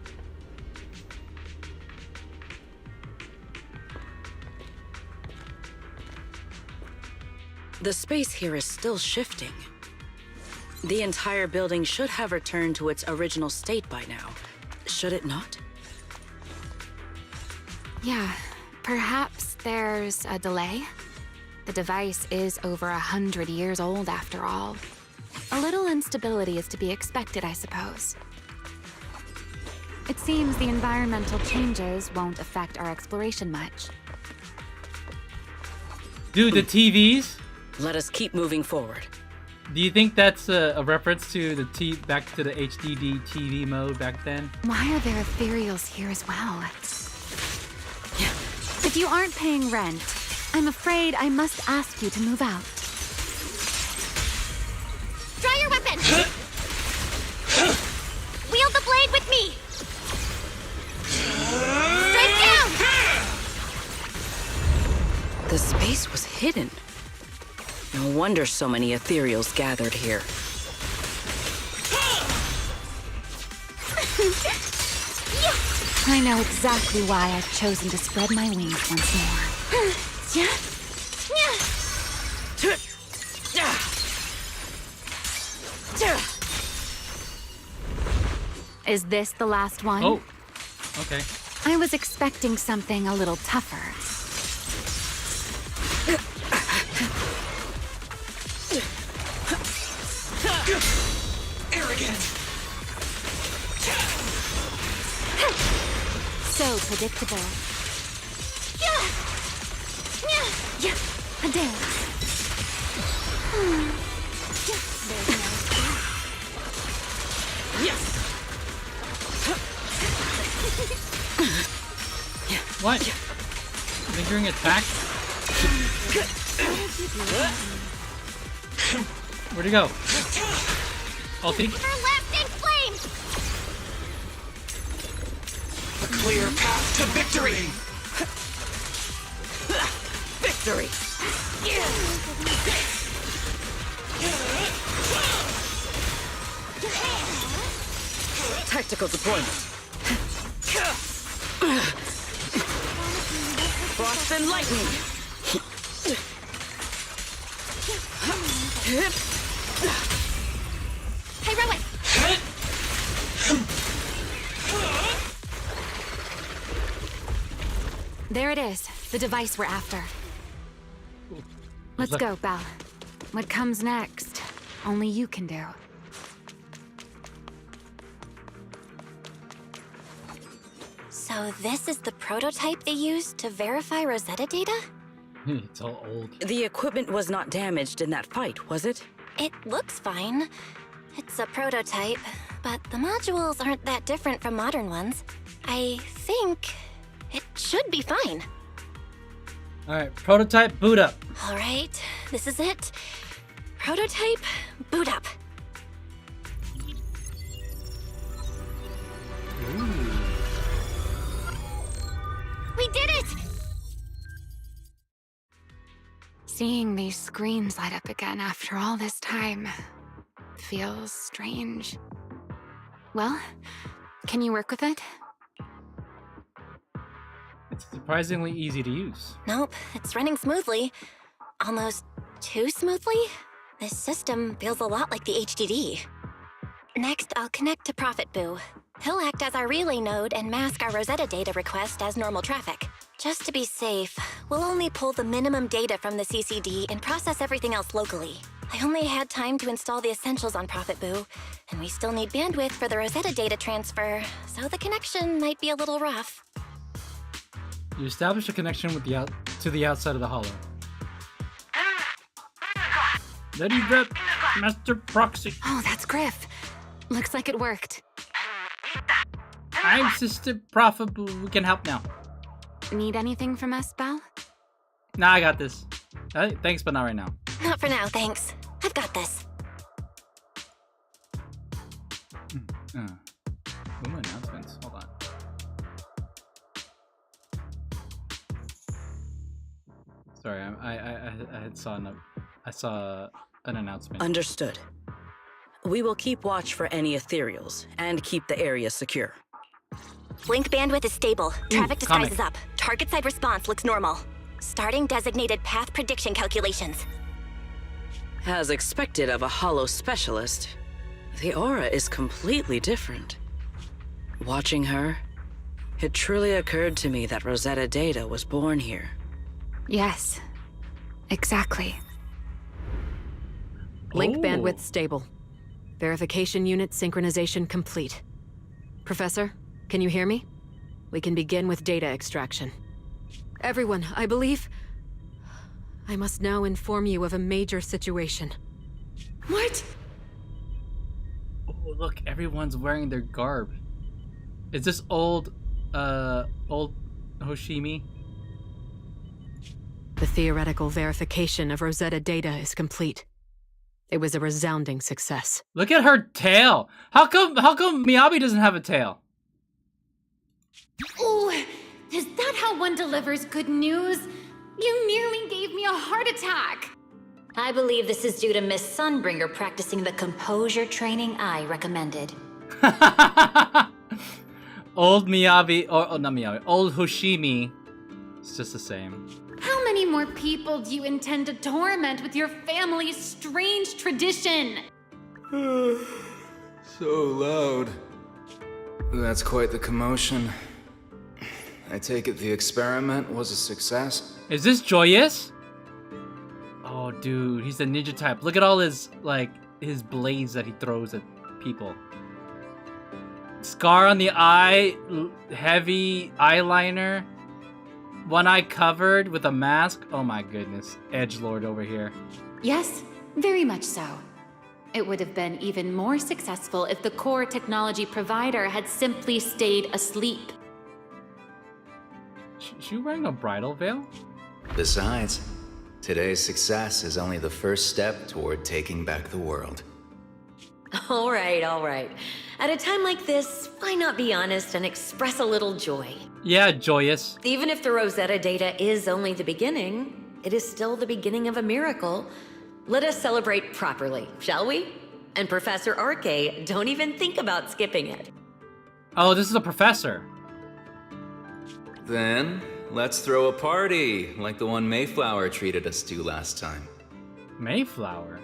The space here is still shifting. The entire building should have returned to its original state by now. Should it not? Yeah, perhaps there's a delay. The device is over 100 years old after all. A little instability is to be expected, I suppose. It seems the environmental changes won't affect our exploration much. Dude, the TVs? Let us keep moving forward. Do you think that's a reference to the back to the HDD TV mode back then? Why are there ethereals here as well? If you aren't paying rent, I'm afraid I must ask you to move out. Draw your weapon! Wield the blade with me! Strike down! The space was hidden. No wonder so many ethereals gathered here. I know exactly why I've chosen to spread my wings once more. Is this the last one? Oh, okay. I was expecting something a little tougher. Arrogant. So predictable. Yeah, A dance. What? Lingering attack? Where'd he go? Ulti? everlasting flame! A clear path to victory! Victory! Tactical deployment. Frost and lightning. Heroic! There it is, the device we're after. Let's Look. go, Belle. What comes next, only you can do. So this is the prototype they used to verify Rosetta data? It's all old. The equipment was not damaged in that fight, was it? It looks fine. It's a prototype, but the modules aren't that different from modern ones. I think it should be fine. Alright, prototype boot up. All right, this is it. Prototype, boot up. We did it! Seeing these screens light up again after all this time feels strange. Well, can you work with it? It's surprisingly easy to use. Nope, it's running smoothly. Almost too smoothly? This system feels a lot like the HDD. Next, I'll connect to Prophet Boo. He'll act as our relay node and mask our Rosetta data request as normal traffic. Just to be safe, we'll only pull the minimum data from the CCD and process everything else locally. I only had time to install the essentials on Prophet Boo, and we still need bandwidth for the Rosetta data transfer, so the connection might be a little rough. You establish a connection with to the outside of the hollow. Ready, rep, Master Proxy. Oh, that's Griff. Looks like it worked. I'm Sister Prophet Boo. We can help now. Need anything from us, Belle? Nah, I got this. Thanks, but not right now. Not for now, thanks. I've got this. What are my announcements? Hold on. Sorry, I saw an announcement. Understood. We will keep watch for any ethereals and keep the area secure. Link bandwidth is stable. Traffic disguise comic. is up. Target side response looks normal. Starting designated path prediction calculations. As expected of a hollow specialist, the aura is completely different. Watching her, it truly occurred to me that Rosetta Data was born here. Yes, exactly. Link Oh. bandwidth stable. Verification unit synchronization complete. Professor, can you hear me? We can begin with data extraction. Everyone, I believe... I must now inform you of a major situation. What? Oh, look, everyone's wearing their garb. Is this old Hoshimi? The theoretical verification of Rosetta data is complete. It was a resounding success. Look at her tail. How come Miyabi doesn't have a tail? Oh, is that how one delivers good news? You nearly gave me a heart attack. I believe this is due to Miss Sunbringer practicing the composure training I recommended. Old Miyabi, or not Miyabi, old Hoshimi. It's just the same. How many more people do you intend to torment with your family's strange tradition? So loud. That's quite the commotion. I take it the experiment was a success? Is this Joyous? Oh, dude, he's the ninja type. Look at all his, like, his blades that he throws at people. Scar on the eye, heavy eyeliner, one eye covered with a mask. Oh my goodness, edgelord over here. Yes, very much so. It would have been even more successful if the core technology provider had simply stayed asleep. She wearing a bridal veil? Besides, today's success is only the first step toward taking back the world. All right, all right. At a time like this, why not be honest and express a little joy? Yeah, joyous. Even if the Rosetta data is only the beginning, it is still the beginning of a miracle. Let us celebrate properly, shall we? And Professor Arke, don't even think about skipping it. Oh, this is a professor. Then, let's throw a party, like the one Mayflower treated us to last time. Mayflower?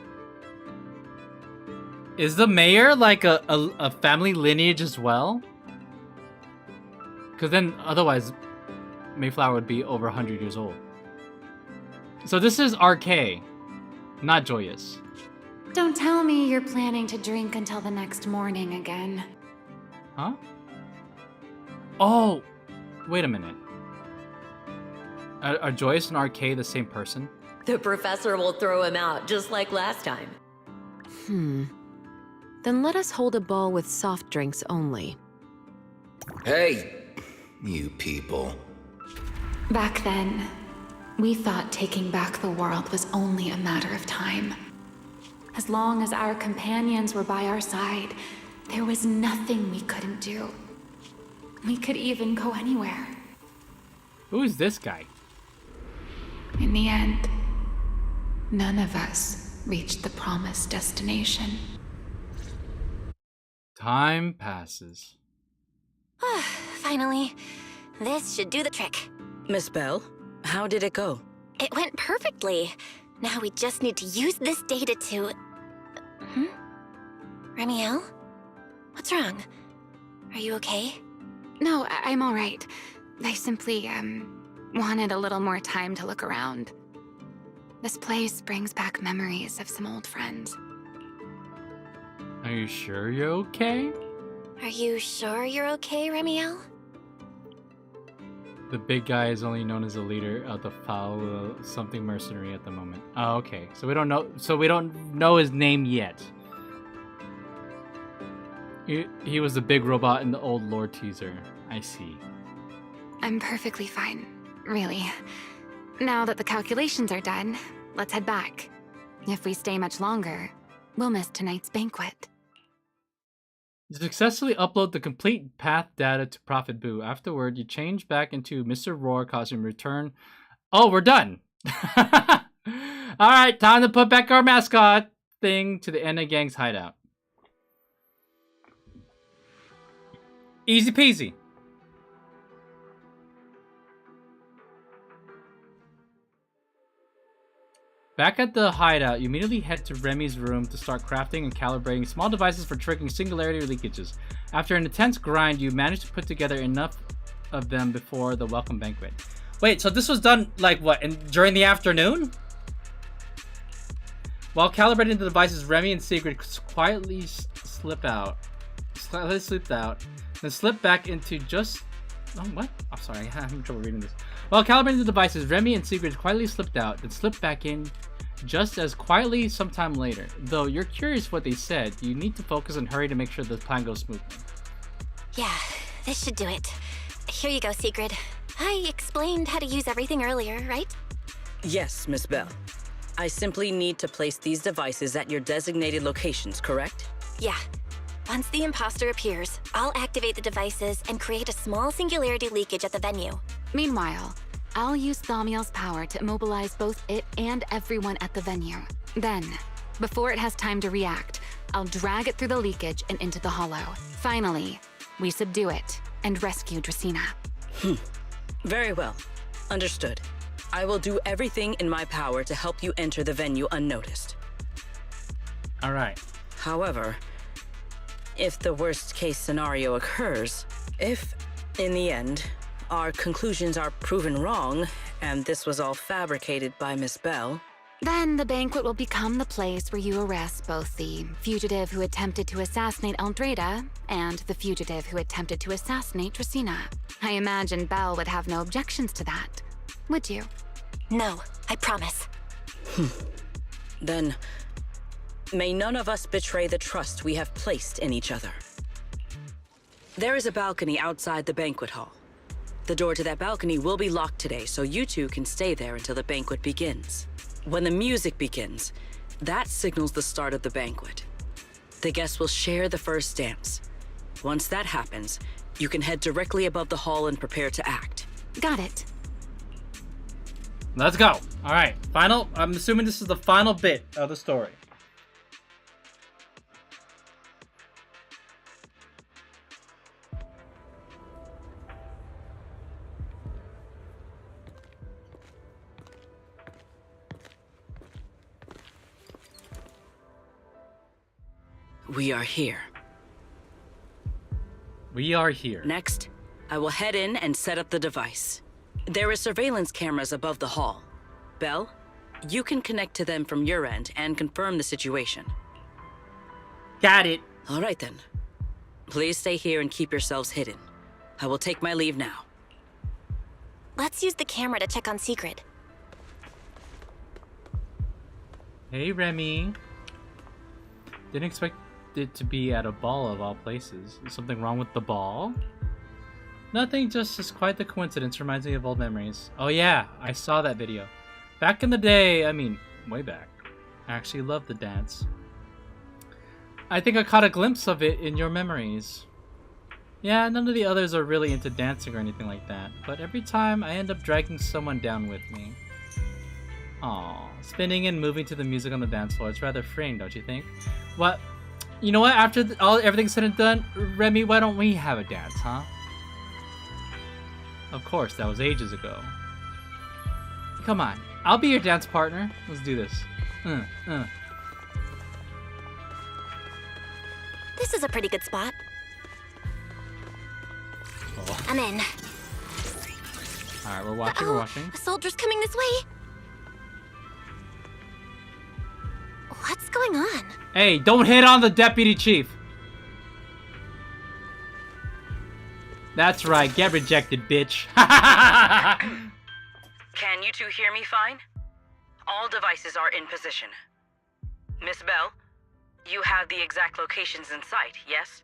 Is the mayor like a family lineage as well? Because then, otherwise, Mayflower would be over 100 years old. So this is RK, not Joyous. Don't tell me you're planning to drink until the next morning again. Huh? Oh, wait a minute. Are Joyous and RK the same person? The professor will throw him out, just like last time. Then let us hold a ball with soft drinks only. Hey, you people. Back then, we thought taking back the world was only a matter of time. As long as our companions were by our side, there was nothing we couldn't do. We could even go anywhere. Who is this guy? In the end, none of us reached the promised destination. Time passes. Finally. This should do the trick. Miss Bell, how did it go? It went perfectly. Now we just need to use this data to... Remielle? What's wrong? Are you okay? No, I'm all right. I simply, wanted a little more time to look around. This place brings back memories of some old friends. Are you sure you're okay? Are you sure you're okay, Remielle? The big guy is only known as a leader of the foul something mercenary at the moment. Oh, okay. So we don't know his name yet. He was the big robot in the old lore teaser. I see. I'm perfectly fine, really. Now that the calculations are done, let's head back. If we stay much longer, we'll miss tonight's banquet. You successfully upload the complete path data to Prophet Boo. Afterward, you change back into Mr. Roar costume, return. Oh, we're done! Alright, time to put back our mascot thing to the NA Gang's hideout. Easy peasy. Back at the hideout, you immediately head to Remy's room to start crafting and calibrating small devices for triggering singularity leakages. After an intense grind, you manage to put together enough of them before the welcome banquet. Wait, so this was done, like, what, during the afternoon? While calibrating the devices, Remy and Sigrid quietly slipped out, then slip back into just... Oh, what? I'm sorry, I'm having trouble reading this. While calibrating the devices, Remy and Sigrid quietly slipped out, then slipped back in just as quietly sometime later. Though you're curious what they said, you need to focus and hurry to make sure the plan goes smoothly. Yeah, this should do it. Here you go, Sigrid. I explained how to use everything earlier, right? Yes, Miss Bell. I simply need to place these devices at your designated locations, correct? Yeah. Once the imposter appears, I'll activate the devices and create a small singularity leakage at the venue. Meanwhile, I'll use Thaumiel's power to immobilize both it and everyone at the venue. Then, before it has time to react, I'll drag it through the leakage and into the hollow. Finally, we subdue it and rescue Dracaena. Very well. Understood. I will do everything in my power to help you enter the venue unnoticed. All right. However, if the worst case scenario occurs, if, in the end, our conclusions are proven wrong, and this was all fabricated by Miss Bell, Then the banquet will become the place where you arrest both the fugitive who attempted to assassinate Eldrada and the fugitive who attempted to assassinate Dracaena. I imagine Belle would have no objections to that. Would you? No, I promise. Then, may none of us betray the trust we have placed in each other. There is a balcony outside the banquet hall. The door to that balcony will be locked today, so you two can stay there until the banquet begins. When the music begins, that signals the start of the banquet. The guests will share the first dance. Once that happens, you can head directly above the hall and prepare to act. Got it. Let's go. All right, final. I'm assuming this is the final bit of the story. We are here. We are here. Next, I will head in and set up the device. There is surveillance cameras above the hall. Belle, you can connect to them from your end and confirm the situation. Got it. All right then. Please stay here and keep yourselves hidden. I will take my leave now. Let's use the camera to check on Secret. Hey, Remy. Didn't expect it to be at a ball of all places. Is something wrong with the ball? Nothing, just quite the coincidence. Reminds me of old memories. Oh yeah, I saw that video. Back in the day, I mean, way back. I actually loved the dance. I think I caught a glimpse of it in your memories. Yeah, none of the others are really into dancing or anything like that, but every time I end up dragging someone down with me. Aw, spinning and moving to the music on the dance floor. It's rather freeing, don't you think? What? You know what? After everything's said and done, Remy, why don't we have a dance, huh? Of course, that was ages ago. Come on, I'll be your dance partner. Let's do this. This is a pretty good spot. Oh. I'm in. Alright, we're watching, we're watching. A soldier's coming this way. What's going on? Hey, don't hit on the deputy chief. That's right, get rejected, bitch. Can you two hear me fine? All devices are in position. Miss Belle, you have the exact locations in sight, yes?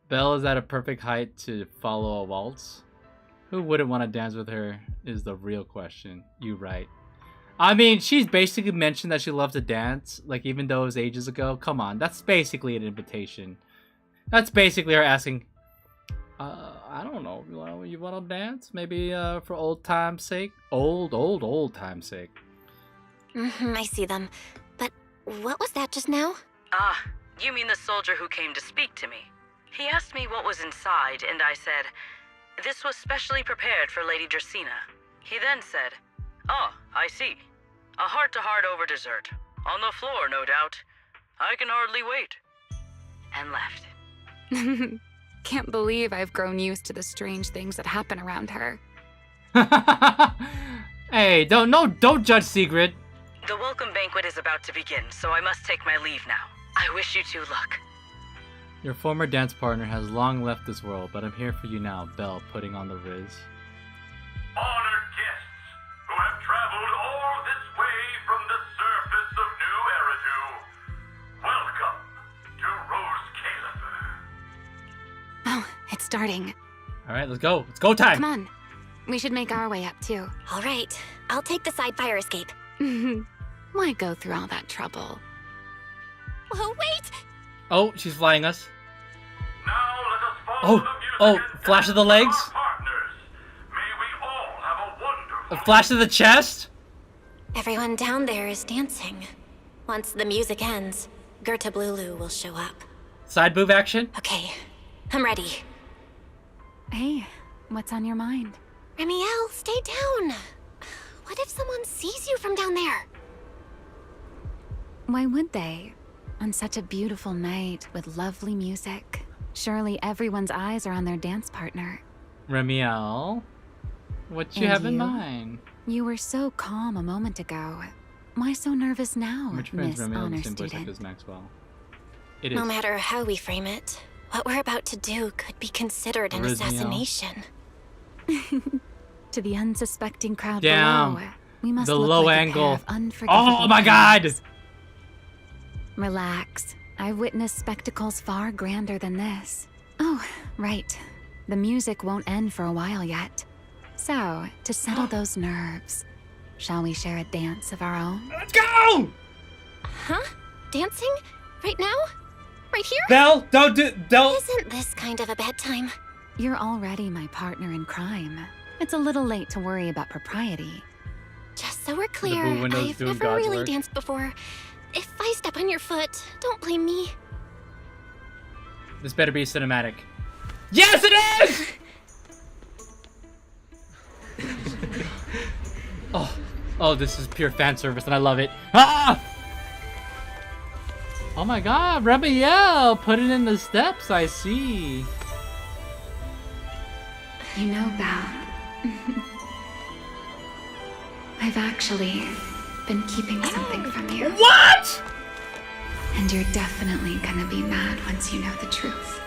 Belle is at a perfect height to follow a waltz. Who wouldn't want to dance with her is the real question. You right. I mean, she's basically mentioned that she loves to dance, like even though it was ages ago. Come on, that's basically an invitation. That's basically her asking, I don't know, you want to dance? Maybe for old time's sake? Old time's sake. I see them. But what was that just now? Ah, you mean the soldier who came to speak to me. He asked me what was inside, and I said, this was specially prepared for Lady Dracaena. He then said, oh, I see. A heart-to-heart over dessert. On the floor, no doubt. I can hardly wait. And left. Can't believe I've grown used to the strange things that happen around her. Hey, don't judge Sigrid. The welcome banquet is about to begin, so I must take my leave now. I wish you two luck. Your former dance partner has long left this world, but I'm here for you now, Belle, putting on the riz. Honored guests who have traveled all this way from the surface of New Eridu, welcome to Rose Caliber. Oh, it's starting. Alright, let's go. It's go time! Come on. We should make our way up, too. All right. I'll take the side fire escape. Why go through all that trouble? Oh, wait! Oh, she's flying us. Now let us follow the music and flash of the legs? our partners. May we all have a wonderful... A flash of the chest? Everyone down there is dancing. Once the music ends, Gerta Blulu will show up. Side move action? Okay, I'm ready. Hey, what's on your mind? Remielle, stay down. What if someone sees you from down there? Why would they? On such a beautiful night with lovely music. Surely everyone's eyes are on their dance partner. Remielle, what you And have in you? mind? You were so calm a moment ago. Why so nervous now, Which friend's Miss Remielle Honor the same voice Student? actor as Maxwell? It is. No matter how we frame it, what we're about to do could be considered an Remielle. assassination. To the unsuspecting crowd Damn. below, we must The look low like angle. A pair of unforgivable Oh my god! criminals. Relax. I've witnessed spectacles far grander than this. Oh, right. The music won't end for a while yet. So, to settle those nerves, shall we share a dance of our own? Let's go! Huh? Dancing? Right now? Right here? Belle, don't. Isn't this kind of a bad time? You're already my partner in crime. It's a little late to worry about propriety. Just so we're clear, Boo Windows I've doing never God's really work. danced before. If I step on your foot, don't blame me. This better be cinematic. Yes, it is! Oh, this is pure fan service, and I love it. Ah! Oh my god, Remielle, put it in the steps, I see. You know, Val, I've actually been keeping something from you. What? And you're definitely gonna be mad once you know the truth.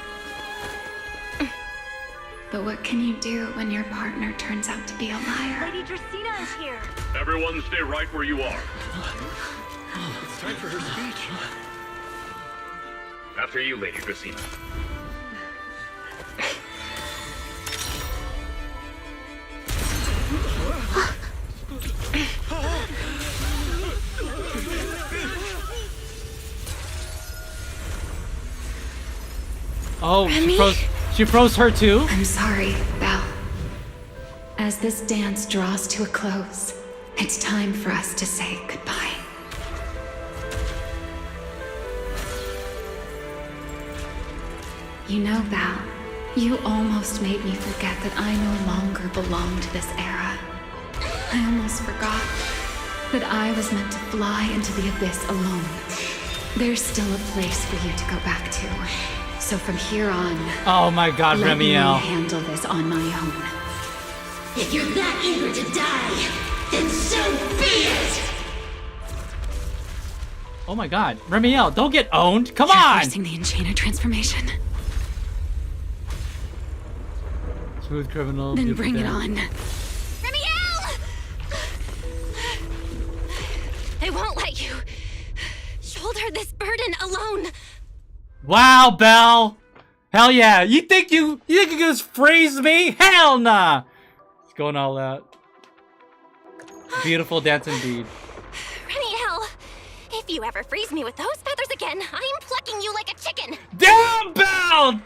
But what can you do when your partner turns out to be a liar? Lady Dracaena is here. Everyone stay right where you are. It's time for her speech. After you, Lady Dracaena. Oh, Remy? she froze her too? I'm sorry, Val. As this dance draws to a close, it's time for us to say goodbye. You know, Val, you almost made me forget that I no longer belong to this era. I almost forgot that I was meant to fly into the abyss alone. There's still a place for you to go back to. So from here on, Oh my god, let me Remielle. handle this on my own. If you're that eager to die, then so be it! Oh my god, Remielle, don't get owned. Come You're on! forcing the Enchainer transformation. Smooth criminal. Then beautiful bring it dance. on. Remielle! I won't let you shoulder this burden alone. Wow, Belle! Hell yeah! You think you can just freeze me? Hell nah! It's going all out. Beautiful dance indeed. Remielle, if you ever freeze me with those feathers again, I'm plucking you like a chicken. Damn, Belle!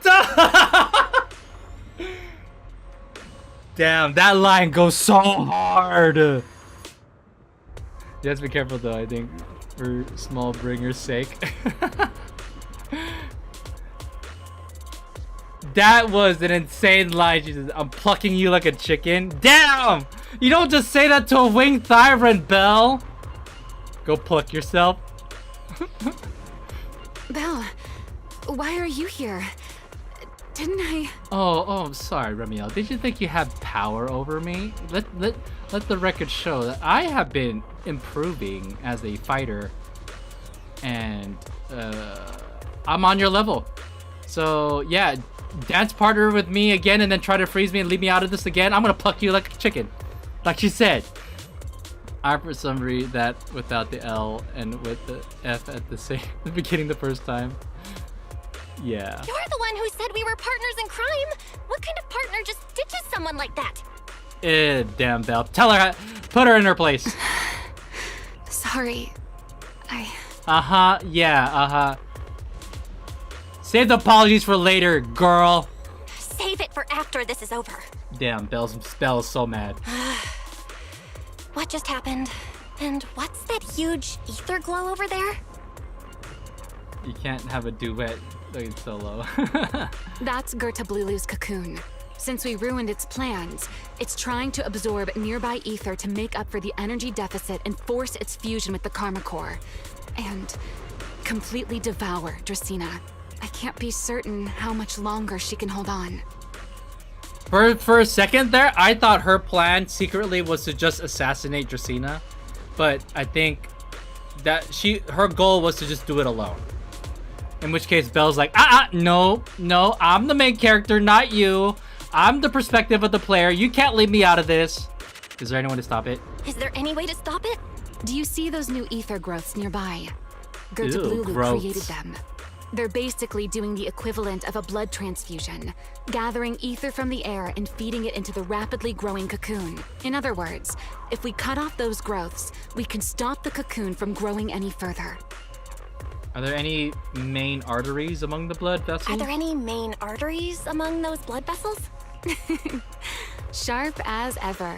Damn, that line goes so hard. You have to be careful though, I think, for small bringer's sake. That was an insane line. She says, I'm plucking you like a chicken. Damn! You don't just say that to a winged tyrant, Belle. Go pluck yourself. Belle, why are you here? Didn't I? Oh, I'm sorry, Remielle. Did you think you had power over me? Let the record show that I have been improving as a fighter, and I'm on your level. So yeah, dance partner with me again, and then try to freeze me and leave me out of this again. I'm gonna pluck you like a chicken, like she said. I for some reason that without the L and with the F at the beginning the first time. Yeah. You're the one who said we were partners in crime. What kind of partner just ditches someone like that? Damn, Belle. Tell her, put her in her place. Sorry. Yeah, Save the apologies for later, girl. Save it for after this is over. Damn, Belle's so mad. What just happened? And what's that huge ether glow over there? You can't have a duet like solo. That's Gerta Blulu's cocoon. Since we ruined its plans, it's trying to absorb nearby ether to make up for the energy deficit and force its fusion with the Karma Core. And completely devour Dracaena. I can't be certain how much longer she can hold on. For a second there, I thought her plan secretly was to just assassinate Dracaena. But I think that her goal was to just do it alone. In which case Belle's like, no, I'm the main character, not you. I'm the perspective of the player. You can't leave me out of this. Is there anyone to stop it? Is there any way to stop it? Do you see those new ether growths nearby? Gerta Ew, Blulu growths. created them. They're basically doing the equivalent of a blood transfusion, gathering ether from the air and feeding it into the rapidly growing cocoon. In other words, if we cut off those growths, we can stop the cocoon from growing any further. Are there any main arteries among the blood vessels? Are there any main arteries among those blood vessels? Sharp as ever.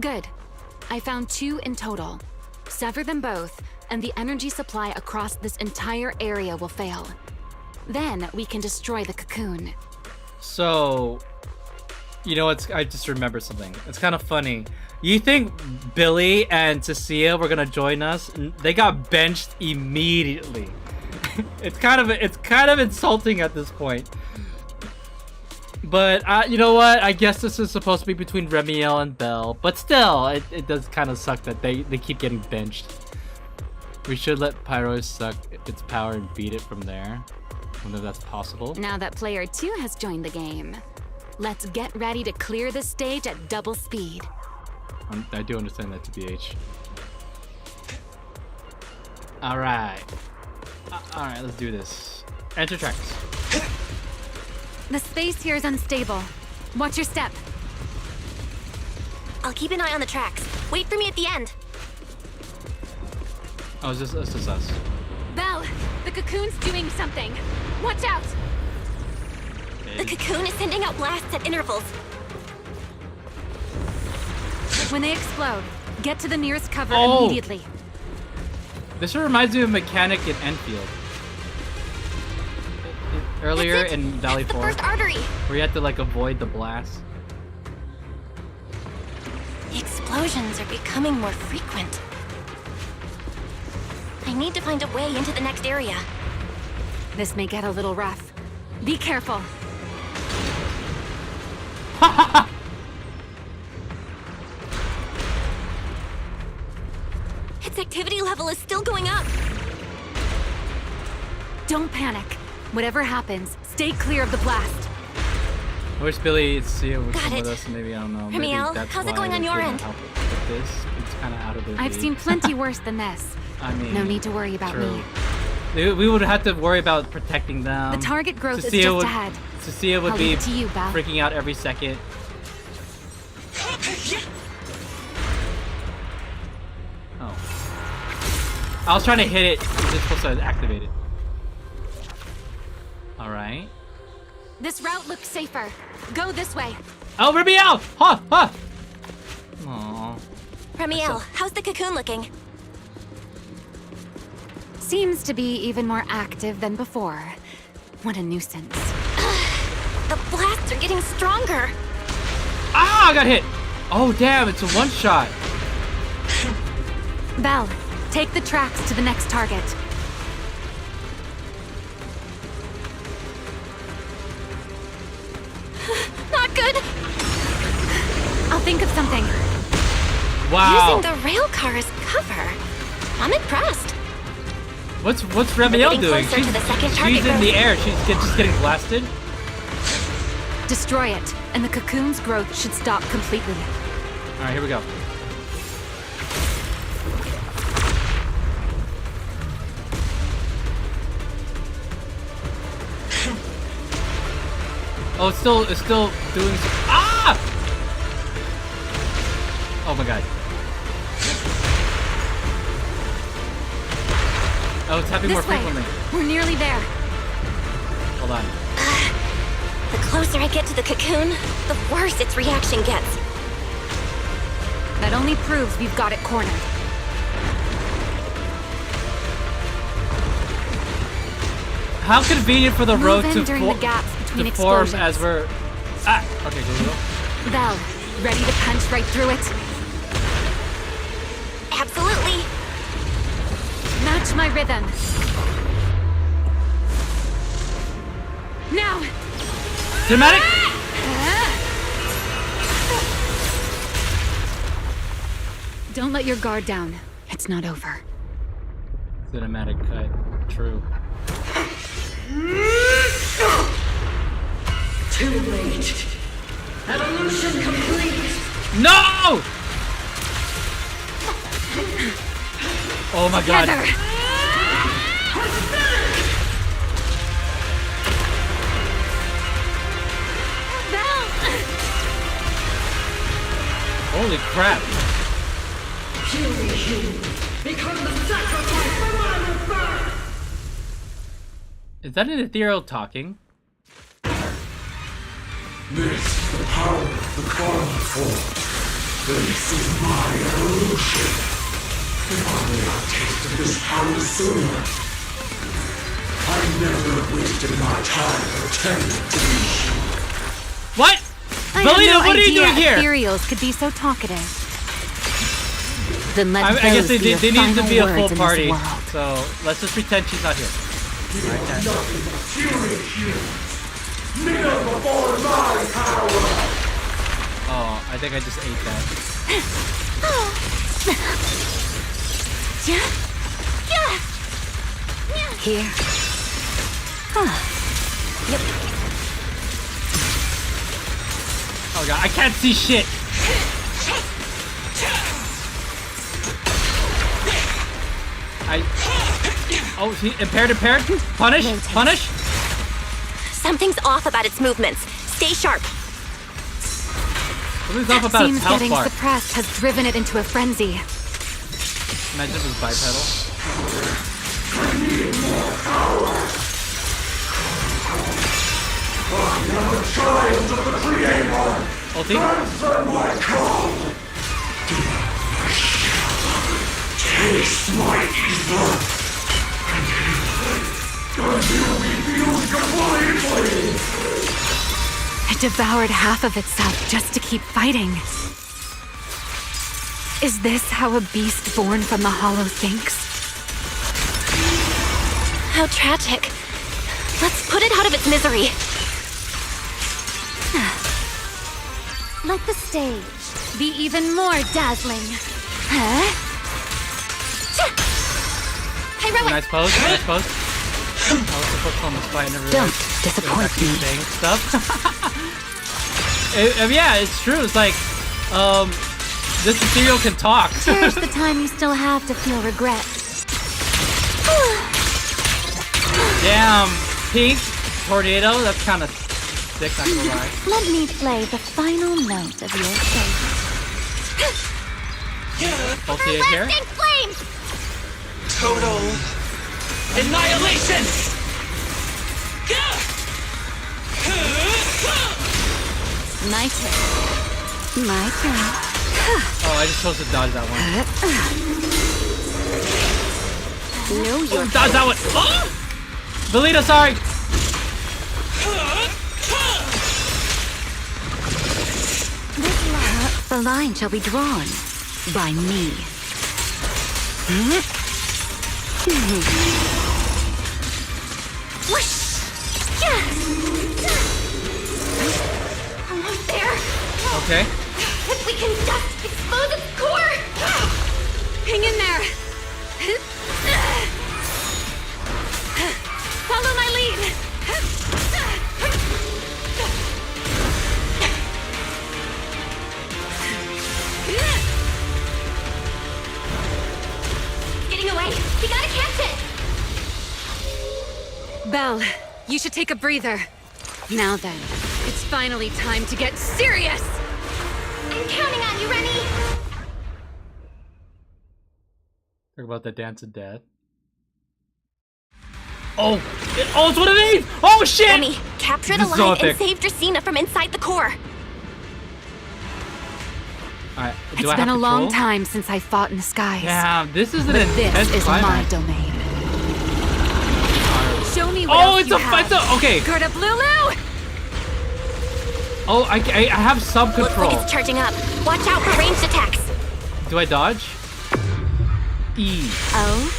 Good. I found 2 in total. Sever them both, and the energy supply across this entire area will fail. Then we can destroy the cocoon. So, you know, I just remembered something. It's kind of funny. You think Billy and Cecilia were gonna join us? They got benched immediately. It's kind of insulting at this point. But you know what? I guess this is supposed to be between Remielle and Belle. But still, it does kind of suck that they keep getting benched. We should let Pyro suck its power and beat it from there. I wonder if that's possible. Now that player 2 has joined the game, let's get ready to clear the stage at double speed. I do understand that, TBH. Alright. Alright, let's do this. Enter tracks. The space here is unstable. Watch your step. I'll keep an eye on the tracks. Wait for me at the end. Oh, it's just us. Belle, the cocoon's doing something. Watch out! The cocoon is sending out blasts at intervals. When they explode, get to the nearest cover Oh! immediately. This reminds me of Mechanic in Enfield. Earlier in Valley 4. First artery. Where you had to like avoid the blast. The explosions are becoming more frequent. I need to find a way into the next area. This may get a little rough. Be careful. Its activity level is still going up. Don't panic. Whatever happens, stay clear of the blast. I wish Billy and Sia would Got come with it. us, and maybe, I don't know, maybe Remielle, that's how's it why going on they your couldn't end? help with this. It's kind of out of their I've league. seen plenty worse than this. I mean, No need to worry about true. me. We would have to worry about protecting them. The target growth is Cecilia just would, ahead. Cecilia would I'll be leave it to you, Belle. freaking out every second. Oh. I was trying to hit it. It's just supposed to activate it. Alright. This route looks safer. Go this way. Oh, Remielle! Ha! Ha! Aww. Remielle, how's the cocoon looking? Seems to be even more active than before. What a nuisance. The blasts are getting stronger. Ah! I got hit! Oh, damn, it's a one-shot. Belle, take the tracks to the next target. Not good. I'll think of something. Wow. Using the rail car as cover. I'm impressed. What's Remielle getting doing? closer to the second target She's in growth. the air. She's just getting blasted. Destroy it, and the cocoon's growth should stop completely. Alright, here we go. Oh, it's still doing some, ah! Oh my god. Oh, it's happening more This way. frequently. We're nearly there. Hold on. The closer I get to the cocoon, the worse its reaction gets. That only proves we've got it cornered. How convenient for the Move road in to, during the gaps between form explosions. as we're... Ah! Okay, here we go. Belle, ready to punch right through it? Absolutely. Match my rhythm. Now! Cinematic! Don't let your guard down. It's not over. Cinematic cut. True. Too late. Evolution complete. No! Oh my god. Holy crap. Fury Hue. Become the sacrifice for my rebirth. Is that an ethereal talking? This is the power of the Quantum Form. This is my evolution. If only I tasted this power sooner. I never wasted my time pretending to be human. What? Belina, what are you doing here? Ethereals could be so talkative. Then let I guess they those be your need to be a final full words in party. this world. So let's just pretend she's not here. Nothing but fury here. Kneel before my power. Oh, I think I just ate that. Here. Yep. Oh god, I can't see shit. Oh, he impaired. Punish. Something's off about its movements. Stay sharp. Something's off about Seems its health getting bar. suppressed has driven it into a frenzy. Imagine if it was bipedal. I need more power. I am the child of the Creator. Ulti. Answer my call. Taste my ether. And you be fused completely. It devoured half of itself just to keep fighting. Is this how a beast born from the Hollow thinks? How tragic. Let's put it out of its misery. Let the stage be even more dazzling. Heroic. Nice pose. I was supposed to almost fight and never Don't realized disappoint it was actually me. saying stuff. Yeah, it's true. It's like, this ethereal can talk. Cherish the time you still have to feel regret. Damn, pink tornado. That's kind of sick. Not gonna lie. Let me play the final note of your fate. Ulti here. Flames! Total annihilation! My turn. My turn. Oh, I just chose to dodge that one. Know your Dodge that one. Oh! Belita, sorry. The line shall be drawn by me. Whoosh! Yeah! Almost there. Okay. If we can just expose its core! Hang in there. Follow my lead. Getting away! We gotta catch it! Belle, you should take a breather. Now then, it's finally time to get serious! I'm counting on you, Remy! Talk about the dance of death. Oh! It's one of these! Oh shit! Remy, capture it This is so alive and epic. save Dracena from inside the core. Alright, It's do I been have a long control? time since I fought in the skies. Yeah, this is an But intense this is my climax. domain. Show me what Oh, else it's you a have. okay. Gerda Blulu! Oh, I have some Looks control. like it's charging up. Watch out for ranged attacks. Do I dodge? E. Oh?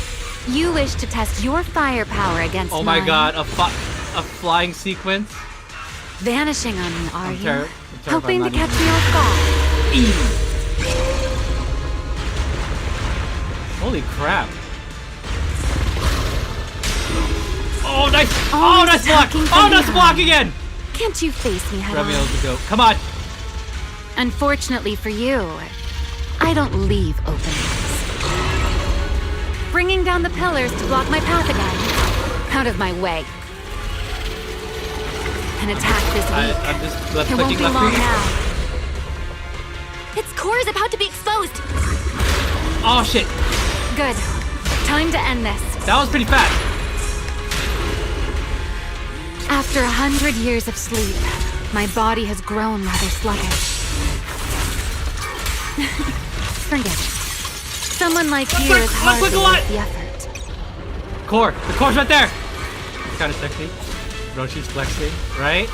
You wish to test your firepower against Oh my mine. god, a flying sequence. Vanishing on me, are you? terrified, Hoping to not catch even- me off guard. E. Holy crap. Oh, nice! Oh, Always nice block! attacking Oh, from nice block behind. again! Can't you face me head on? Remielle's the goat. Come on! Unfortunately for you, I don't leave openings. Bringing down the pillars to block my path again. Out of my way. An attack this week. I'm just left It won't clicking, be left long clicking. now. Its core is about to be exposed. Oh shit! Good. Time to end this. That was pretty fast. After 100 years of sleep, my body has grown rather sluggish. Forget it. Someone like you is hardly worth the effort. Core. The core's right there. It's kind of sexy. Roshi's flexing, right?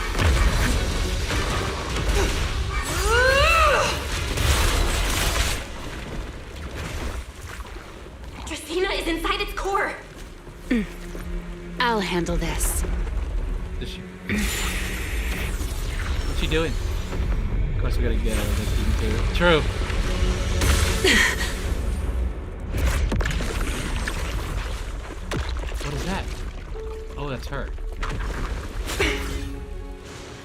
Dracaena is inside its core. I'll handle this. What's she doing? Of course we gotta get out of this thing too. True. What is that? Oh, that's her.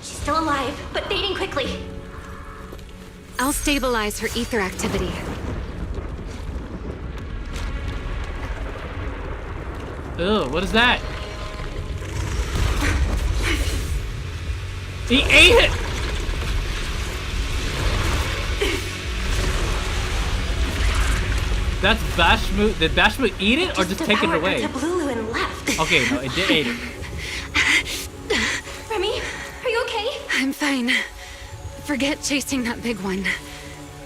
She's still alive, but fading quickly. I'll stabilize her ether activity. Ew, what is that? He ate it! That's Bashmu. Did Bashmu eat it or just take it away? Blulu and left. Okay, no, it did eat it. Remy, are you okay? I'm fine. Forget chasing that big one.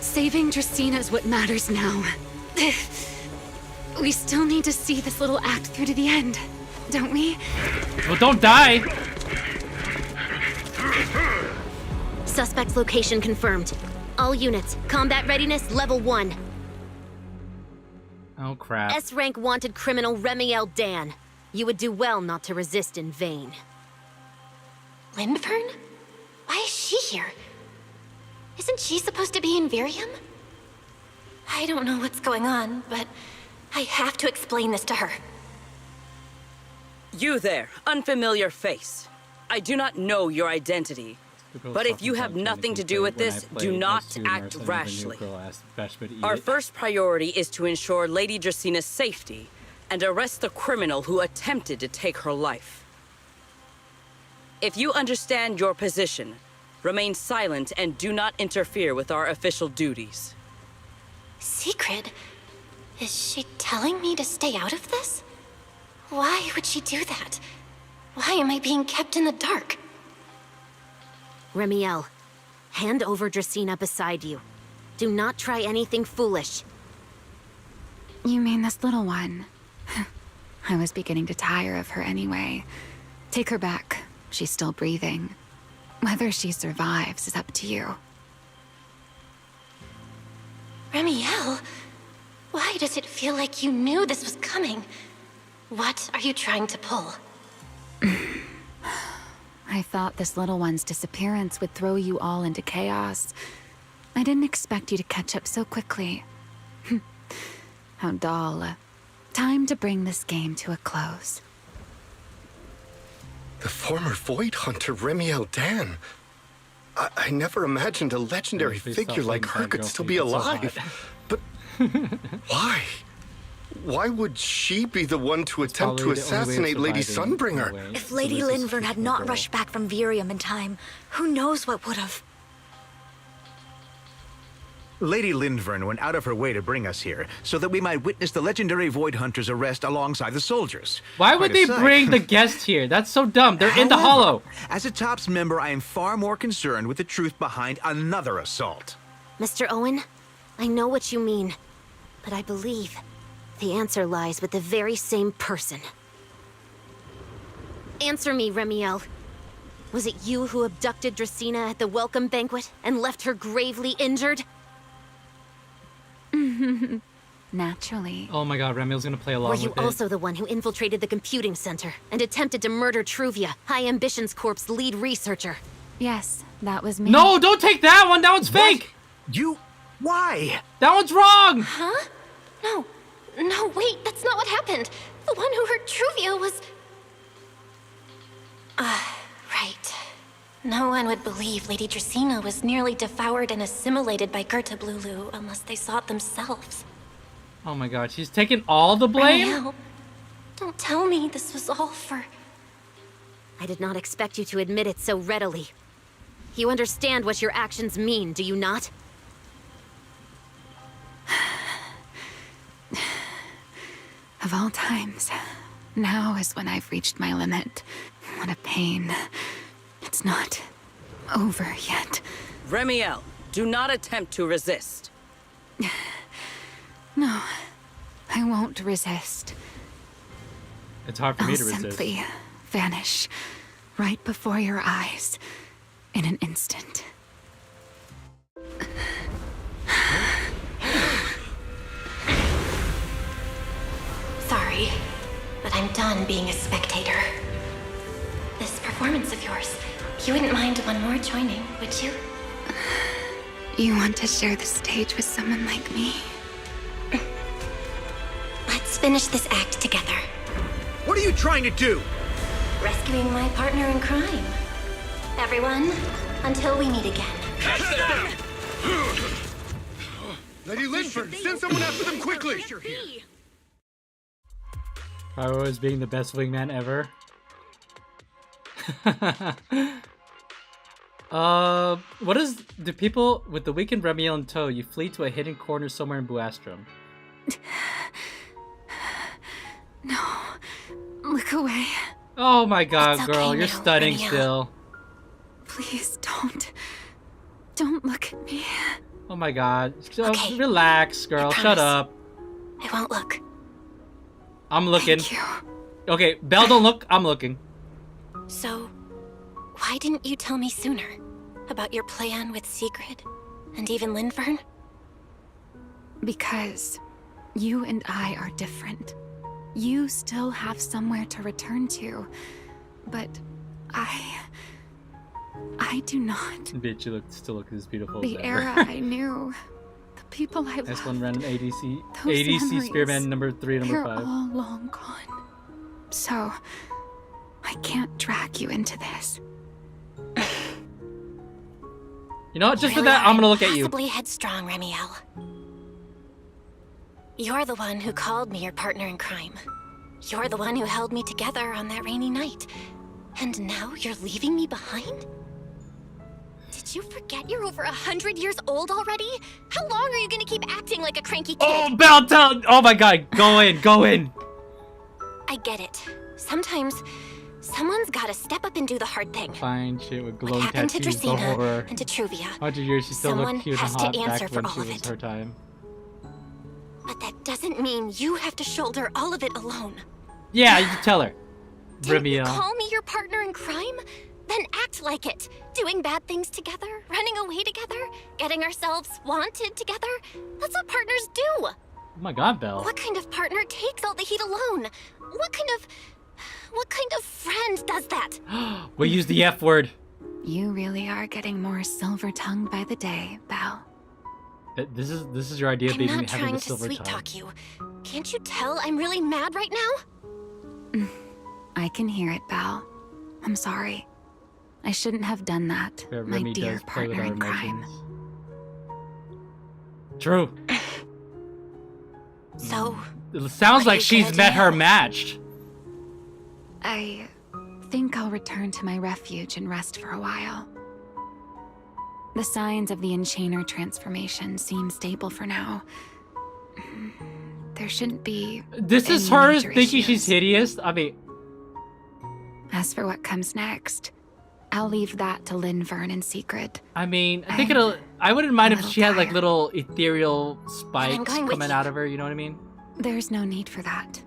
Saving Dracaena is what matters now. We still need to see this little act through to the end, don't we? Well, don't die! Suspect's location confirmed. All units, combat readiness level 1. Oh crap. S-rank wanted criminal Remielle Dan. You would do well not to resist in vain. Lindvern? Why is she here? Isn't she supposed to be in Virium? I don't know what's going on, but I have to explain this to her. You there, unfamiliar face. I do not know your identity. But if you have nothing to do with this, do not act rashly. Our first priority is to ensure Lady Draceena's safety and arrest the criminal who attempted to take her life. If you understand your position, remain silent and do not interfere with our official duties. Secret? Is she telling me to stay out of this? Why would she do that? Why am I being kept in the dark? Remielle, hand over Dracaena beside you. Do not try anything foolish. You mean this little one? I was beginning to tire of her anyway. Take her back. She's still breathing. Whether she survives is up to you. Remielle? Why does it feel like you knew this was coming? What are you trying to pull? I thought this little one's disappearance would throw you all into chaos. I didn't expect you to catch up so quickly. How dull. Time to bring this game to a close. The former Void Hunter Remielle Dan. I never imagined a legendary figure like her could still be alive. But why? Why would she be the one to attempt to assassinate Lady Sunbringer? If Lady Lindvern had not rushed back from Virium in time, who knows what would have... Lady Lindvern went out of her way to bring us here, so that we might witness the legendary Void Hunter's arrest alongside the soldiers. Why would they bring the guest here? That's so dumb. They're in the hollow. As a TOPS member, I am far more concerned with the truth behind another assault. Mr. Owen, I know what you mean, but I believe the answer lies with the very same person. Answer me, Remielle. Was it you who abducted Dracaena at the welcome banquet and left her gravely injured? Naturally. Oh my god, Remielle's gonna play along Were with you it. also the one who infiltrated the computing center and attempted to murder Truvia, High Ambitions Corp's lead researcher? Yes, that was me. No, don't take that one! That one's fake! Why? That one's wrong! Huh? No, wait, that's not what happened. The one who hurt Truvia was... No one would believe Lady Dracaena was nearly devoured and assimilated by Gerta Blulu unless they saw it themselves. Oh my god, she's taking all the blame? Remielle, don't tell me this was all for... I did not expect you to admit it so readily. You understand what your actions mean, do you not? Of all times, now is when I've reached my limit. What a pain. It's not over yet. Remielle, do not attempt to resist. No, I won't resist. It's hard for me to I'll resist. simply vanish right before your eyes in an instant. Sorry, but I'm done being a spectator. This performance of yours, you wouldn't mind one more joining, would you? You want to share the stage with someone like me? Let's finish this act together. What are you trying to do? Rescuing my partner in crime. Everyone, until we meet again. Lady Linford, send someone after them quickly! Pyro is being the best wingman ever. What is... Do people... With the weakened Remielle in tow, you flee to a hidden corner somewhere in Buastrom. No. Look away. Oh my god, It's girl, okay you're now, stunning Remielle. still. Please don't. Don't look at me. Oh my god. So, Okay. relax, girl. Shut promise. up. I won't look. I'm looking. Okay, Belle, don't look. I'm looking. So, why didn't you tell me sooner? About your plan with Sigrid? And even Linfern? Because you and I are different. You still have somewhere to return to. But I do not. Bitch, you still look as beautiful The as era ever. I knew. The people I loved. S1 random ADC. Those ADC memories, Spearman number 3 and number they're 5. all long gone. So, I can't drag you into this. You know what? Just for Really that, I'm gonna look at you. Possibly headstrong, Remielle. You're the one who called me your partner in crime. You're the one who held me together on that rainy night. And now you're leaving me behind? Did you forget you're over 100 years old already? How long are you gonna keep acting like a cranky kid? Oh, Belle, tell. Oh my god, go in, go in. I get it. Sometimes, someone's gotta step up and do the hard thing. Fine shit with What glowing happened to tattoos all Dracaena over. and to Truvia? 100 years, she still Someone looked cute and has to hot answer back for when all she of was it. her time. But that doesn't mean you have to shoulder all of it alone. Yeah, you can tell her. Didn't you Remielle. call me your partner in crime? Then act like it. Doing bad things together, running away together, getting ourselves wanted together. That's what partners do. Oh my god, Belle. What kind of partner takes all the heat alone? What kind of friend does that? We use the F word. You really are getting more silver-tongued by the day, Belle. This is your idea of I'm being not having trying the to silver sweet tongue. talk you. Can't you tell I'm really mad right now? I can hear it, Belle. I'm sorry. I shouldn't have done that, Yeah, my Remy dear does play with partner our in crime. emotions. True. So, It sounds what like are you she's gonna met do? her matched. I think I'll return to my refuge and rest for a while. The signs of the Enchainer transformation seem stable for now. There shouldn't be This is any her major thinking issues. she's hideous. I mean, As for what comes next, I'll leave that to Linfern and Sigrid. I think it'll. I wouldn't mind a if little she had like tired. little ethereal spikes going with coming you. out of her. You know what I mean? There's no need for that.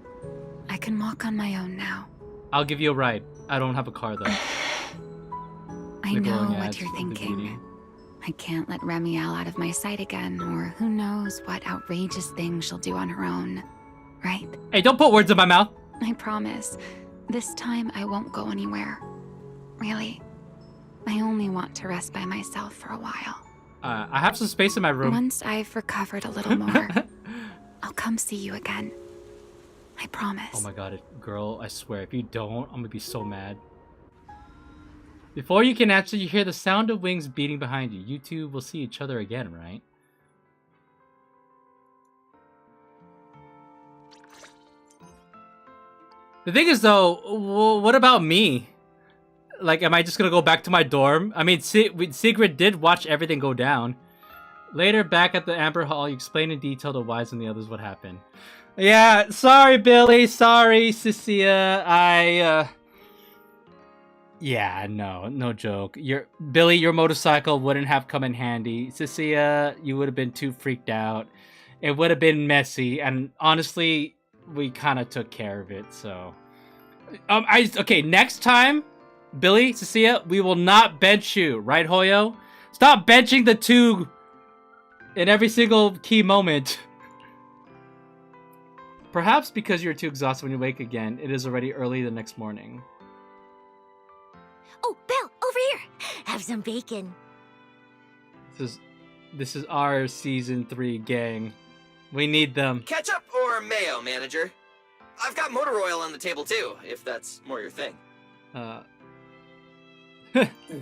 I can walk on my own now. I'll give you a ride. I don't have a car though. I The know glowing what ads you're of the beauty. thinking. I can't let Remielle out of my sight again, or who knows what outrageous thing she'll do on her own. Right? Hey, don't put words in my mouth. I promise. This time I won't go anywhere. Really. I only want to rest by myself for a while. I have some space in my room. Once I've recovered a little more, I'll come see you again. I promise. Oh my god, girl! I swear, if you don't, I'm gonna be so mad. Before you can answer, you hear the sound of wings beating behind you. You two will see each other again, right? The thing is, though, what about me? Like, am I just gonna go back to my dorm? I mean, Sigrid did watch everything go down. Later, back at the Amber Hall, you explain in detail to Wise and the others what happened. Yeah, sorry, Billy. Sorry, Cecilia. Yeah, no joke. Billy, your motorcycle wouldn't have come in handy. Cecilia, you would have been too freaked out. It would have been messy, and honestly, we kind of took care of it. So, okay, next time, Billy, Cecilia, we will not bench you, right, Hoyo? Stop benching the two in every single key moment. Perhaps because you're too exhausted when you wake again, it is already early the next morning. Oh, Belle, over here. Have some bacon. This is our season 3 gang. We need them. Ketchup or mayo, manager? I've got motor oil on the table too, if that's more your thing.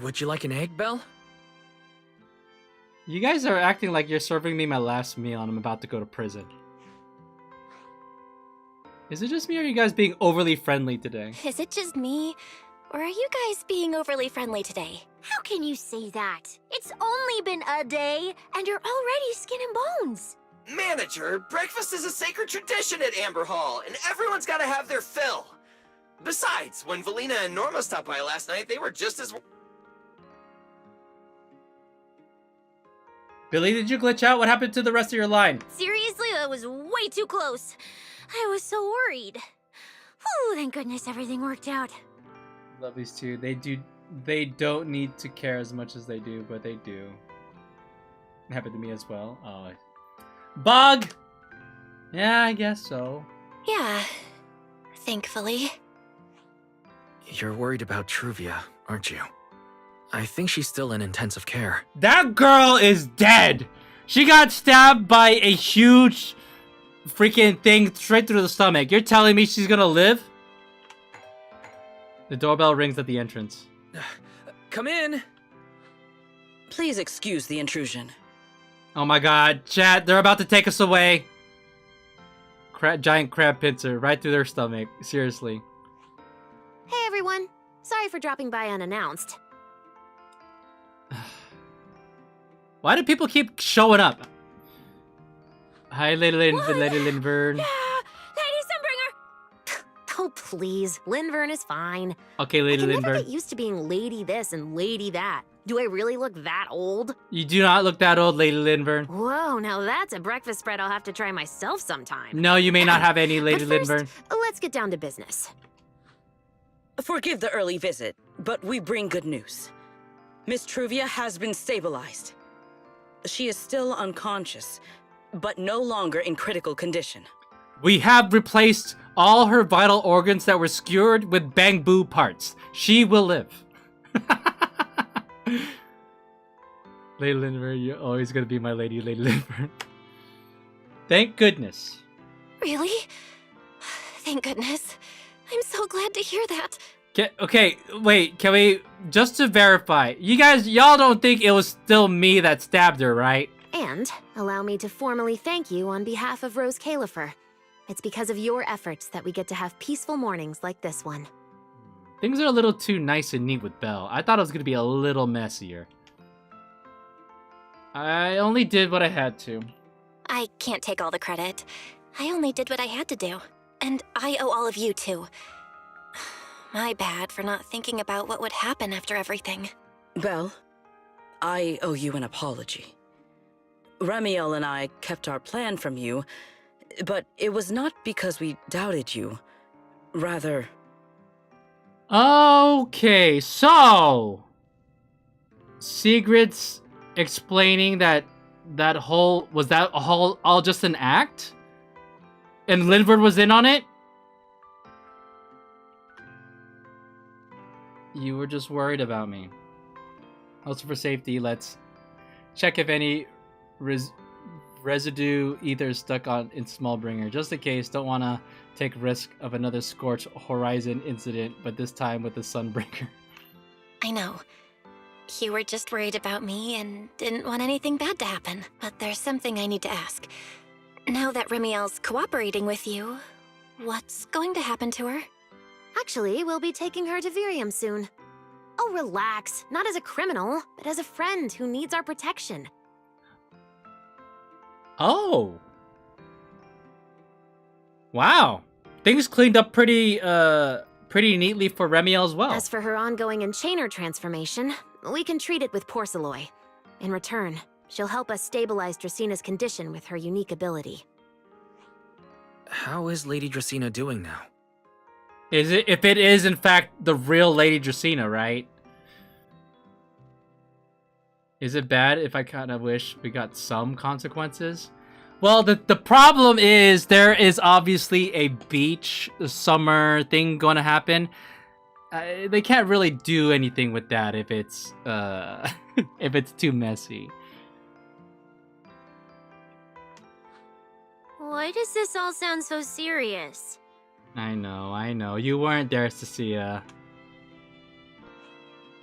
Would you like an egg, Belle? You guys are acting like you're serving me my last meal and I'm about to go to prison. Is it just me or are you guys being overly friendly today? Is it just me? Or are you guys being overly friendly today? How can you say that? It's only been a day, and you're already skin and bones. Manager, breakfast is a sacred tradition at Amber Hall, and everyone's gotta have their fill. Besides, when Valina and Norma stopped by last night, they were just as... Billy, did you glitch out? What happened to the rest of your line? Seriously, that was way too close. I was so worried. Whew, thank goodness everything worked out. Love these two. They don't need to care as much as they do, but they do. It happened to me as well. Oh, bug! Yeah, I guess so. Yeah, thankfully. You're worried about Truvia, aren't you? I think she's still in intensive care. That girl is dead! She got stabbed by a huge freaking thing straight through the stomach. You're telling me she's gonna live? The doorbell rings at the entrance. Come in! Please excuse the intrusion. Oh my god, chat, they're about to take us away. Giant crab pincer right through their stomach. Seriously. Hey everyone. Sorry for dropping by unannounced. Why do people keep showing up? Hi, Lady Linvern. Yeah, Lady Sunbringer. Oh, please. Linvern is fine. Okay, Lady I can never Linvern. get used to being lady this and lady that. Do I really look that old? You do not look that old, Lady Linvern. Whoa, now that's a breakfast spread I'll have to try myself sometime. No, you may not have any, Lady But first, Linvern. let's get down to business. Forgive the early visit, but we bring good news. Miss Truvia has been stabilized. She is still unconscious, but no longer in critical condition. We have replaced all her vital organs that were skewered with bamboo parts. She will live. Lady Linvern, you're always gonna be my lady, Lady Linvern. Thank goodness. Really? Thank goodness. I'm so glad to hear that. Okay, wait, can we, just to verify, y'all don't think it was still me that stabbed her, right? And allow me to formally thank you on behalf of Rose Califer. It's because of your efforts that we get to have peaceful mornings like this one. Things are a little too nice and neat with Belle. I thought it was gonna be a little messier. I only did what I had to. I can't take all the credit. I only did what I had to do. And I owe all of you, too. My bad for not thinking about what would happen after everything. Belle, I owe you an apology. Remielle and I kept our plan from you, but it was not because we doubted you. Rather... Okay, so... Sigrid's explaining that was that all just an act? And Linvern was in on it? You were just worried about me. Also for safety, let's check if any residue ether stuck in Smallbringer. Just in case, don't want to take risk of another Scorched Horizon incident, but this time with the Sunbringer. I know. You were just worried about me and didn't want anything bad to happen. But there's something I need to ask. Now that Remielle's cooperating with you, what's going to happen to her? Actually, we'll be taking her to Virium soon. Oh, relax. Not as a criminal, but as a friend who needs our protection. Oh. Wow. Things cleaned up pretty neatly for Remielle as well. As for her ongoing Enchainer transformation, we can treat it with Porceloy. In return, she'll help us stabilize Dracena's condition with her unique ability. How is Lady Dracena doing now? Is it, if it is in fact the real Lady Dracena, right? Is it bad if I kind of wish we got some consequences? Well, the problem is there is obviously a beach summer thing going to happen. They can't really do anything with that if it's if it's too messy. Why does this all sound so serious? I know. You weren't there, Cecilia.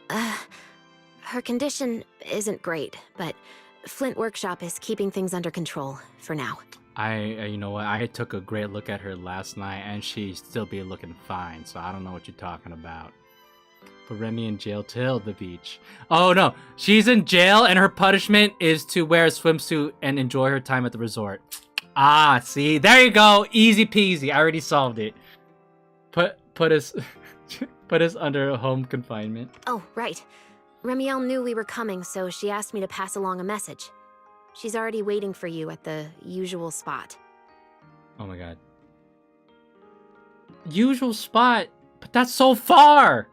Her condition isn't great, but Flint Workshop is keeping things under control for now. You know what? I took a great look at her last night, and she'd still be looking fine. So I don't know what you're talking about. Put Remy in jail till the beach. Oh no, she's in jail, and her punishment is to wear a swimsuit and enjoy her time at the resort. Ah, see, there you go, easy peasy. I already solved it. Put us put us under home confinement. Oh, right. Remielle knew we were coming, so she asked me to pass along a message. She's already waiting for you at the usual spot. Oh my god. Usual spot? But that's so far!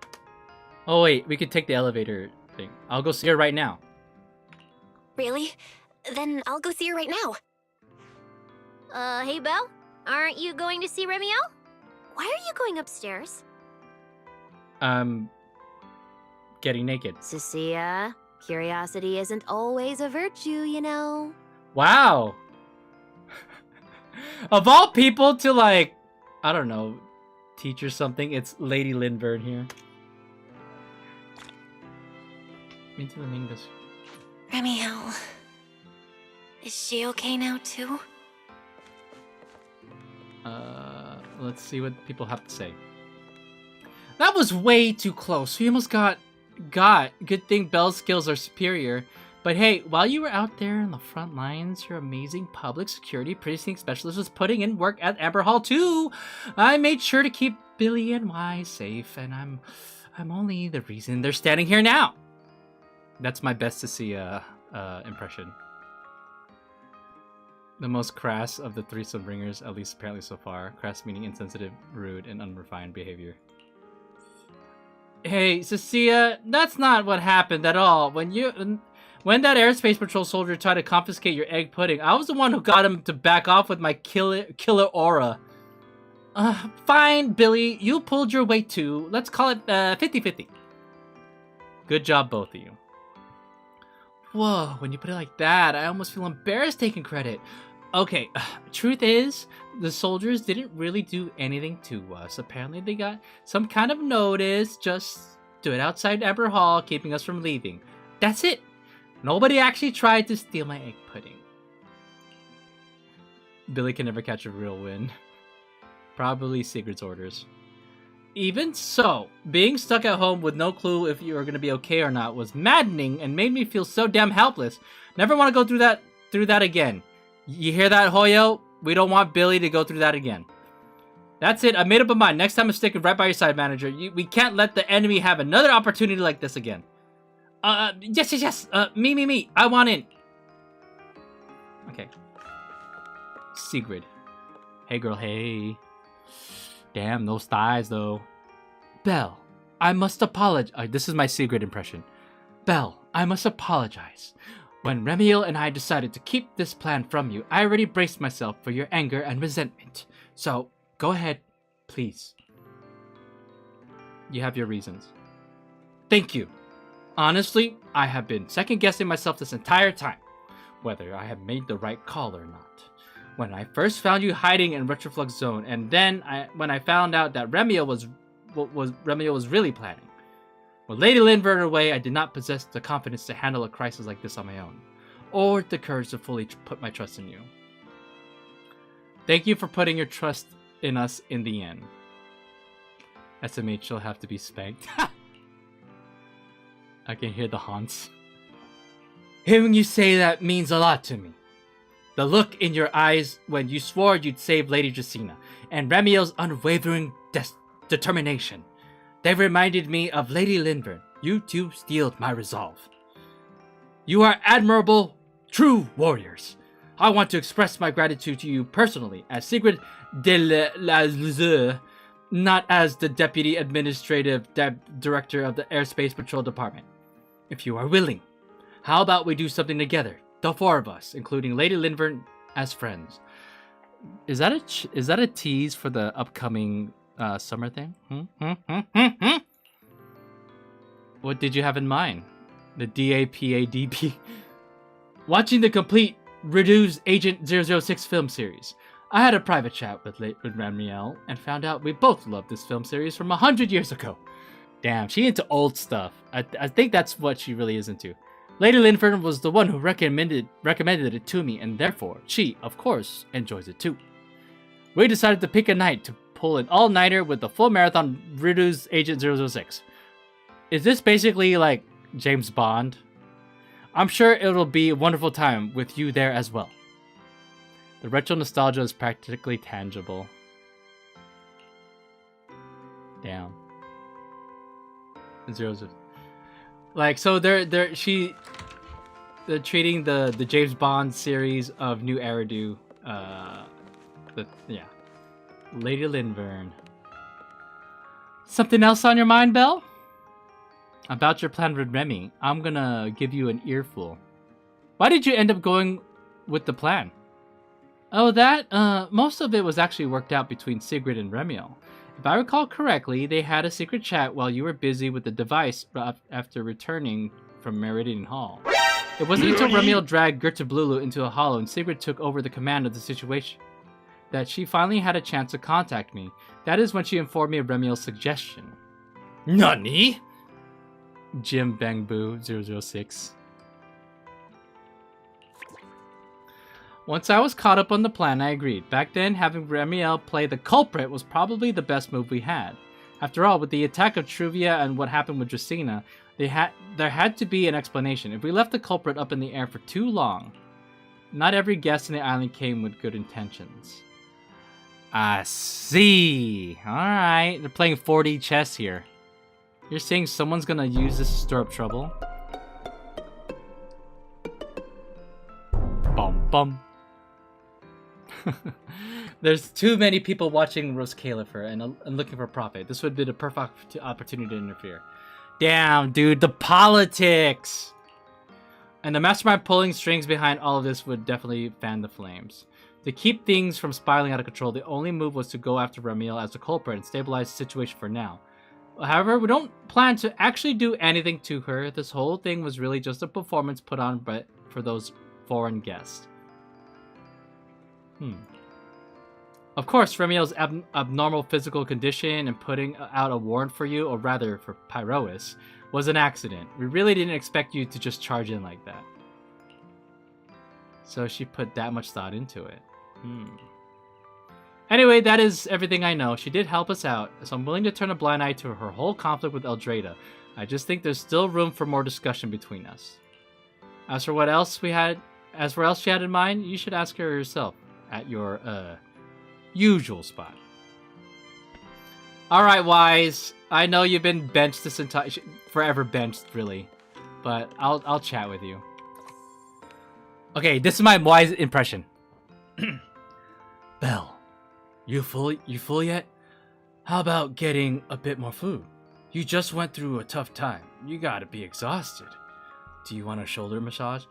Oh wait, we could take the elevator thing. I'll go see her right now. Really? Then I'll go see her right now. Hey Belle? Aren't you going to see Remielle? Why are you going upstairs? Getting naked. Cecilia, curiosity isn't always a virtue, you know. Wow! Of all people to, like, I don't know, teach her something, it's Lady Lindvern here. Into the main bus. Remielle. Is she okay now too? Let's see what people have to say. That was way too close. We almost got. Good thing Belle's skills are superior. But hey, while you were out there in the front lines, your amazing public security precinct specialist was putting in work at Amber Hall too. I made sure to keep Billy and Y safe, and I'm only the reason they're standing here now. That's my best to see impression. The most crass of the three Sunbringers, at least apparently so far. Crass meaning insensitive, rude, and unrefined behavior. Hey, Cecilia, that's not what happened at all. When that airspace patrol soldier tried to confiscate your egg pudding, I was the one who got him to back off with my killer aura. Fine, Billy, you pulled your weight too. Let's call it 50-50. Good job, both of you. Whoa, when you put it like that, I almost feel embarrassed taking credit. Okay, truth is, the soldiers didn't really do anything to us. Apparently they got some kind of notice, just stood outside Amber Hall, keeping us from leaving. That's it. Nobody actually tried to steal my egg pudding. Billy can never catch a real win. Probably Sigurd's orders. Even so, being stuck at home with no clue if you were going to be okay or not was maddening and made me feel so damn helpless. Never want to go through that again. You hear that, Hoyo? We don't want Billy to go through that again. That's it. I made up my mind. Next time I'm sticking right by your side, manager. We can't let the enemy have another opportunity like this again. Yes. Me. I want in. Okay. Sigrid. Hey, girl. Hey. Damn, those thighs, though. Belle, I must apologize. This is my Sigrid impression. Belle, I must apologize. When Remielle and I decided to keep this plan from you, I already braced myself for your anger and resentment. So, go ahead, please. You have your reasons. Thank you. Honestly, I have been second-guessing myself this entire time, whether I have made the right call or not. When I first found you hiding in Retroflux Zone, and then when I found out that Remielle was really planning. With Lady Linvern away, I did not possess the confidence to handle a crisis like this on my own, or the courage to fully put my trust in you. Thank you for putting your trust in us in the end. SMH will have to be spanked. I can hear the haunts. Hearing you say that means a lot to me. The look in your eyes when you swore you'd save Lady Dresina, and Remielle's unwavering determination. They reminded me of Lady Linvern. You two steeled my resolve. You are admirable, true warriors. I want to express my gratitude to you personally as Sigrid de la not as the Deputy Administrative Director of the Airspace Patrol Department. If you are willing, how about we do something together, the four of us, including Lady Linvern as friends? Is that a tease for the upcoming summer thing? What did you have in mind? The DAPADP? Watching the complete Reduce Agent 006 film series. I had a private chat with Remielle and found out we both loved this film series from 100 years ago. Damn, she into old stuff. I think that's what she really is into. Lady Linvern was the one who recommended it to me, and therefore, she, of course, enjoys it too. We decided to pick a night to pull an all-nighter with the full marathon Reduce Agent 006. Is this basically like James Bond? I'm sure it'll be a wonderful time with you there as well. The retro nostalgia is practically tangible. Damn. Like, so they're treating the James Bond series of New Eridu. Lady Linvern. Something else on your mind, Belle? About your plan with Remy, I'm gonna give you an earful. Why did you end up going with the plan? Oh, that, most of it was actually worked out between Sigrid and Remielle. If I recall correctly, they had a secret chat while you were busy with the device after returning from Meridian Hall. It wasn't until Remielle dragged Gertablulu into a hollow and Sigrid took over the command of the situation that she finally had a chance to contact me. That is when she informed me of Remielle's suggestion. Nani? Jim Bangboo 006. Once I was caught up on the plan, I agreed. Back then, having Remielle play the culprit was probably the best move we had. After all, with the attack of Truvia and what happened with Dresina, there had to be an explanation. If we left the culprit up in the air for too long, not every guest in the island came with good intentions. I see. Alright, they're playing 4D chess here. You're saying someone's gonna use this to stir up trouble? Bum bum. There's too many people watching Rose Califer and looking for profit. This would be the perfect opportunity to interfere. Damn, dude, the politics! And the mastermind pulling strings behind all of this would definitely fan the flames. To keep things from spiraling out of control, the only move was to go after Remielle as the culprit and stabilize the situation for now. However, we don't plan to actually do anything to her. This whole thing was really just a performance put on for those foreign guests. Of course, Remielle's abnormal physical condition and putting out a warrant for you, or rather for Pyrois, was an accident. We really didn't expect you to just charge in like that. So she put that much thought into it. Anyway, that is everything I know. She did help us out, so I'm willing to turn a blind eye to her whole conflict with Eldrada. I just think there's still room for more discussion between us. As for what else she had in mind, you should ask her yourself at your usual spot. All right, Wise. I know you've been benched this entire forever benched, really, but I'll chat with you. Okay, this is my Wise impression. Belle. You full yet? How about getting a bit more food? You just went through a tough time. You gotta be exhausted. Do you want a shoulder massage?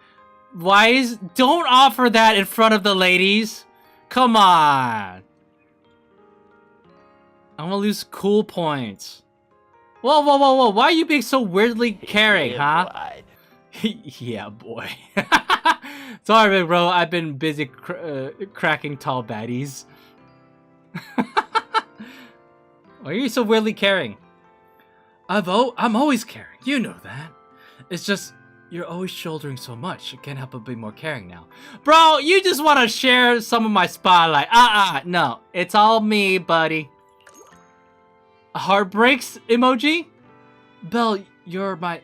Wise, don't offer that in front of the ladies. Come on. I'm gonna lose cool points. Whoa. Why are you being so weirdly caring, huh? Yeah, boy. Sorry, bro. I've been busy cracking tall baddies. Why are you so weirdly caring? I'm always caring. You know that. It's just you're always shouldering so much. I can't help but be more caring now. Bro, you just want to share some of my spotlight. No. It's all me, buddy. A heartbreaks emoji? Belle, you're my...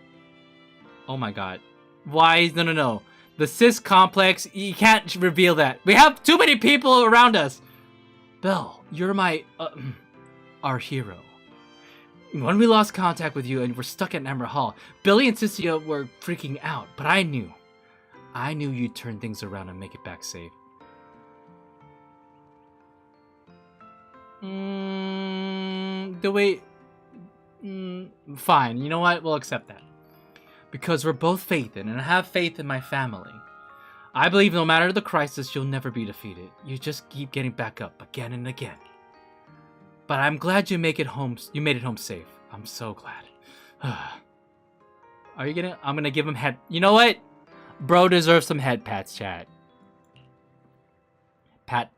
Oh my god. Why? No. The cis complex, you can't reveal that. We have too many people around us. Belle, you're my... our hero. When we lost contact with you and were stuck at Emerald Hall, Billy and Cecilia were freaking out, but I knew you'd turn things around and make it back safe. Fine, you know what? We'll accept that. Because we're both faithin', and I have faith in my family. I believe no matter the crisis, you'll never be defeated. You just keep getting back up again and again. But I'm glad you made it home safe. I'm so glad. Are you gonna... I'm gonna give him head... You know what? Bro deserves some head pats, chat. Pat.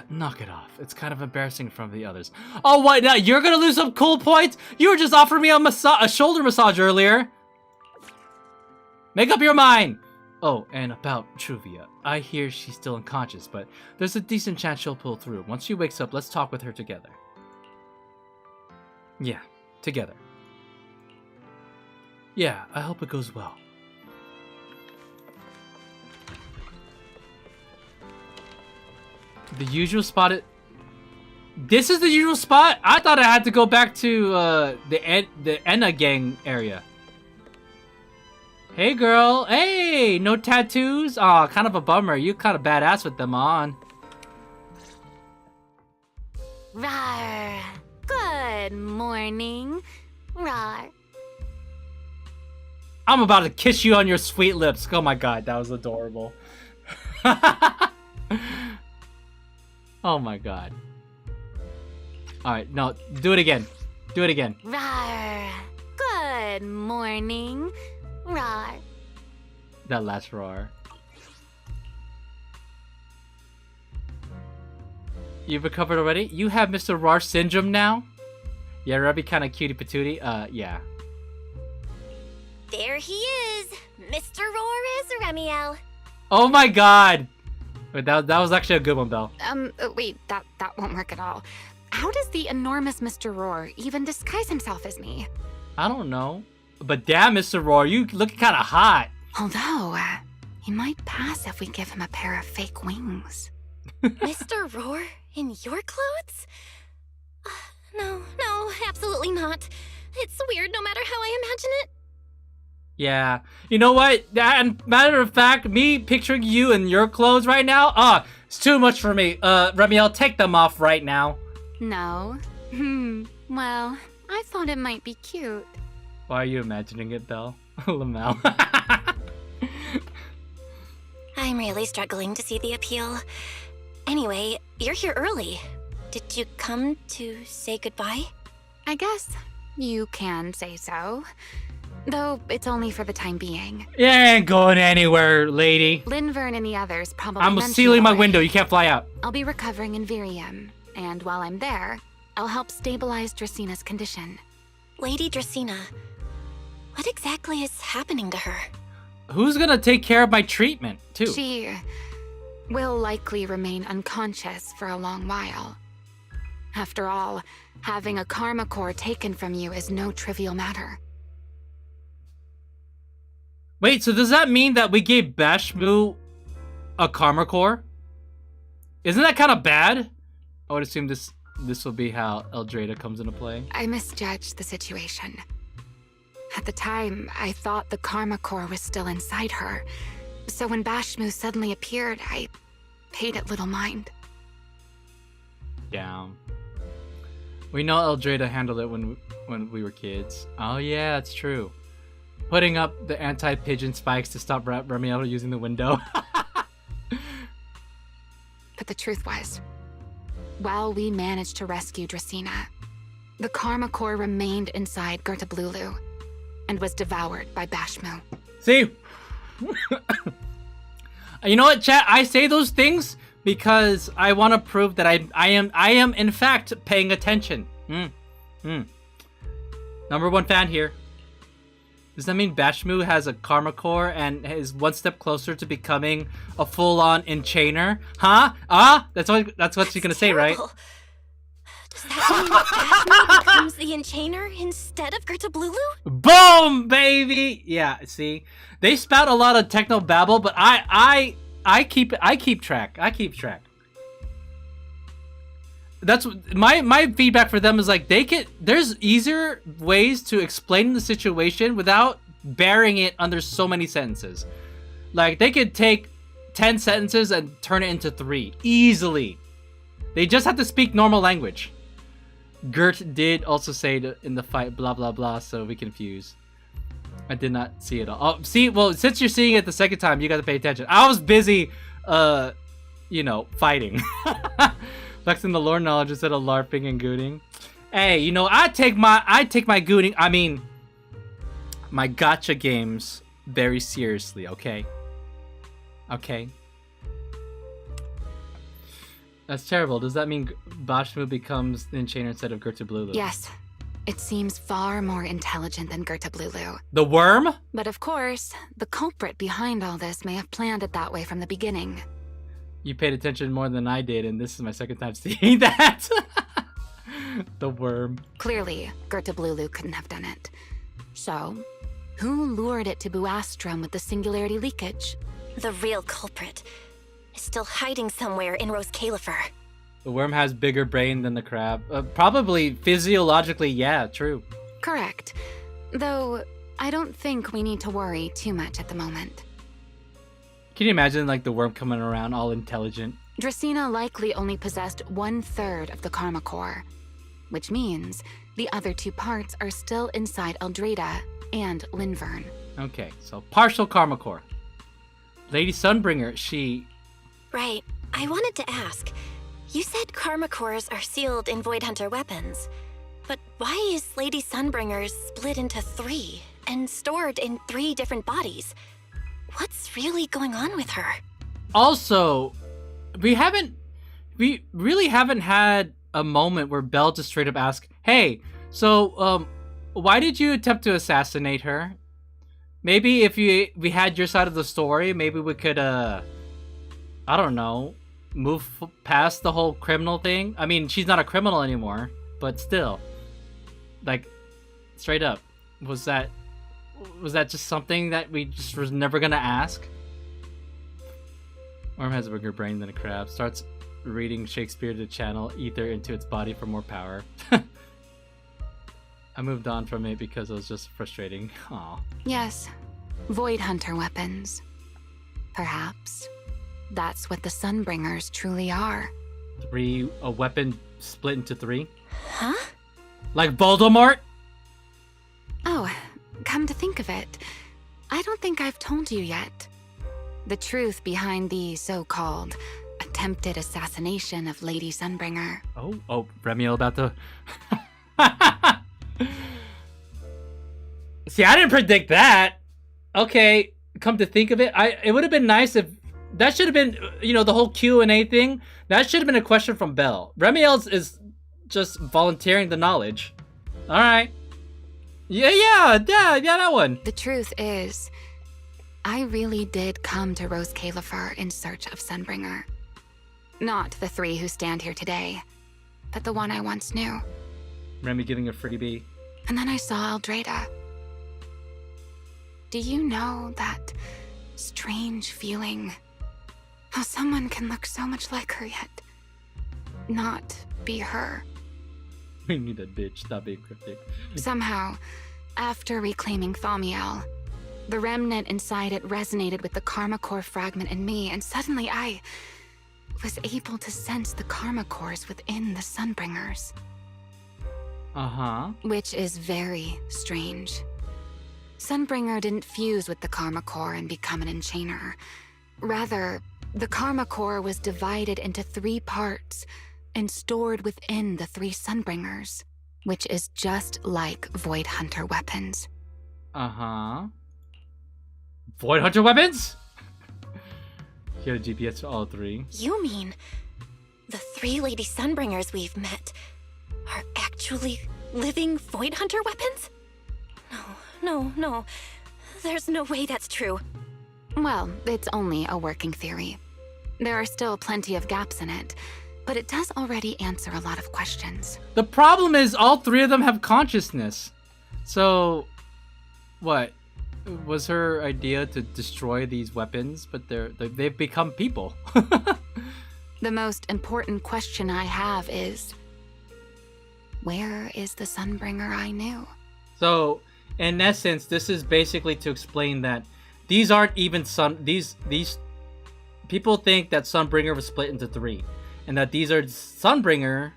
Knock it off. It's kind of embarrassing from the others. Oh, what? Now you're gonna lose some cool points? You were just offering me a shoulder massage earlier. Make up your mind. Oh, and about Truvia. I hear she's still unconscious, but there's a decent chance she'll pull through. Once she wakes up, let's talk with her together. Yeah, together. Yeah, I hope it goes well. The usual spot. This is the usual spot? I thought I had to go back to the Enna gang area. Hey girl, hey, no tattoos? Aw, kind of a bummer. You kind of badass with them on. Rawr. Good morning. Rawr. I'm about to kiss you on your sweet lips. Oh my god, that was adorable. Oh my god. Alright, no, do it again. Do it again. Rawr. Good morning. Rawr. That last roar. You've recovered already? You have Mr. Roar syndrome now? Yeah, Ruby kinda cutie patootie. Yeah. There he is! Mr. Roar is Remielle. Oh my god! Wait, that was actually a good one, Belle. Wait, that won't work at all. How does the enormous Mr. Roar even disguise himself as me? I don't know. But damn, Mr. Roar, you look kinda hot. Although, he might pass if we give him a pair of fake wings. Mr. Roar in your clothes? No, absolutely not. It's weird no matter how I imagine it. Yeah. You know what? And matter of fact, me picturing you in your clothes right now, it's too much for me. Remielle, take them off right now. No. Well, I thought it might be cute. Why are you imagining it, Belle? Lamel. I'm really struggling to see the appeal. Anyway, you're here early. Did you come to say goodbye? I guess you can say so. Though it's only for the time being. You ain't going anywhere, lady. Linvern and the others probably I'm sealing my window. You can't fly out. I'll be recovering in Virium. And while I'm there, I'll help stabilize Dracina's condition. Lady Dracina, what exactly is happening to her? Who's gonna take care of my treatment, too? She will likely remain unconscious for a long while. After all, having a karma core taken from you is no trivial matter. Wait, so does that mean that we gave Bashmu a karma core? Isn't that kind of bad? I would assume this will be how Eldrada comes into play. I misjudged the situation. At the time, I thought the karma core was still inside her. So when Bashmu suddenly appeared, I paid it little mind. Down. We know Eldrada handled it when we were kids. Oh yeah, that's true. Putting up the anti-pigeon spikes to stop Remielle using the window. But the truth was, while we managed to rescue Dracina, the karma core remained inside Gerta Blulu and was devoured by Bashmu. See? You know what, chat? I say those things because I want to prove that I am in fact paying attention. #1 fan here. Does that mean Bashmu has a karma core and is one step closer to becoming a full-on enchainer? Huh? That's what she's gonna say, right? Does that mean Bashmu becomes the enchainer instead of Gerta Blulu? Boom, baby! Yeah, see? They spout a lot of techno babble, but I keep track. That's my feedback for them is like there's easier ways to explain the situation without burying it under so many sentences. Like they could take 10 sentences and turn it into 3 easily. They just have to speak normal language. Gert did also say in the fight blah blah blah, so we confused. I did not see it all. Oh, see, well, since you're seeing it the second time, you got to pay attention. I was busy, fighting. Flexing the lore knowledge instead of LARPing and gooning. Hey, I take my gooning, I mean, my gacha games very seriously, okay? Okay? That's terrible. Does that mean Bashmu becomes the enchainer instead of Gerta Blulu? Yes. It seems far more intelligent than Gerta Blulu. The worm? But of course, the culprit behind all this may have planned it that way from the beginning. You paid attention more than I did, and this is my second time seeing that. The worm. Clearly, Gerta Blulu couldn't have done it. So, who lured it to Buastrum with the singularity leakage? The real culprit is still hiding somewhere in Rose Califer. The worm has bigger brain than the crab. Probably physiologically, yeah, true. Correct. Though, I don't think we need to worry too much at the moment. Can you imagine, like, the worm coming around all intelligent? Dracaena likely only possessed 1/3 of the Karma Core, which means the other 2 parts are still inside Eldrada and Linvern. Okay, so partial Karma Core. Lady Sunbringer, she... Right. I wanted to ask. You said Karma Cores are sealed in Void Hunter weapons. But why is Lady Sunbringer's split into 3 and stored in 3 different bodies? What's really going on with her? Also, we really haven't had a moment where Belle just straight up asks, hey, so, why did you attempt to assassinate her? Maybe if we had your side of the story, maybe we could, I don't know, move past the whole criminal thing. I mean, she's not a criminal anymore, but still, like, straight up, was that just something that we just was never gonna ask? Worm has a bigger brain than a crab. Starts reading Shakespeare to channel ether into its body for more power. I moved on from it because it was just frustrating. Aw. Yes, Void Hunter weapons. Perhaps that's what the Sunbringers truly are. A weapon split into 3? Huh? Like Voldemort? Oh, come to think of it, I don't think I've told you yet. The truth behind the so-called attempted assassination of Lady Sunbringer. Oh, Remielle about to... See, I didn't predict that. Okay, come to think of it, it would have been nice if that should have been, the whole Q&A thing. That should have been a question from Belle. Remielle is just volunteering the knowledge. All right. Yeah, that one. The truth is, I really did come to Rose Califer in search of Sunbringer. Not the 3 who stand here today, but the one I once knew. Remy giving a freebie. And then I saw Eldrada. Do you know that strange feeling? How someone can look so much like her yet not be her. We need a bitch, stop being cryptic. Somehow, after reclaiming Thaumiel, the remnant inside it resonated with the Karma Core fragment in me, and suddenly I was able to sense the Karma Cores within the Sunbringers. Uh-huh. Which is very strange. Sunbringer didn't fuse with the Karma Core and become an enchainer. Rather, the Karma Core was divided into 3 parts and stored within the 3 Sunbringers, which is just like Void Hunter weapons. Uh-huh. Void Hunter weapons? You got a GPS for all 3. You mean the 3 Lady Sunbringers we've met are actually living Void Hunter weapons? no. There's no way that's true. Well, it's only a working theory. There are still plenty of gaps in it, but it does already answer a lot of questions. The problem is all three of them have consciousness. So, what? Was her idea to destroy these weapons, but they've become people. The most important question I have is, where is the Sunbringer I knew? So, in essence, this is basically to explain that these aren't even these people think that Sunbringer was split into three, and that these are Sunbringer,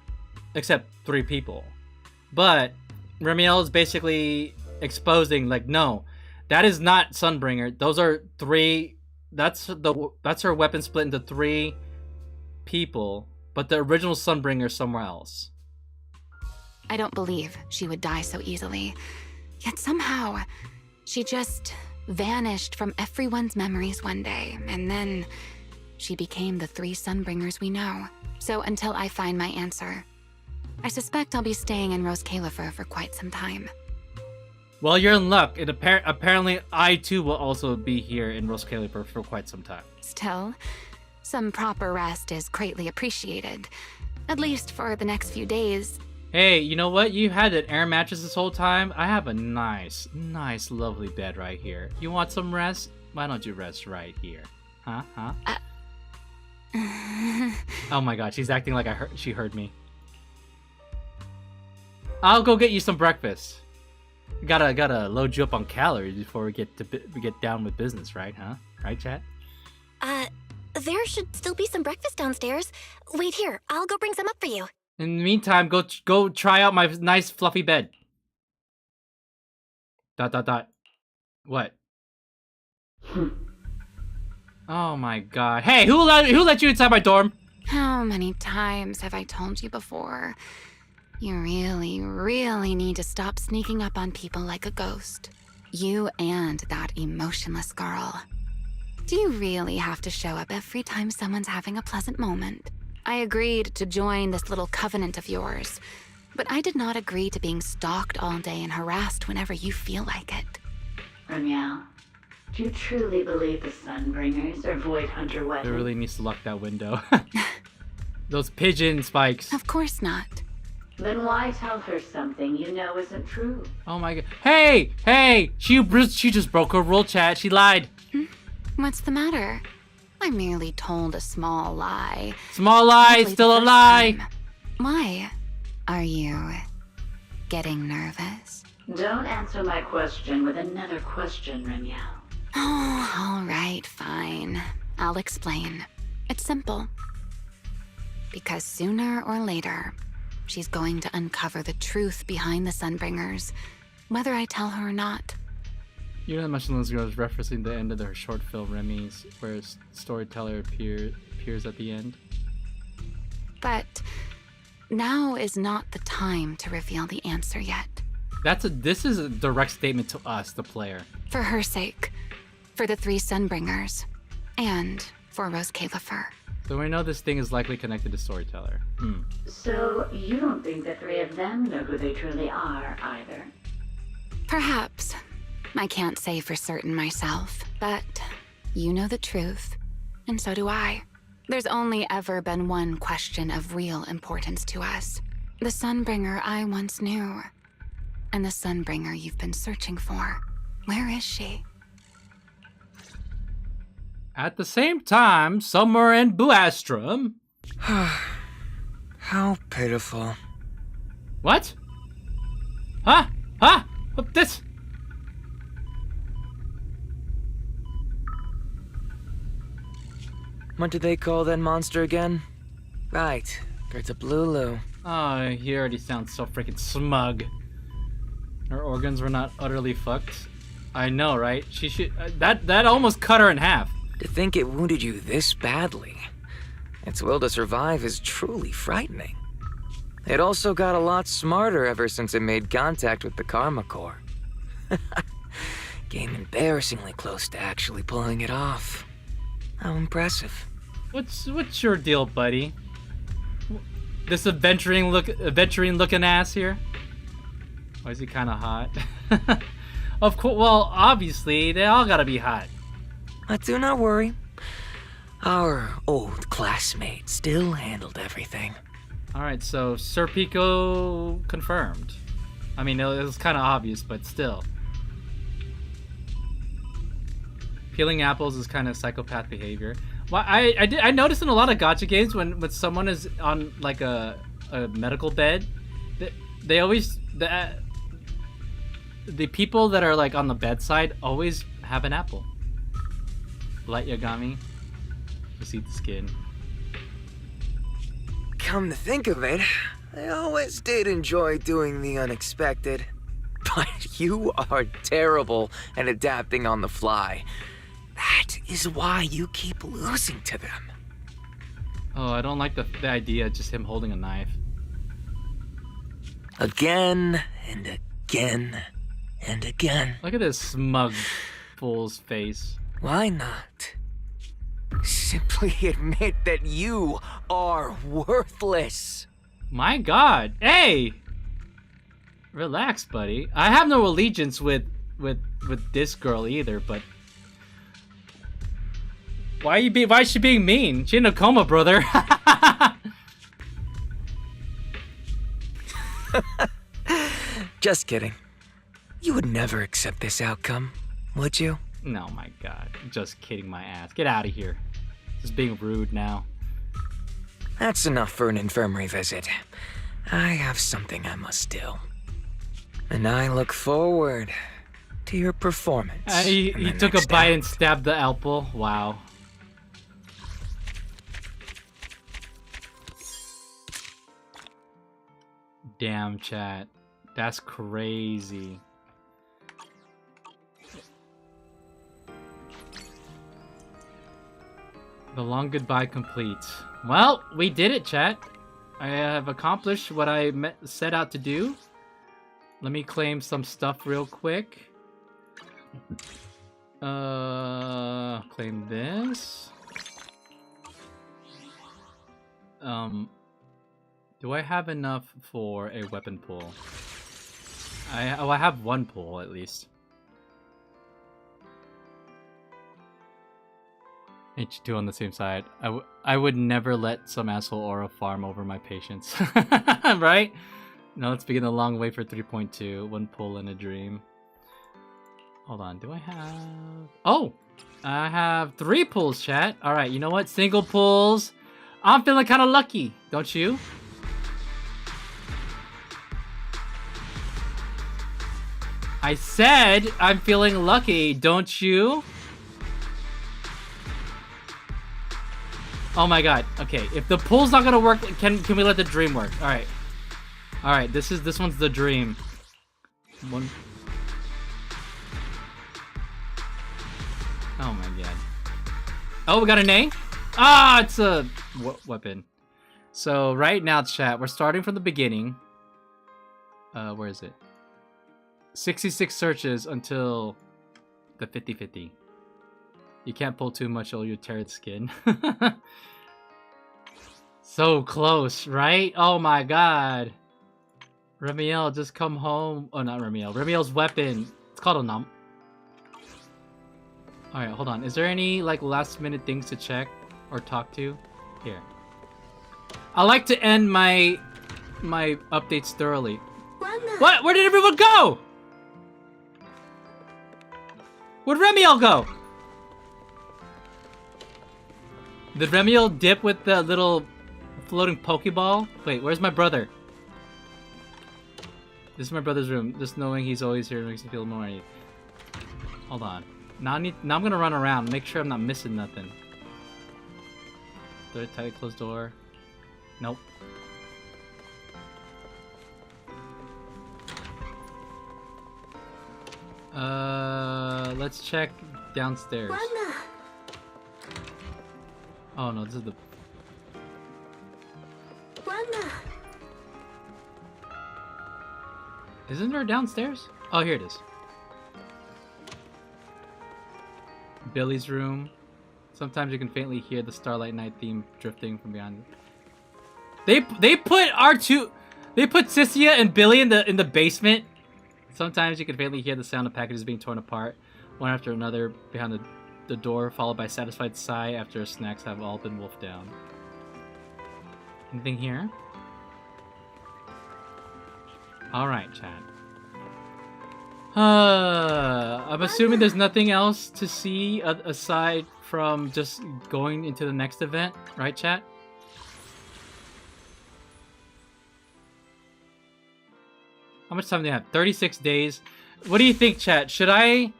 except three people. But Remielle is basically exposing, like, no, that is not Sunbringer. Those are three. That's her weapon split into three people, but the original Sunbringer is somewhere else. I don't believe she would die so easily. Yet somehow, she just vanished from everyone's memories one day, and then she became the three Sunbringers we know. So until I find my answer, I suspect I'll be staying in Rose Califer for quite some time. Well, you're in luck. Apparently, I too will also be here in Rose Califer for quite some time. Still, some proper rest is greatly appreciated. At least for the next few days. Hey, you know what? You had an air mattress this whole time. I have a nice, lovely bed right here. You want some rest? Why don't you rest right here? Huh? Oh my god, she's acting like she heard me. I'll go get you some breakfast. Gotta load you up on calories before we get down with business, right? Huh? Right, chat? There should still be some breakfast downstairs. Wait here, I'll go bring some up for you. In the meantime, go try out my nice fluffy bed. ... What? Oh my god. Hey, who let you inside my dorm? How many times have I told you before? You really, really need to stop sneaking up on people like a ghost. You and that emotionless girl. Do you really have to show up every time someone's having a pleasant moment? I agreed to join this little covenant of yours, but I did not agree to being stalked all day and harassed whenever you feel like it. Remielle, do you truly believe the Sunbringers are Void Hunter It weapons? really needs to lock that window. Those pigeon spikes. Of course not. Then why tell her something you know isn't true? Oh my god. Hey! She just broke her rule, chat. She lied. What's the matter? I merely told a small lie. Small lie, Probably still the a first lie. time. Why? Are you getting nervous? Don't answer my question with another question, Remielle. Oh, all right, fine. I'll explain. It's simple. Because sooner or later, she's going to uncover the truth behind the Sunbringers, whether I tell her or not. You know, Mushroom's girl is referencing the end of their short film Remy's, where a storyteller appears at the end. But now is not the time to reveal the answer yet. This is a direct statement to us, the player. For her sake, for the three Sunbringers, and for Rose Califer. So we know this thing is likely connected to storyteller. So you don't think the three of them know who they truly are, either? Perhaps. I can't say for certain myself, but you know the truth, and so do I. There's only ever been one question of real importance to us. The Sunbringer I once knew, and the Sunbringer you've been searching for. Where is she? At the same time, somewhere in Buastrom. How pitiful. What? Huh? This... What did they call that monster again? Right, Gertablulu. Oh, he already sounds so freaking smug. Her organs were not utterly fucked. I know, right? She should... that almost cut her in half. To think it wounded you this badly. Its will to survive is truly frightening. It also got a lot smarter ever since it made contact with the Karma Core. Came embarrassingly close to actually pulling it off. How impressive. What's your deal, buddy? This adventuring looking ass here? Why is he kind of hot? Of course. Well, obviously, they all gotta be hot. But do not worry. Our old classmate still handled everything. Alright, so Sir Pico confirmed. I mean, it was kind of obvious, but still. Peeling apples is kind of psychopath behavior. Well, I noticed in a lot of gacha games when someone is on like a medical bed, they always the people that are like on the bedside always have an apple. Light Yagami. Just eat the skin. Come to think of it, I always did enjoy doing the unexpected. But you are terrible at adapting on the fly. That is why you keep losing to them. Oh, I don't like the idea of just him holding a knife. Again and again and again. Look at this smug fool's face. Why not? Simply admit that you are worthless. My god. Hey! Relax, buddy. I have no allegiance with this girl either, but why is she being mean? She in a coma, brother. Just kidding. You would never accept this outcome, would you? No, my god. Just kidding my ass. Get out of here. Just being rude now. That's enough for an infirmary visit. I have something I must do. And I look forward to your performance. He took a bite and stabbed the apple. Wow. Damn, chat. That's crazy. The long goodbye complete. Well, we did it, chat. I have accomplished what I set out to do. Let me claim some stuff real quick. Claim this. Do I have enough for a weapon pool? I have one pool at least. H2 on the same side. I would never let some asshole aura farm over my patience. Right? Now let's begin the long way for 3.2. One pull in a dream. Hold on, do I have... Oh! I have 3 pulls, chat. Alright, you know what? Single pulls. I'm feeling kind of lucky, don't you? I said I'm feeling lucky, don't you? Oh my god. Okay, if the pull's not gonna work, can we let the dream work? Alright. Alright, this one's the dream. One. Oh my god. Oh, we got an A? Ah, it's a weapon. So right now, chat, we're starting from the beginning. Where is it? 66 searches until the 50-50. You can't pull too much or you'll tear the skin. So close, right? Oh my god. Remielle, just come home. Oh, not Remielle. Remielle's weapon. It's called a nom. Alright, hold on. Is there any like last minute things to check or talk to? Here. I like to end my updates thoroughly. What? Where did everyone go? Where'd Remielle go? Did Remielle dip with the little floating Pokeball? Wait, where's my brother? This is my brother's room. Just knowing he's always here makes me feel more at ease. Hold on. Now I'm gonna run around, make sure I'm not missing nothing. Third tight closed door. Nope. Let's check downstairs. Oh no, this is the... Isn't there downstairs? Oh, here it is. Billy's room. Sometimes you can faintly hear the Starlight Night theme drifting from behind. They put R2... They put Sissia and Billy in the basement? Sometimes you can faintly hear the sound of packages being torn apart, one after another behind the door, followed by a satisfied sigh after snacks have all been wolfed down. Anything here? Alright, chat. I'm assuming there's nothing else to see aside from just going into the next event, right, chat? How much time do you have? 36 days. What do you think, chat? Should I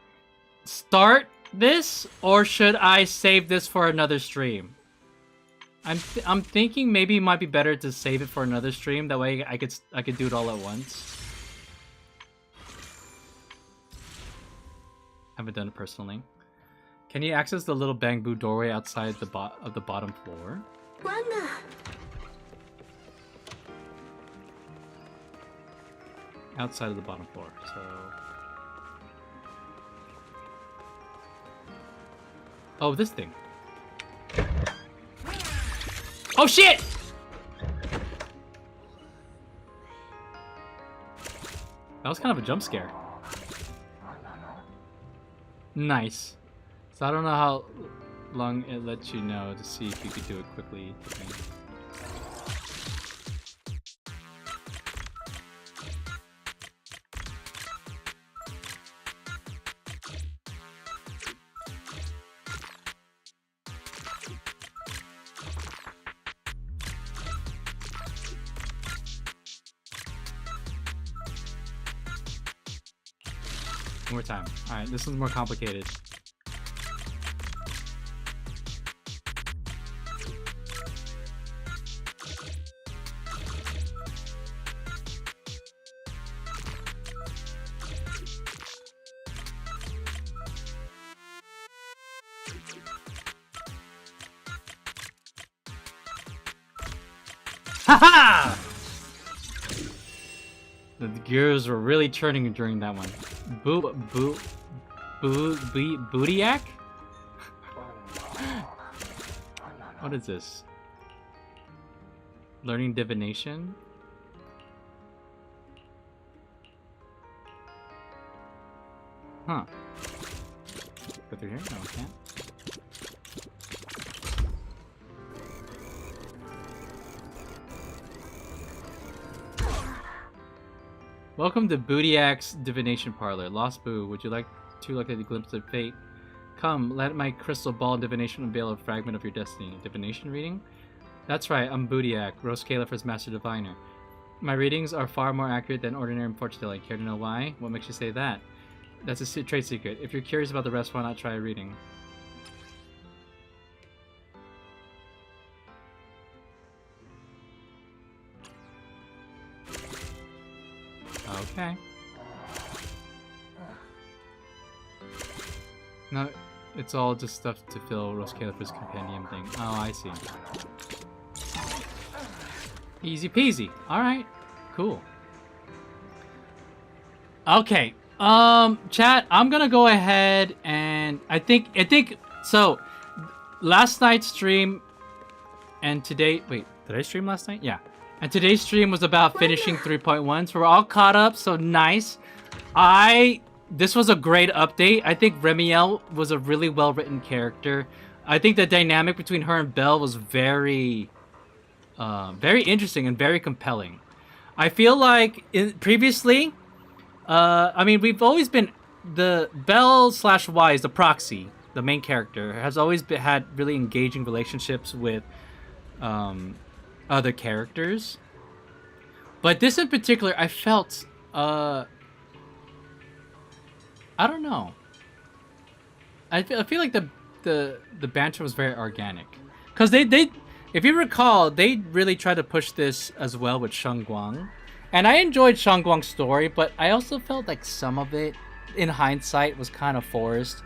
start this or should I save this for another stream? I'm thinking maybe it might be better to save it for another stream. That way I could do it all at once. Haven't done it personally. Can you access the little bamboo doorway outside of the bottom floor? Outside of the bottom floor, so... Oh, this thing. Oh, shit! That was kind of a jump scare. Nice. So I don't know how long it lets you know to see if you could do it quickly. One more time. Alright, this one's more complicated. Haha! The gears were really turning during that one. Bootiac? What is this? Learning divination? Huh. Go through here? No, we can't. Welcome to Bootiac's Divination Parlor. Lost Boo, would you like to look at the glimpse of fate? Come, let my crystal ball divination unveil a fragment of your destiny. Divination reading? That's right, I'm Bootiac, Rose Calipher's master diviner. My readings are far more accurate than ordinary fortune telling. Care to know why? What makes you say that? That's a trade secret. If you're curious about the rest, why not try a reading? Okay. No, it's all just stuff to fill Rose Calipher's compendium thing. Oh, I see. Easy peasy. Alright. Cool. Okay. Chat, I'm gonna go ahead and I think so last night's stream and today, wait, did I stream last night? Yeah. And today's stream was about finishing 3.1, so we're all caught up, so nice. This was a great update. I think Remielle was a really well-written character. I think the dynamic between her and Belle was very interesting and very compelling. I feel like previously, I mean, we've always been the Belle/Wise, the proxy, the main character, has always had really engaging relationships with other characters. But this in particular, I felt, I don't know. I feel like the banter was very organic. Because they, if you recall, they really tried to push this as well with Sheng Guang. And I enjoyed Sheng Guang's story, but I also felt like some of it, in hindsight, was kind of forced.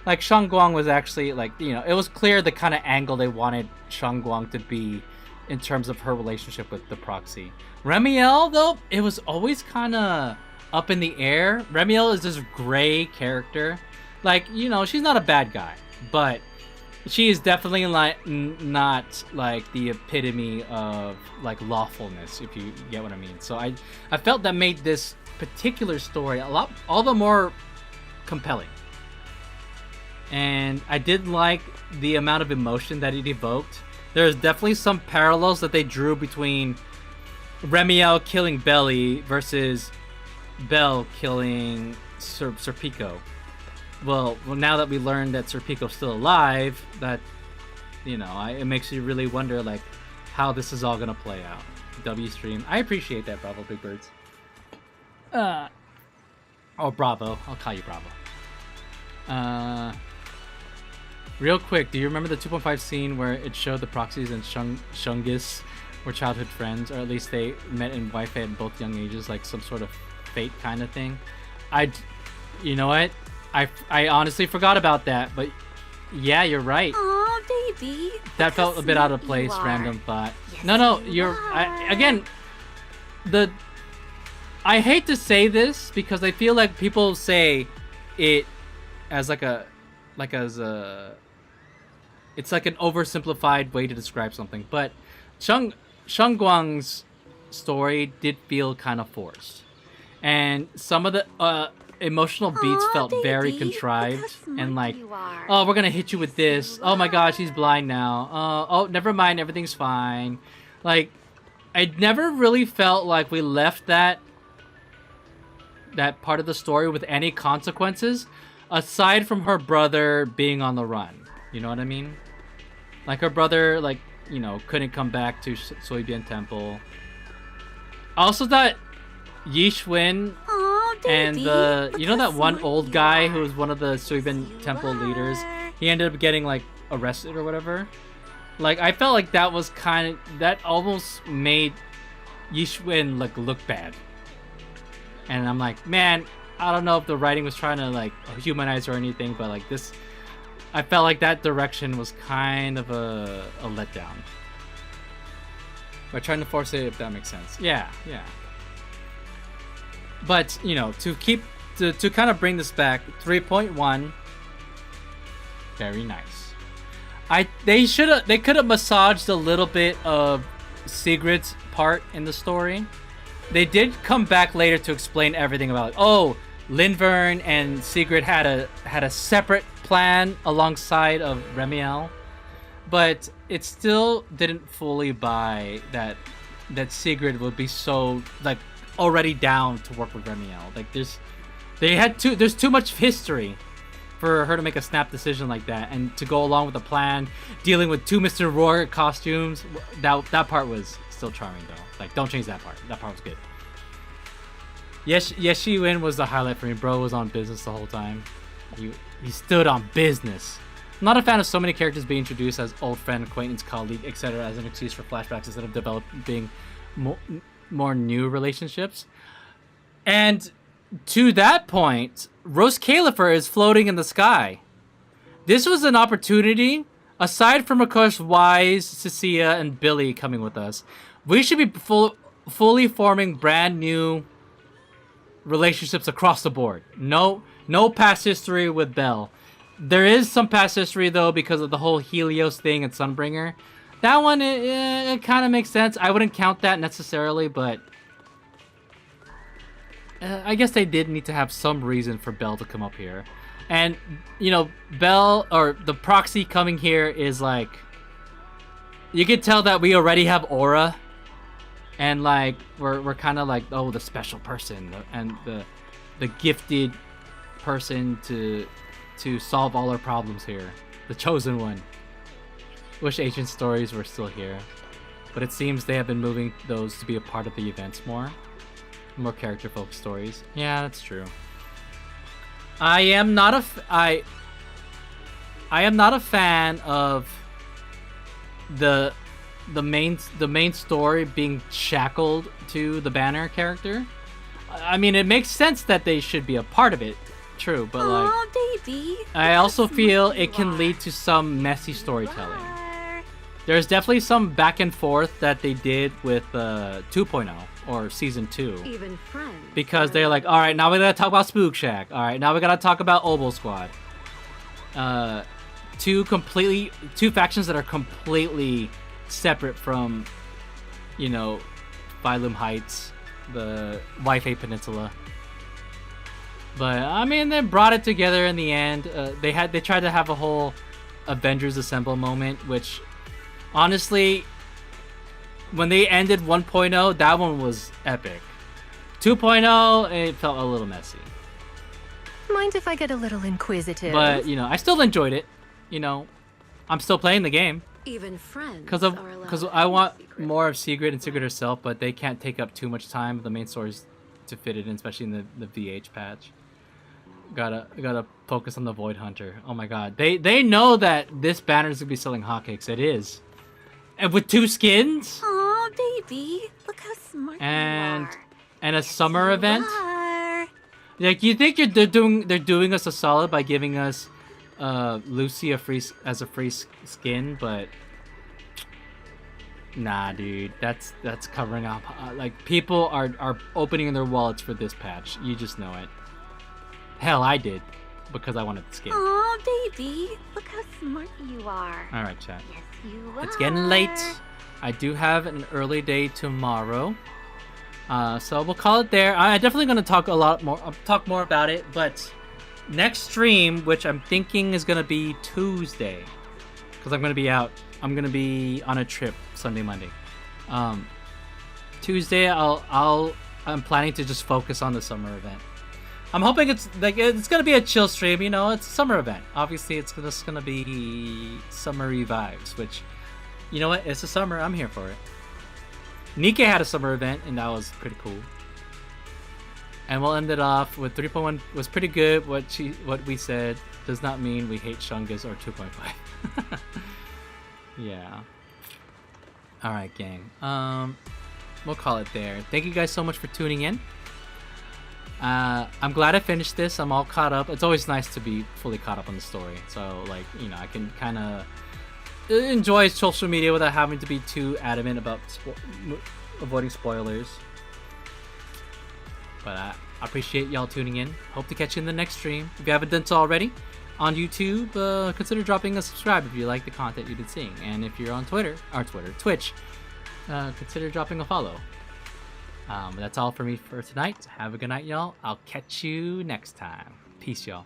Like, Sheng Guang was actually, like, you know, it was clear the kind of angle they wanted Sheng Guang to be in terms of her relationship with the proxy. Remielle, though, it was always kind of up in the air. Remielle is this gray character. Like, you know, she's not a bad guy, but she is definitely like not like the epitome of like lawfulness, if you get what I mean. So I felt that made this particular story all the more compelling. And I did like the amount of emotion that it evoked. There's definitely some parallels that they drew between Remielle killing Belly versus Belle killing Serpico. Well, now that we learned that Serpico's still alive, that, you know, it makes you really wonder, like, how this is all gonna play out. W stream. I appreciate that, Bravo Big Birds. Oh, Bravo. I'll call you Bravo. Real quick, do you remember the 2.5 scene where it showed the proxies and Shungis were childhood friends, or at least they met in Wi-Fi at both young ages, like some sort of fate kind of thing? You know what? I honestly forgot about that, but yeah, you're right. Aw, baby. That felt a bit out of place, random thought. Yes, no, I hate to say this because I feel like people say it as it's like an oversimplified way to describe something, but Shengguang's story did feel kind of forced, and some of the emotional beats felt very contrived and like, oh, we're gonna hit you with this. Oh my gosh, he's blind now. Oh, never mind, everything's fine. Like, I never really felt like we left that part of the story with any consequences, aside from her brother being on the run. You know what I mean? Like, her brother, like, you know, couldn't come back to Soybian Temple. I also thought Yishwin and you know that one old guy who was one of the Soybian Temple leaders, he ended up getting like arrested or whatever. Like, I felt like that was that almost made Yishwin look bad. And I'm like, man, I don't know if the writing was trying to like humanize her or anything, but like this, I felt like that direction was kind of a letdown. By trying to force it, if that makes sense. Yeah. But, you know, to kind of bring this back, 3.1, very nice. They could have massaged a little bit of Sigrid's part in the story. They did come back later to explain everything about, oh, Lindvern and Sigrid had a separate plan alongside of Remielle, but it still didn't fully buy that Sigrid would be so like already down to work with Remielle. Like, there's too much history for her to make a snap decision like that, and to go along with the plan, dealing with two Mr. Roar costumes. That part was still charming though. Like, don't change that part. That part was good. Yes, Yeshwin was the highlight for me. Bro was on business the whole time. He stood on business. I'm not a fan of so many characters being introduced as old friend, acquaintance, colleague, etc. as an excuse for flashbacks instead of developing more new relationships. And to that point, Rose Califer is floating in the sky. This was an opportunity, aside from, of course, Wise, Cecilia, and Billy coming with us. We should be fully forming brand new relationships across the board. No past history with Belle. There is some past history though because of the whole Helios thing and Sunbringer. That one, it kind of makes sense. I wouldn't count that necessarily, but I guess they did need to have some reason for Belle to come up here. And, you know, Belle, or the proxy coming here is like, you could tell that we already have aura. And like, we're kind of like, oh, the special person and the gifted person to solve all our problems here. The chosen one. Wish Ancient Stories were still here. But it seems they have been moving those to be a part of the events more. More character-focused stories. Yeah, that's true. I am not a fan of the main story being shackled to the Banner character. I mean, it makes sense that they should be a part of it, true, but like, baby. I also feel it can lead to some messy storytelling. There's definitely some back and forth that they did with 2.0 or season 2. Even friends. Because they're like, all right, now we gotta talk about Spook Shack. All right, now we gotta talk about Oboe Squad. two factions that are completely separate from, you know, Phylum Heights, the Waifei Peninsula. But I mean, they brought it together in the end. They tried to have a whole Avengers Assemble moment, which honestly, when they ended 1.0, that one was epic. 2.0, it felt a little messy. Mind if I get a little inquisitive? But, you know, I still enjoyed it. You know, I'm still playing the game. Even friends Because I want more of Sigrid and Sigrid herself, but they can't take up too much time, the main stories, to fit it in, especially in the VH patch. Gotta focus on the Void Hunter. Oh my god. They know that this banner is gonna be selling hotcakes. It is. And with 2 skins? Aw, baby. Look how smart you are. And a summer event? Are. Like, you think they're doing us a solid by giving us Lucy as a free skin, but nah, dude, that's covering up. Like, people are opening their wallets for this patch. You just know it. Hell, I did, because I wanted the skin. Aw, baby. Look how smart you are. All right, chat. Yes, you are. It's getting late. I do have an early day tomorrow. So we'll call it there. I'm definitely going to talk more about it, but next stream, which I'm thinking is going to be Tuesday, because I'm going to be out. I'm going to be on a trip Sunday, Monday. Tuesday, I'm planning to just focus on the summer event. I'm hoping it's going to be a chill stream, you know, it's a summer event. Obviously, it's just going to be summery vibes, which, you know what, it's the summer, I'm here for it. Nikke had a summer event, and that was pretty cool. And we'll end it off with 3.1 was pretty good. What we said does not mean we hate Shungus or 2.5. Yeah. Alright, gang. We'll call it there. Thank you guys so much for tuning in. I'm glad I finished this. I'm all caught up. It's always nice to be fully caught up on the story. So, like, you know, I can kind of enjoy social media without having to be too adamant about avoiding spoilers. But I appreciate y'all tuning in. Hope to catch you in the next stream. If you haven't done so already on YouTube, consider dropping a subscribe if you like the content you've been seeing. And if you're on Twitch, consider dropping a follow. That's all for me for tonight. Have a good night, y'all. I'll catch you next time. Peace, y'all.